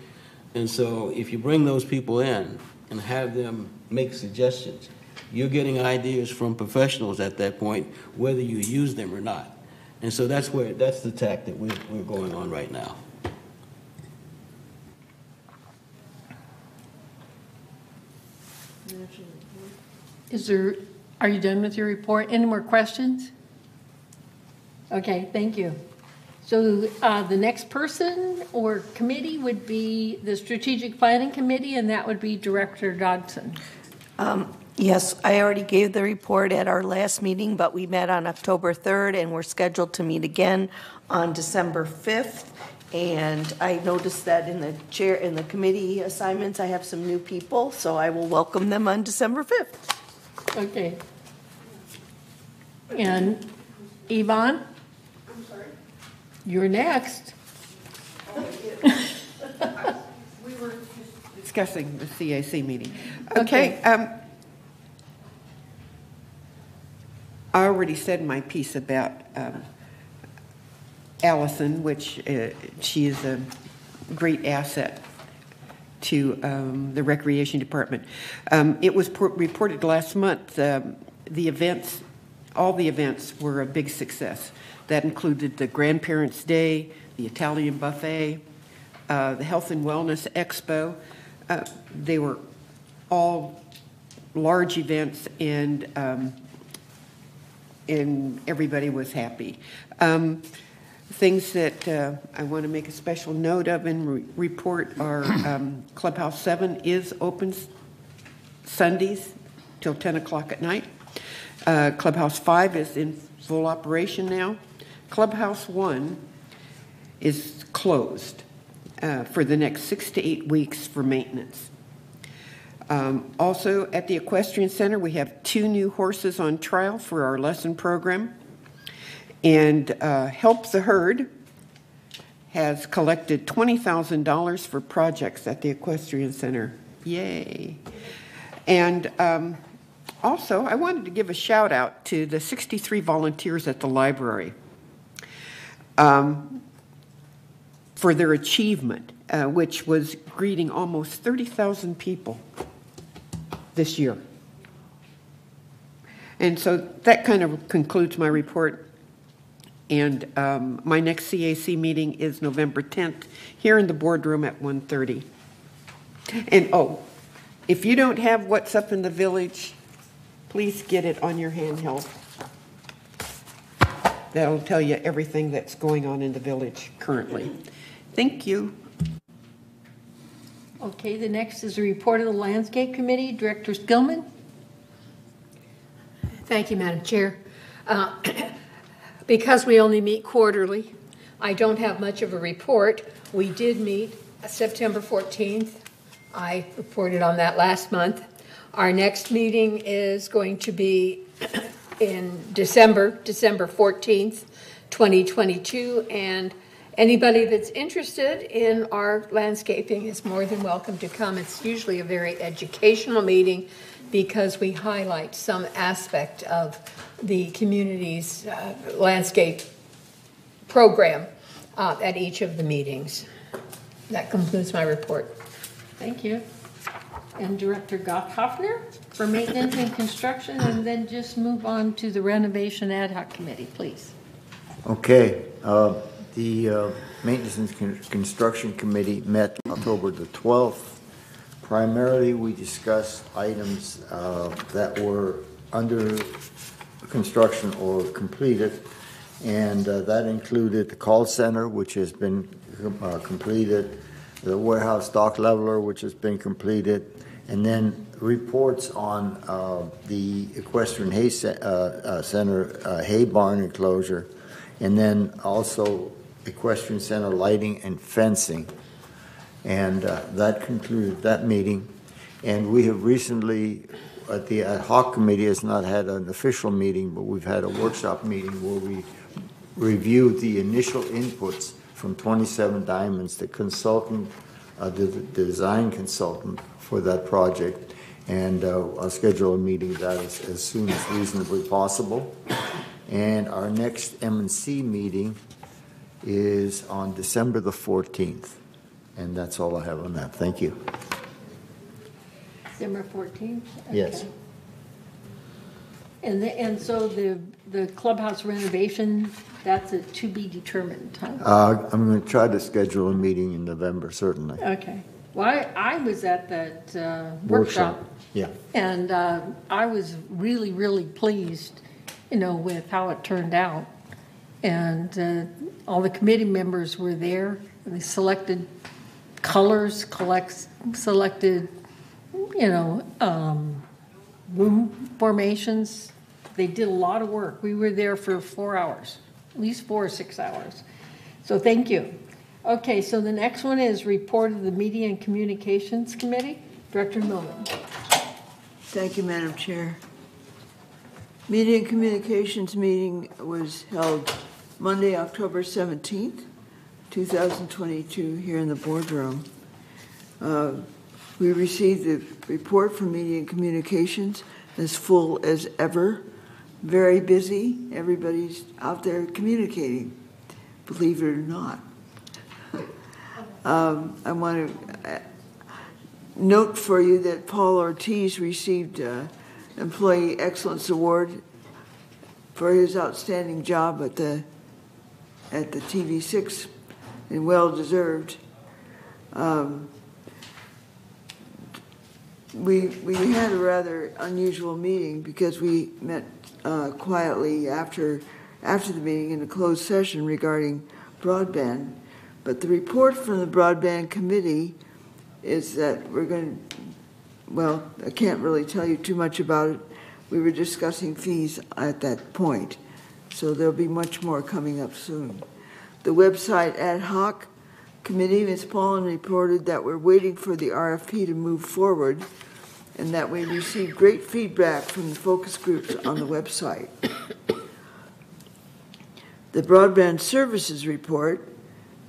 And so if you bring those people in and have them make suggestions. You're getting ideas from professionals at that point, whether you use them or not. And so that's the tack that we're going on right now. Are you done with your report? Any more questions? Okay, thank you. So the next person or committee would be the Strategic Planning Committee, and that would be Director Dodson. Yes, I already gave the report at our last meeting, but we met on October 3rd, and we're scheduled to meet again on December 5th. And I noticed that in the committee assignments, I have some new people, so I will welcome them on December 5th. Okay. And Yvonne? I'm sorry? You're next. We were discussing the CAC meeting. Okay. I already said my piece about Allison, which she is a great asset to the Recreation Department. It was reported last month all the events were a big success. That included the Grandparents' Day, the Italian Buffet, the Health and Wellness Expo. They were all large events, and everybody was happy. Things that I want to make a special note of and report are Clubhouse 7 is open Sundays till 10 o'clock at night. Clubhouse 5 is in full operation now. Clubhouse 1 is closed for the next 6 to 8 weeks for maintenance. Also, at the Equestrian Center, we have 2 new horses on trial for our lesson program. And Help the Herd has collected $20,000 for projects at the Equestrian Center. Yay. And also, I wanted to give a shout out to the 63 volunteers at the library for their achievement, which was greeting almost 30,000 people this year. And so that kind of concludes my report. And my next CAC meeting is November 10th here in the boardroom at 1:30. And if you don't have What's Up in the Village, please get it on your handheld. That'll tell you everything that's going on in the village currently. Thank you. Okay, the next is a report of the Landscape Committee. Director Skillman. Thank you, Madam Chair. Because we only meet quarterly, I don't have much of a report. We did meet September 14th. I reported on that last month. Our next meeting is going to be in December 14th, 2022, and anybody that's interested in our landscaping is more than welcome to come. It's usually a very educational meeting because we highlight some aspect of the community's landscape program at each of the meetings. That concludes my report. Thank you. And Director Goff-Hoffner for Maintenance and Construction, and then just move on to the Renovation Ad Hoc Committee, please. Okay. The Maintenance and Construction Committee met October the 12th. Primarily, we discussed items that were under construction or completed, and that included the call center, which has been completed, the warehouse dock leveler, which has been completed, and then reports on the Equestrian Hay Center hay barn enclosure, and then also Equestrian Center lighting and fencing. And that concluded that meeting. And we have recently, the ad hoc committee has not had an official meeting, but we've had a workshop meeting where we reviewed the initial inputs from 27 Diamonds, the consultant, the design consultant for that project. And I'll schedule a meeting of that as soon as reasonably possible. And our next M&C meeting is on December the 14th. And that's all I have on that. Thank you. December 14th? Yes. Okay. And so the clubhouse renovation, that's a to be determined, huh? I'm going to try to schedule a meeting in November, certainly. Okay. Well, I was at that workshop. Yeah. And I was really, really pleased, with how it turned out. And all the committee members were there. They selected colors, selected, room formations. They did a lot of work. We were there for 4 hours, at least 4 or 6 hours. So thank you. Okay, so the next one is report of the Media and Communications Committee. Director Millman. Thank you, Madam Chair. Media and Communications meeting was held Monday, October 17th, 2022, here in the boardroom. We received the report from Media and Communications, as full as ever. Very busy. Everybody's out there communicating, believe it or not. I want to note for you that Paul Ortiz received Employee Excellence Award for his outstanding job at the TV6, and well deserved. We had a rather unusual meeting because we met quietly after the meeting in a closed session regarding broadband. But the report from the broadband committee is that we're going to, well, I can't really tell you too much about it. We were discussing fees at that point, so there'll be much more coming up soon. The website ad hoc committee, Ms. Paulin reported that we're waiting for the RFP to move forward and that we received great feedback from the focus groups on the website. The broadband services report,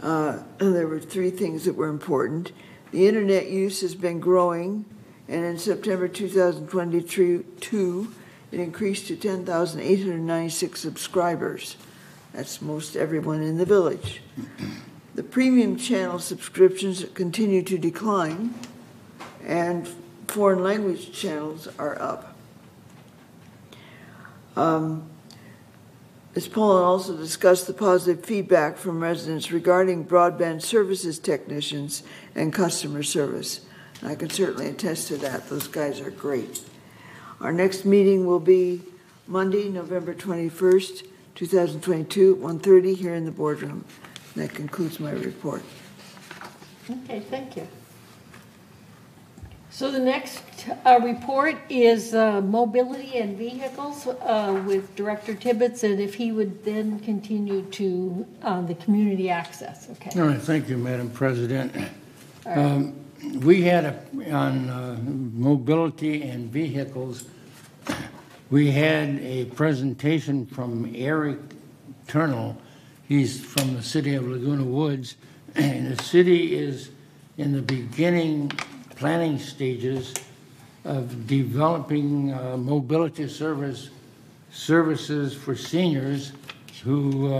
there were 3 things that were important. The internet use has been growing, and in September 2022, it increased to 10,896 subscribers. That's most everyone in the village. The premium channel subscriptions continue to decline, and foreign language channels are up. Ms. Paulin also discussed the positive feedback from residents regarding broadband services technicians and customer service. And I can certainly attest to that. Those guys are great. Our next meeting will be Monday, November 21st, 2022 at 1:30 here in the boardroom. And that concludes my report. Okay, thank you. So the next report is mobility and vehicles with Director Tibbetts, and if he would then continue to the community access. Okay. All right, thank you, Madam President. We had on mobility and vehicles, we had a presentation from Eric Turnell. He's from the city of Laguna Woods, and the city is in the beginning planning stages of developing mobility services for seniors who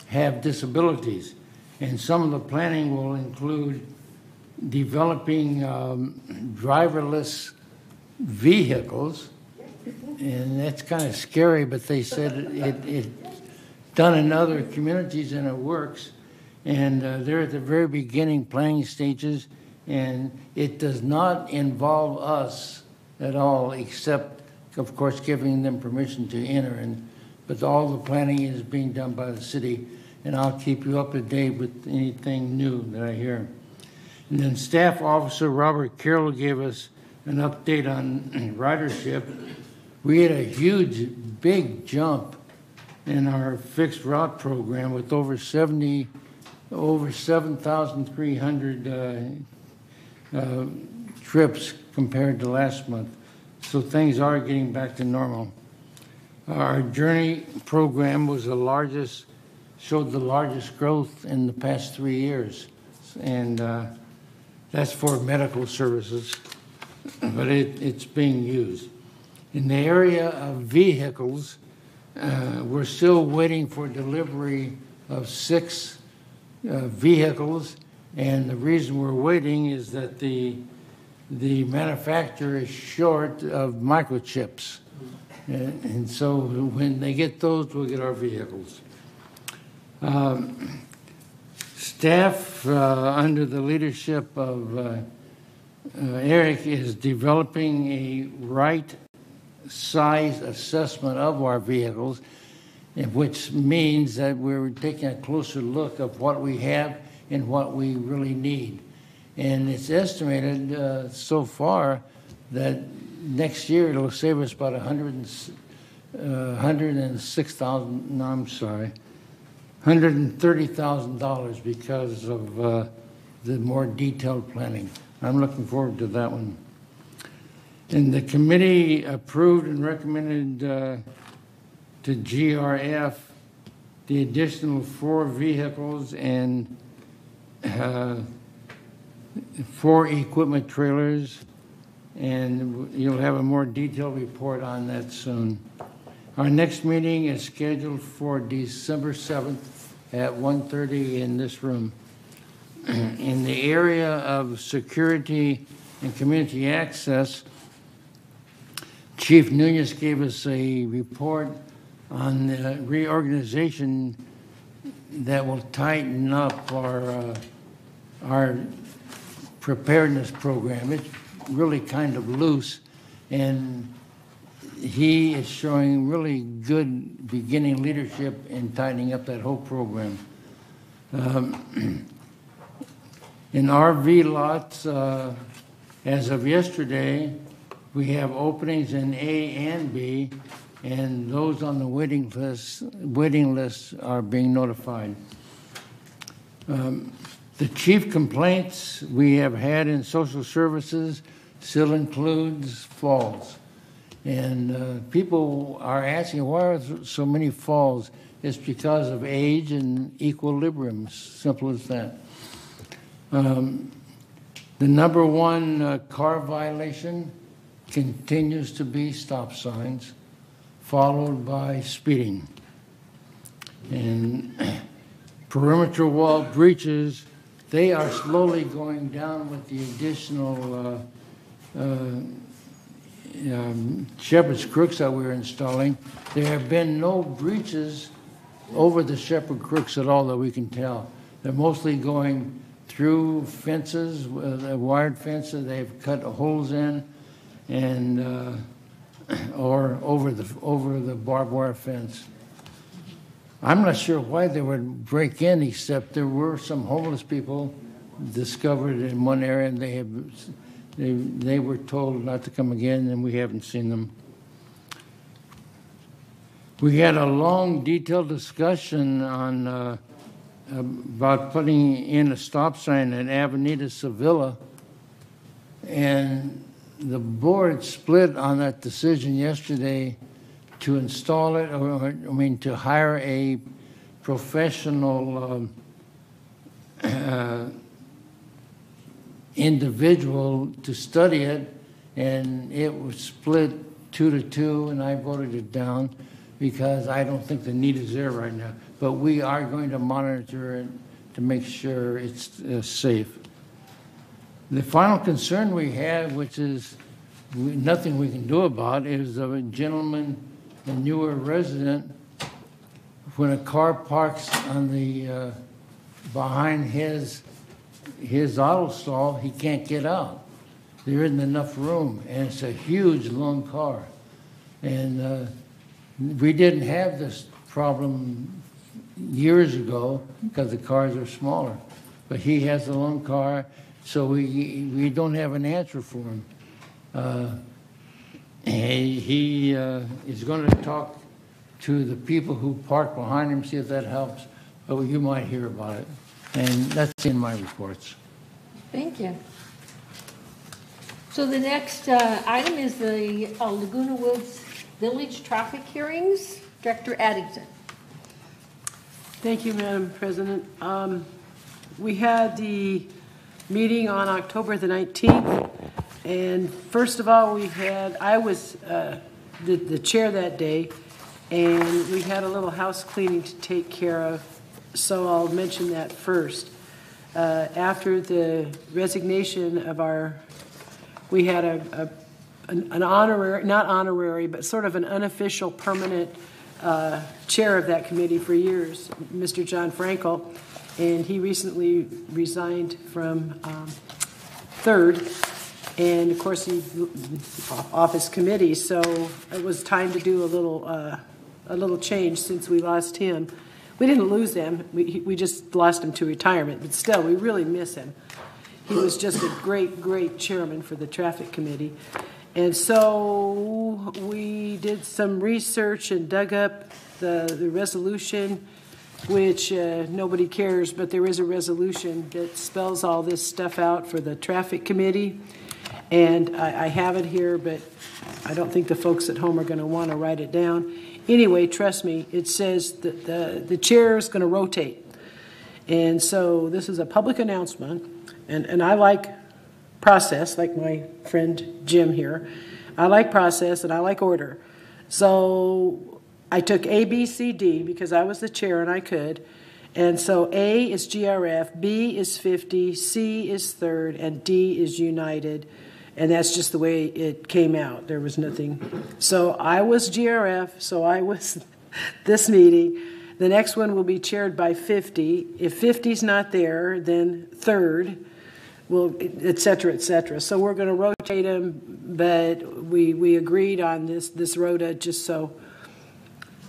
have disabilities. And some of the planning will include developing driverless vehicles, and that's kind of scary, but they said it's done in other communities and it works. And they're at the very beginning planning stages, and it does not involve us at all, except, of course, giving them permission to enter. But all the planning is being done by the city, and I'll keep you up to date with anything new that I hear. And then Staff Officer Robert Carroll gave us an update on ridership. We had a huge, big jump in our fixed route program with over 7,300 trips compared to last month. So things are getting back to normal. Our Journey program was showed the largest growth in the past 3 years. And that's for medical services, but it's being used. In the area of vehicles, we're still waiting for delivery of 6 vehicles, and the reason we're waiting is that the the manufacturer is short of microchips. And so when they get those, we'll get our vehicles. Staff, under the leadership of Eric, is developing a right size assessment of our vehicles, which means that we're taking a closer look of what we have and what we really need. And it's estimated so far that next year it'll save us about $106,000. No, I'm sorry, $130,000 because of the more detailed planning. I'm looking forward to that one. And the committee approved and recommended to GRF the additional 4 vehicles and 4 equipment trailers, and you'll have a more detailed report on that soon. Our next meeting is scheduled for December 7th at 1:30 in this room. In the area of security and community access, Chief Nunez gave us a report on the reorganization that will tighten up our preparedness program. It's really kind of loose, and he is showing really good beginning leadership in tightening up that whole program. In RV lots, as of yesterday, we have openings in A and B, and those on the waiting list are being notified. The chief complaints we have had in social services still includes falls. And people are asking, why are there so many falls? It's because of age and equilibrium, simple as that. The number one car violation continues to be stop signs, followed by speeding. And perimeter wall breaches, they are slowly going down with the additional shepherd's crooks that we're installing. There have been no breaches over the shepherd crooks at all that we can tell. They're mostly going through fences, wired fences they've cut holes in, and or over the barbed wire fence. I'm not sure why they would break in, except there were some homeless people discovered in one area, and they were told not to come again, and we haven't seen them. We had a long, detailed discussion on about putting in a stop sign at Avenida Sevilla, and the board split on that decision yesterday to install it, to hire a professional individual to study it, and it was split 2-2, and I voted it down because I don't think the need is there right now. But we are going to monitor it to make sure it's safe. The final concern we have, which is nothing we can do about, is a gentleman, a newer resident, when a car parks on the behind his auto stall, he can't get out. There isn't enough room, and it's a huge, long car. And we didn't have this problem years ago because the cars are smaller. But he has a long car, so we don't have an answer for him. He is going to talk to the people who park behind him, see if that helps. But you might hear about it. And that's in my reports. Thank you. So the next item is the Laguna Woods Village traffic hearings. Director Addington. Thank you, Madam President. We had the meeting on October the 19th, and first of all, I was the chair that day, and we had a little house cleaning to take care of, so I'll mention that first. After the resignation of our we had an honorary, not honorary, but sort of an unofficial permanent chair of that committee for years, Mr. John Frankel, and he recently resigned from third, and of course he off his committee, so it was time to do a little change since we lost him. We didn't lose him, we just lost him to retirement, but still, we really miss him. He was just a great, great chairman for the traffic committee. And so we did some research and dug up the resolution, which nobody cares, but there is a resolution that spells all this stuff out for the traffic committee. And I have it here, but I don't think the folks at home are going to want to write it down. Anyway, trust me, it says that the chair is going to rotate. And so this is a public announcement, and I like process, like my friend Jim here. I like process and I like order. So I took A, B, C, D because I was the chair and I could. And so A is GRF, B is 50, C is third, and D is United. And that's just the way it came out. There was nothing. So I was GRF, so I was this meeting. The next one will be chaired by 50. If 50's not there, then third. Well, et cetera, et cetera. So we're going to rotate them, but we agreed on this rota just so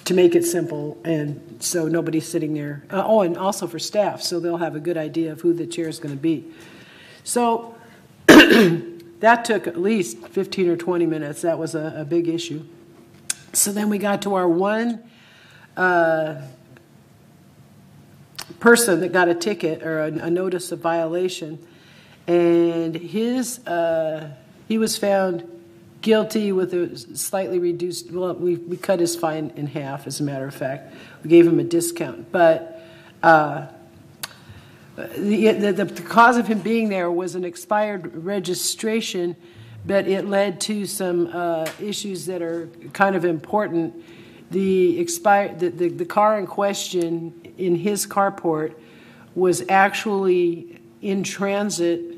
to make it simple, and so nobody's sitting there. Oh, and also for staff, so they'll have a good idea of who the chair is going to be. So that took at least 15 or 20 minutes. That was a big issue. So then we got to our one person that got a ticket or a notice of violation. And he was found guilty with a slightly reduced, well, we cut his fine in half, as a matter of fact. We gave him a discount. But the cause of him being there was an expired registration, but it led to some issues that are kind of important. The car in question in his carport was actually in transit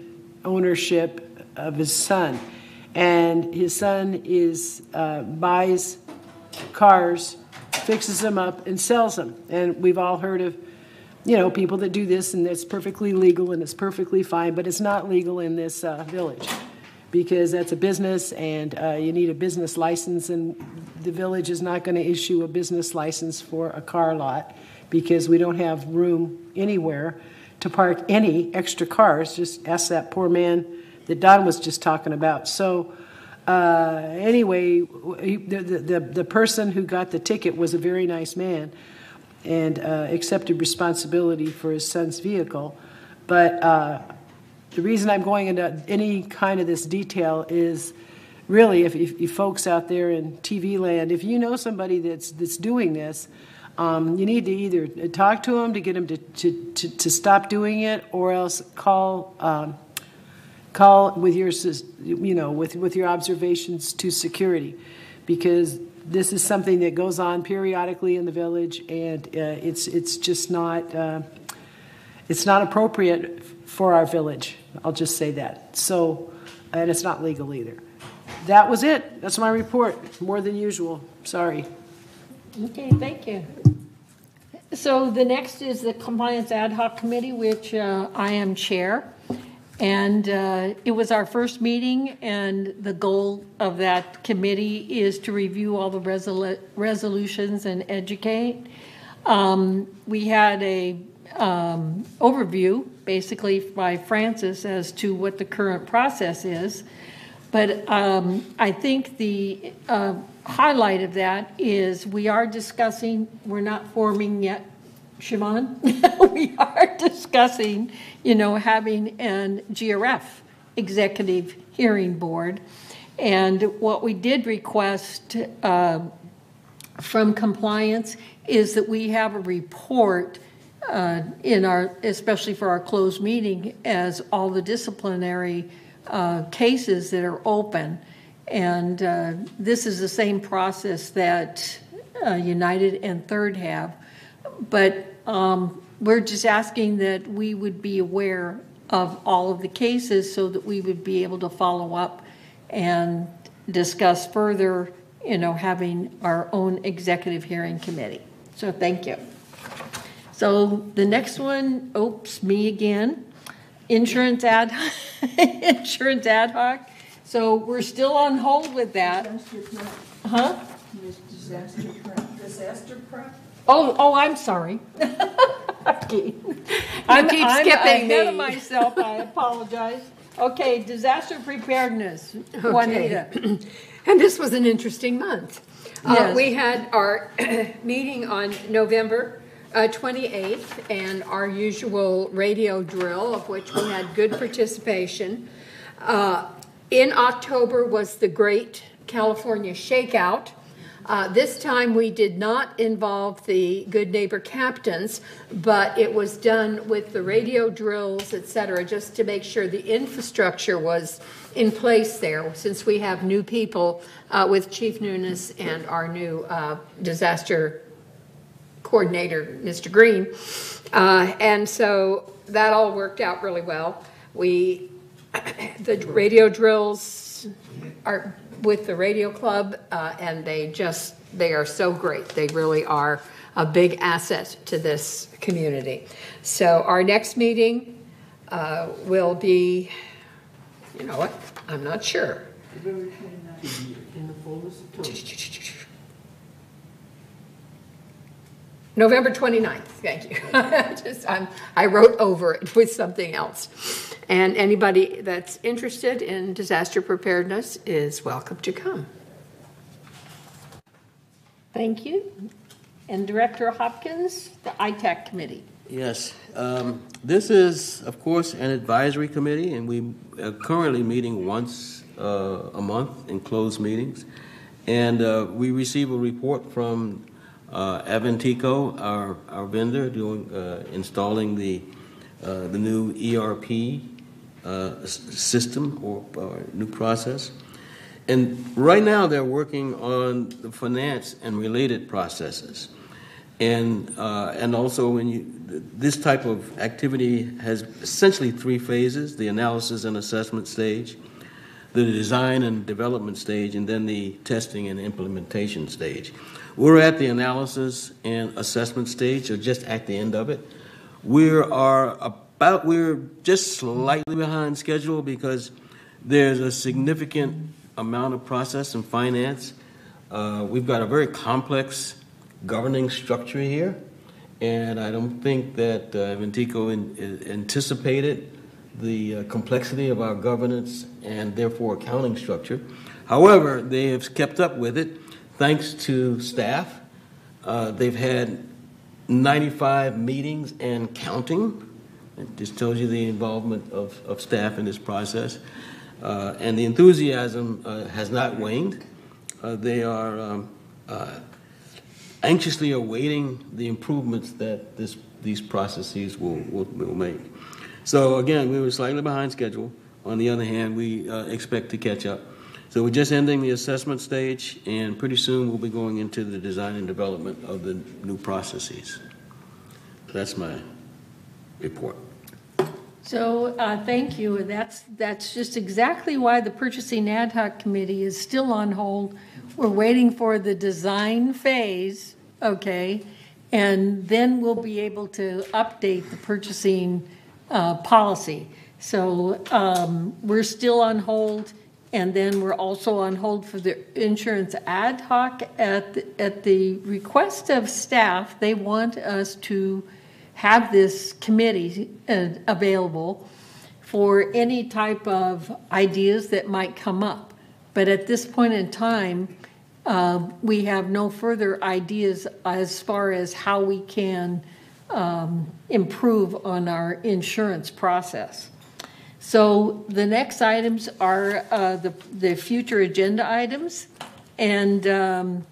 ownership of his son, and his son buys cars, fixes them up, and sells them. And we've all heard of, people that do this, and it's perfectly legal and it's perfectly fine, but it's not legal in this village because that's a business, and you need a business license, and the village is not going to issue a business license for a car lot because we don't have room anywhere to park any extra cars. Just ask that poor man that Don was just talking about. So anyway, the person who got the ticket was a very nice man and accepted responsibility for his son's vehicle. But the reason I'm going into any kind of this detail is really if you folks out there in TV land, if you know somebody that's doing this, you need to either talk to them to get them to stop doing it, or else call with your with your observations to security, because this is something that goes on periodically in the village, and it's just not appropriate for our village. I'll just say that. So, and it's not legal either. That was it. That's my report. More than usual. Sorry. Okay, thank you. So the next is the Compliance Ad Hoc Committee, which I am chair. And it was our first meeting, and the goal of that committee is to review all the resolutions and educate. We had a overview, basically, by Francis as to what the current process is. But I think the highlight of that is we are discussing, we're not forming yet, Shimon, we are discussing, having an GRF executive hearing board. And what we did request from compliance is that we have a report especially for our closed meeting, as all the disciplinary cases that are open. And this is the same process that United and Third have. But we're just asking that we would be aware of all of the cases so that we would be able to follow up and discuss further, having our own executive hearing committee. So thank you. So the next one, me again, insurance ad hoc. So we're still on hold with that. Huh? Disaster prep? Oh, I'm sorry. I'm skipping ahead me. of myself. I apologize. Okay, disaster preparedness. Okay. Juanita. And this was an interesting month. Yes. We had our meeting on November 28th and our usual radio drill, of which we had good participation. In October was the Great California Shakeout. This time we did not involve the Good Neighbor captains, but it was done with the radio drills, etc., just to make sure the infrastructure was in place there, since we have new people with Chief Nunes and our new disaster coordinator, Mr. Green. And so that all worked out really well. The radio drills are with the radio club, and they are so great. They really are a big asset to this community. So our next meeting will be, you know what, I'm not sure. November 29th, thank you. I wrote over it with something else. And anybody that's interested in disaster preparedness is welcome to come. Thank you. And Director Hopkins, the ITAC committee. Yes. This is, of course, an advisory committee, and we are currently meeting once a month in closed meetings. And we receive a report from Aventico, our vendor, installing the new ERP system or new process. And right now they're working on the finance and related processes. And also this type of activity has essentially three phases: the analysis and assessment stage, the design and development stage, and then the testing and implementation stage. We're at the analysis and assessment stage, or just at the end of it. We're just slightly behind schedule because there's a significant amount of process and finance. We've got a very complex governing structure here, and I don't think that Aventico anticipated the complexity of our governance and therefore accounting structure. However, they have kept up with it thanks to staff. They've had 95 meetings and counting. It just tells you the involvement of staff in this process. And the enthusiasm has not waned. They are anxiously awaiting the improvements that these processes will make. So again, we were slightly behind schedule. On the other hand, we expect to catch up. So we're just ending the assessment stage, and pretty soon we'll be going into the design and development of the new processes. That's my report. So thank you. That's just exactly why the purchasing ad hoc committee is still on hold. We're waiting for the design phase, okay, and then we'll be able to update the purchasing policy. So we're still on hold, and then we're also on hold for the insurance ad hoc at the request of staff. They want us to have this committee available for any type of ideas that might come up. But at this point in time, we have no further ideas as far as how we can improve on our insurance process. So the next items are the future agenda items, and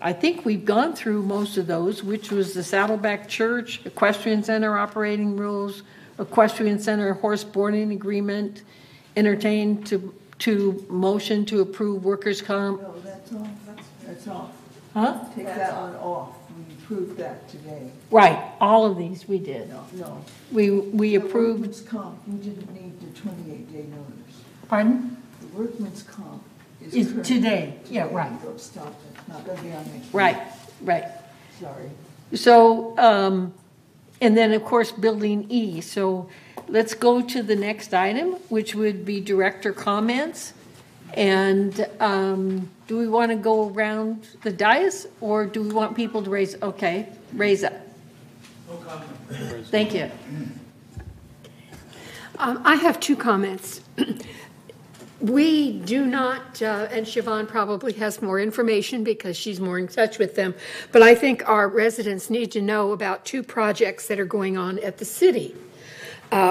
I think we've gone through most of those, which was the Saddleback Church, Equestrian Center operating rules, Equestrian Center horse boarding agreement, entertain to motion to approve workers' comp. No, that's off. Huh? Take that one off. We approved that today. Right, all of these we did. No. We approved. Workers' comp, we didn't need the 28-day notice. Pardon? The Workman's comp Is today, yeah, right. Stop it, not gonna be on next. Right, right. Sorry. So, and then, of course, Building E. So let's go to the next item, which would be director comments. And do we want to go around the dais, or do we want people to raise up? No comment. Thank you. I have two comments. We do not, and Siobhan probably has more information because she's more in touch with them, but I think our residents need to know about two projects that are going on at the city.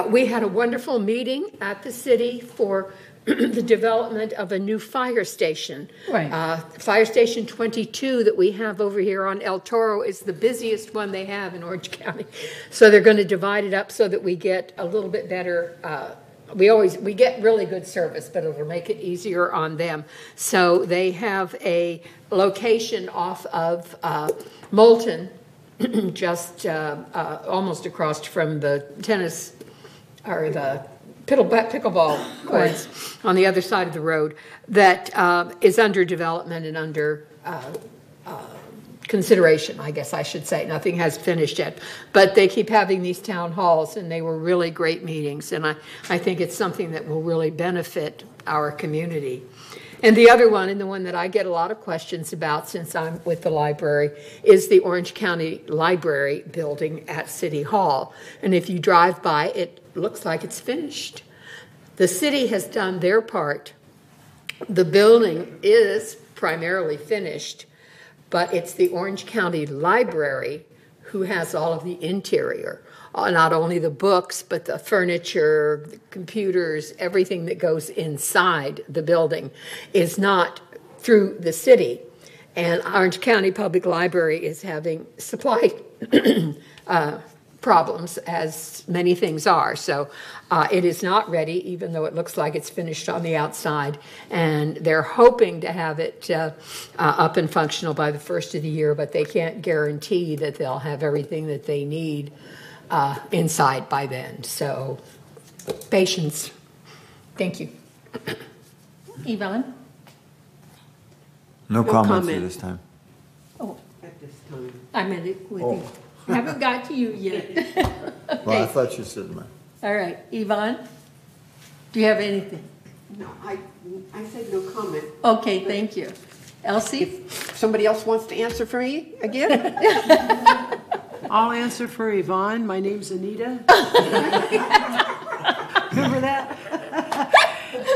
We had a wonderful meeting at the city for the development of a new fire station. Right. Fire Station 22 that we have over here on El Toro is the busiest one they have in Orange County. So they're going to divide it up so that we get a little bit better we get really good service, but it'll make it easier on them. So they have a location off of Moulton, just almost across from the tennis or the pickleball courts on the other side of the road that is under development and under consideration, I guess I should say. Nothing has finished yet. But they keep having these town halls, and they were really great meetings. And I think it's something that will really benefit our community. And the other one, and the one that I get a lot of questions about since I'm with the library, is the Orange County Library building at City Hall. And if you drive by, it looks like it's finished. The city has done their part. The building is primarily finished, but it's the Orange County Library who has all of the interior, not only the books, but the furniture, the computers, everything that goes inside the building is not through the city. And Orange County Public Library is having supply problems, as many things are. So it is not ready, even though it looks like it's finished on the outside. And they're hoping to have it up and functional by the first of the year, but they can't guarantee that they'll have everything that they need inside by then. So patience. Thank you. Yvonne? No comments at this time. Oh, At this time. I meant it with you. Haven't got to you yet. Well, I thought you said mine. All right, Yvonne, do you have anything? No, I said no comment. Okay, thank you. Elsie? If somebody else wants to answer for me again? I'll answer for Yvonne. My name's Anita. Remember that?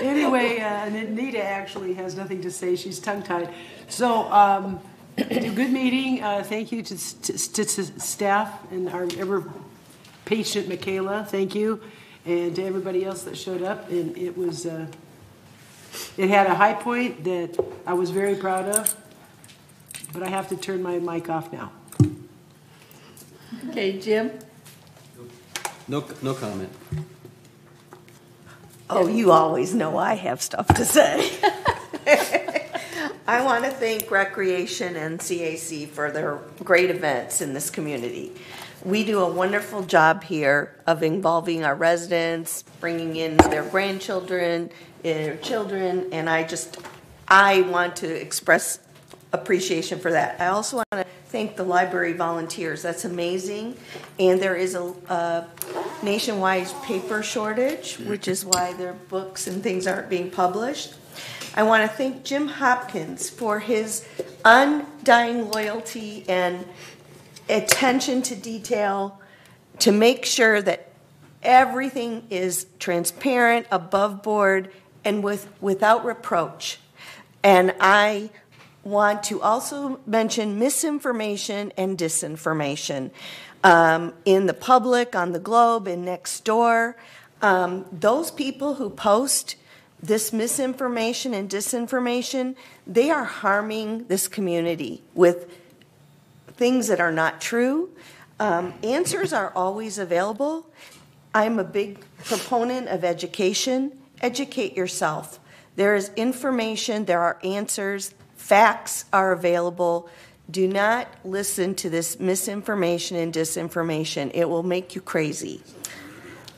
Anyway, Anita actually has nothing to say. She's tongue-tied. So, good meeting. Thank you to staff and our ever-patient Michaela. Thank you. And to everybody else that showed up. And it was, it had a high point that I was very proud of. But I have to turn my mic off now. Okay, Jim? No comment. Oh, you always know I have stuff to say. I want to thank Recreation and CAC for their great events in this community. We do a wonderful job here of involving our residents, bringing in their grandchildren, their children, and I want to express appreciation for that. I also want to thank the library volunteers. That's amazing. And there is a nationwide paper shortage, which is why their books and things aren't being published. I want to thank Jim Hopkins for his undying loyalty and attention to detail to make sure that everything is transparent, above board, and without reproach. And I want to also mention misinformation and disinformation in the public, on the globe, and next door. Those people who post this misinformation and disinformation, they are harming this community with things that are not true. Answers are always available. I'm a big proponent of education. Educate yourself. There is information, there are answers, facts are available. Do not listen to this misinformation and disinformation. It will make you crazy.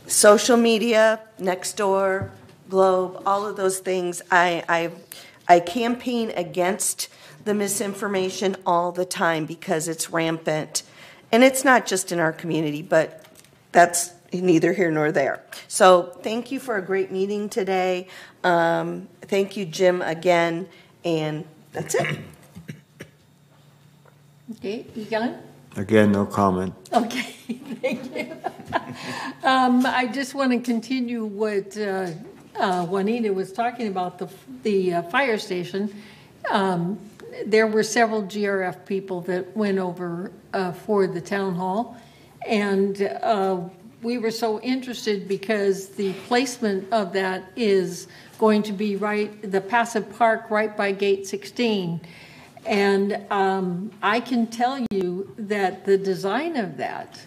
Social media, next door, Globe, all of those things. I campaign against the misinformation all the time because it's rampant. And it's not just in our community, but that's neither here nor there. So thank you for a great meeting today. Thank you, Jim, again. And that's it. Okay, Egon? Again, no comment. Okay, thank you. I just want to continue what Juanita was talking about, the fire station. There were several GRF people that went over for the town hall, and we were so interested because the placement of that is going to be the passive park right by gate 16. And I can tell you that the design of that,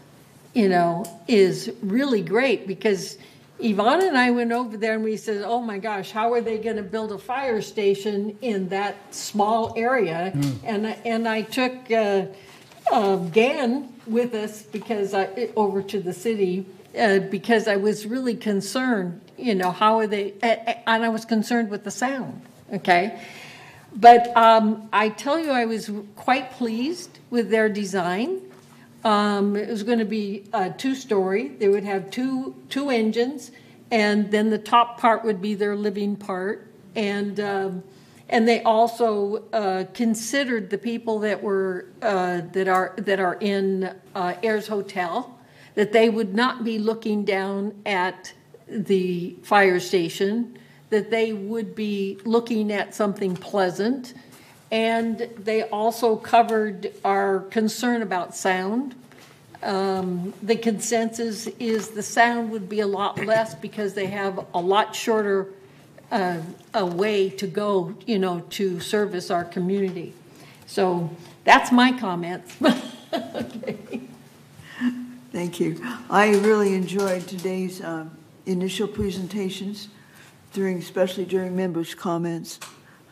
is really great, because Yvonne and I went over there and we said, oh my gosh, how are they going to build a fire station in that small area? And I took Gan with us over to the city because I was really concerned, how are they, and I was concerned with the sound, okay? But I tell you, I was quite pleased with their design. It was going to be a 2-story. They would have two engines, and then the top part would be their living part. And they also considered the people that are in Ayers Hotel, that they would not be looking down at the fire station, that they would be looking at something pleasant. And they also covered our concern about sound. The consensus is the sound would be a lot less because they have a lot shorter a way to go, to service our community. So that's my comments. Okay. Thank you. I really enjoyed today's initial presentations, especially during members' comments.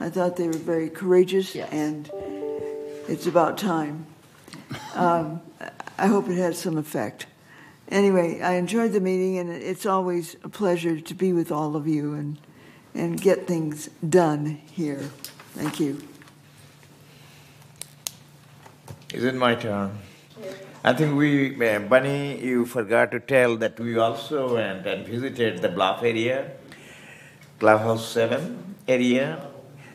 I thought they were very courageous, yes. And it's about time. I hope it had some effect. Anyway, I enjoyed the meeting, and it's always a pleasure to be with all of you and get things done here. Thank you. Is it my turn? I think Bunny, you forgot to tell that we also went and visited the Bluff area, Clubhouse 7 area.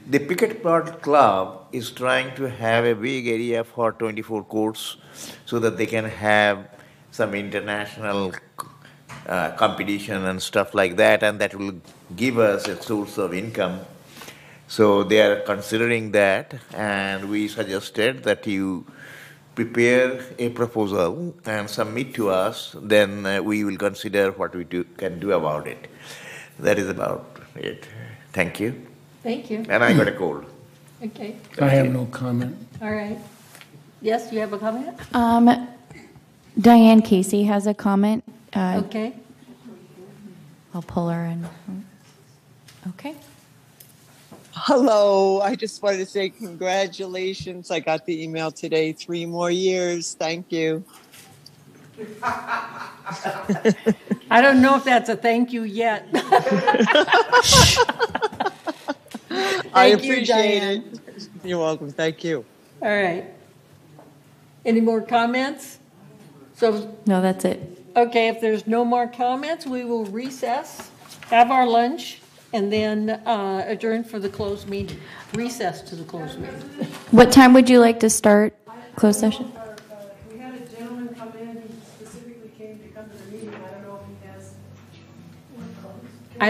The Picket Plot Club is trying to have a big area for 24 courts so that they can have some international competition and stuff like that, and that will give us a source of income. So they are considering that, and we suggested that you prepare a proposal and submit to us, then we will consider what we can do about it. That is about it. Thank you. Thank you. And I got a cold. Okay. I have no comment. All right. Yes, you have a comment? Diane Casey has a comment. Okay. I'll pull her in. Okay. Hello. I just wanted to say congratulations. I got the email today. 3 more years. Thank you. I don't know if that's a thank you yet. I appreciate it. You're welcome. Thank you. All right. Any more comments? No, that's it. Okay, if there's no more comments, we will recess, have our lunch, and then adjourn for the closed meeting. Recess to the closed meeting. What time would you like to start closed session? We had a gentleman come in who specifically came to come to the meeting. I don't know if he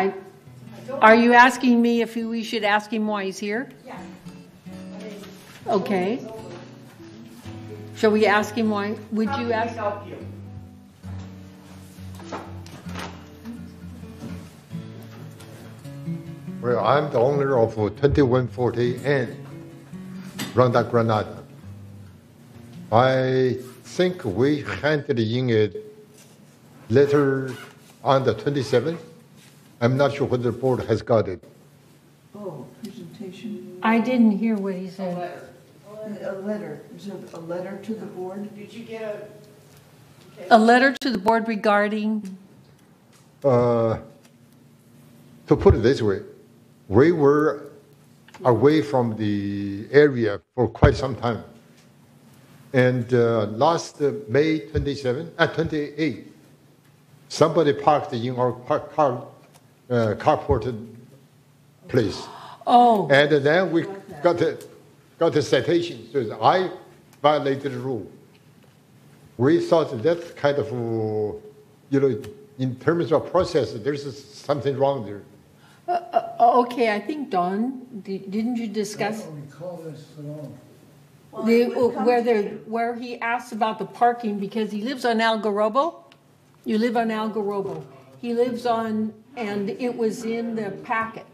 has. Are you asking me if we should ask him why he's here? Yeah. Okay. Shall we ask him why? Would you ask? Well, I'm the owner of 2140 and Ronda Granada. I think we handed in a letter on the 27th. I'm not sure whether the board has got it. Oh, presentation. I didn't hear what he said. A letter. Is it a letter to the board? Did you get a letter to the board regarding? to put it this way, we were away from the area for quite some time. And last May 28, somebody parked in our carport place. Oh. And then we got a citation. So I violated the rule. We thought that kind of, in terms of process, there's something wrong there. Okay, I think, Don, didn't you discuss? Where he asked about the parking, because he lives on Algarobo. You live on Algarobo. He lives on, and it was in the packet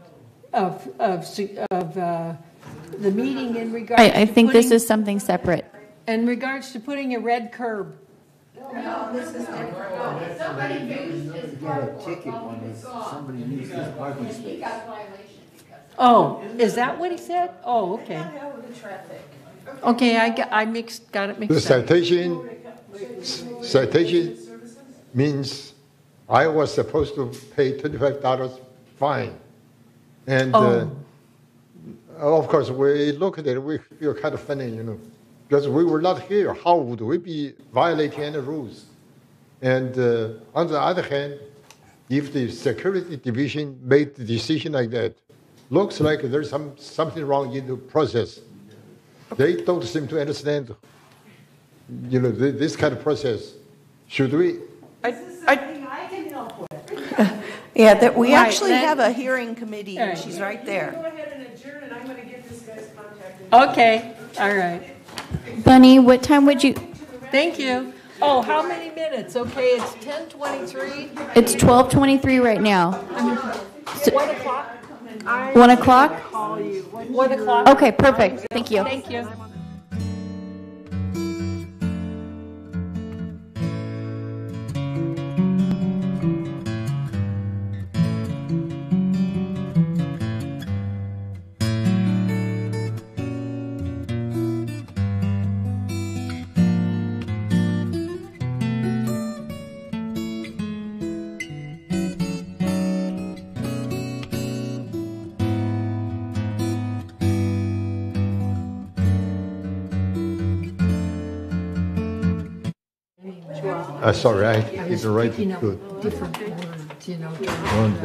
of the meeting in regards I think this is something separate. in regards to putting a red curb. No, this is different. Somebody used his parking. Ticket when somebody used his parking space. He got violation because. Oh, is that what he said? Oh, okay. Okay, I got it mixed The up. citation means I was supposed to pay $25 fine. And of course, we look at it, we feel kind of funny, because we were not here. How would we be violating any rules? And on the other hand, if the security division made the decision like that, looks like there's something wrong in the process. They don't seem to understand, this kind of process. Should we? I can help with. Yeah, we Right, actually have a hearing committee, and she's right there. Go ahead and adjourn, and I'm going to get this guy's contact. Okay, all right. Bunny, what time would you? Thank you. Oh, how many minutes? Okay, it's 10:23. It's 12:23 right now. 1 o'clock. 1 o'clock? Call you. 1 o'clock. Okay, perfect. Thank you. Thank you. Sorry, I didn't write it good. Different words, And,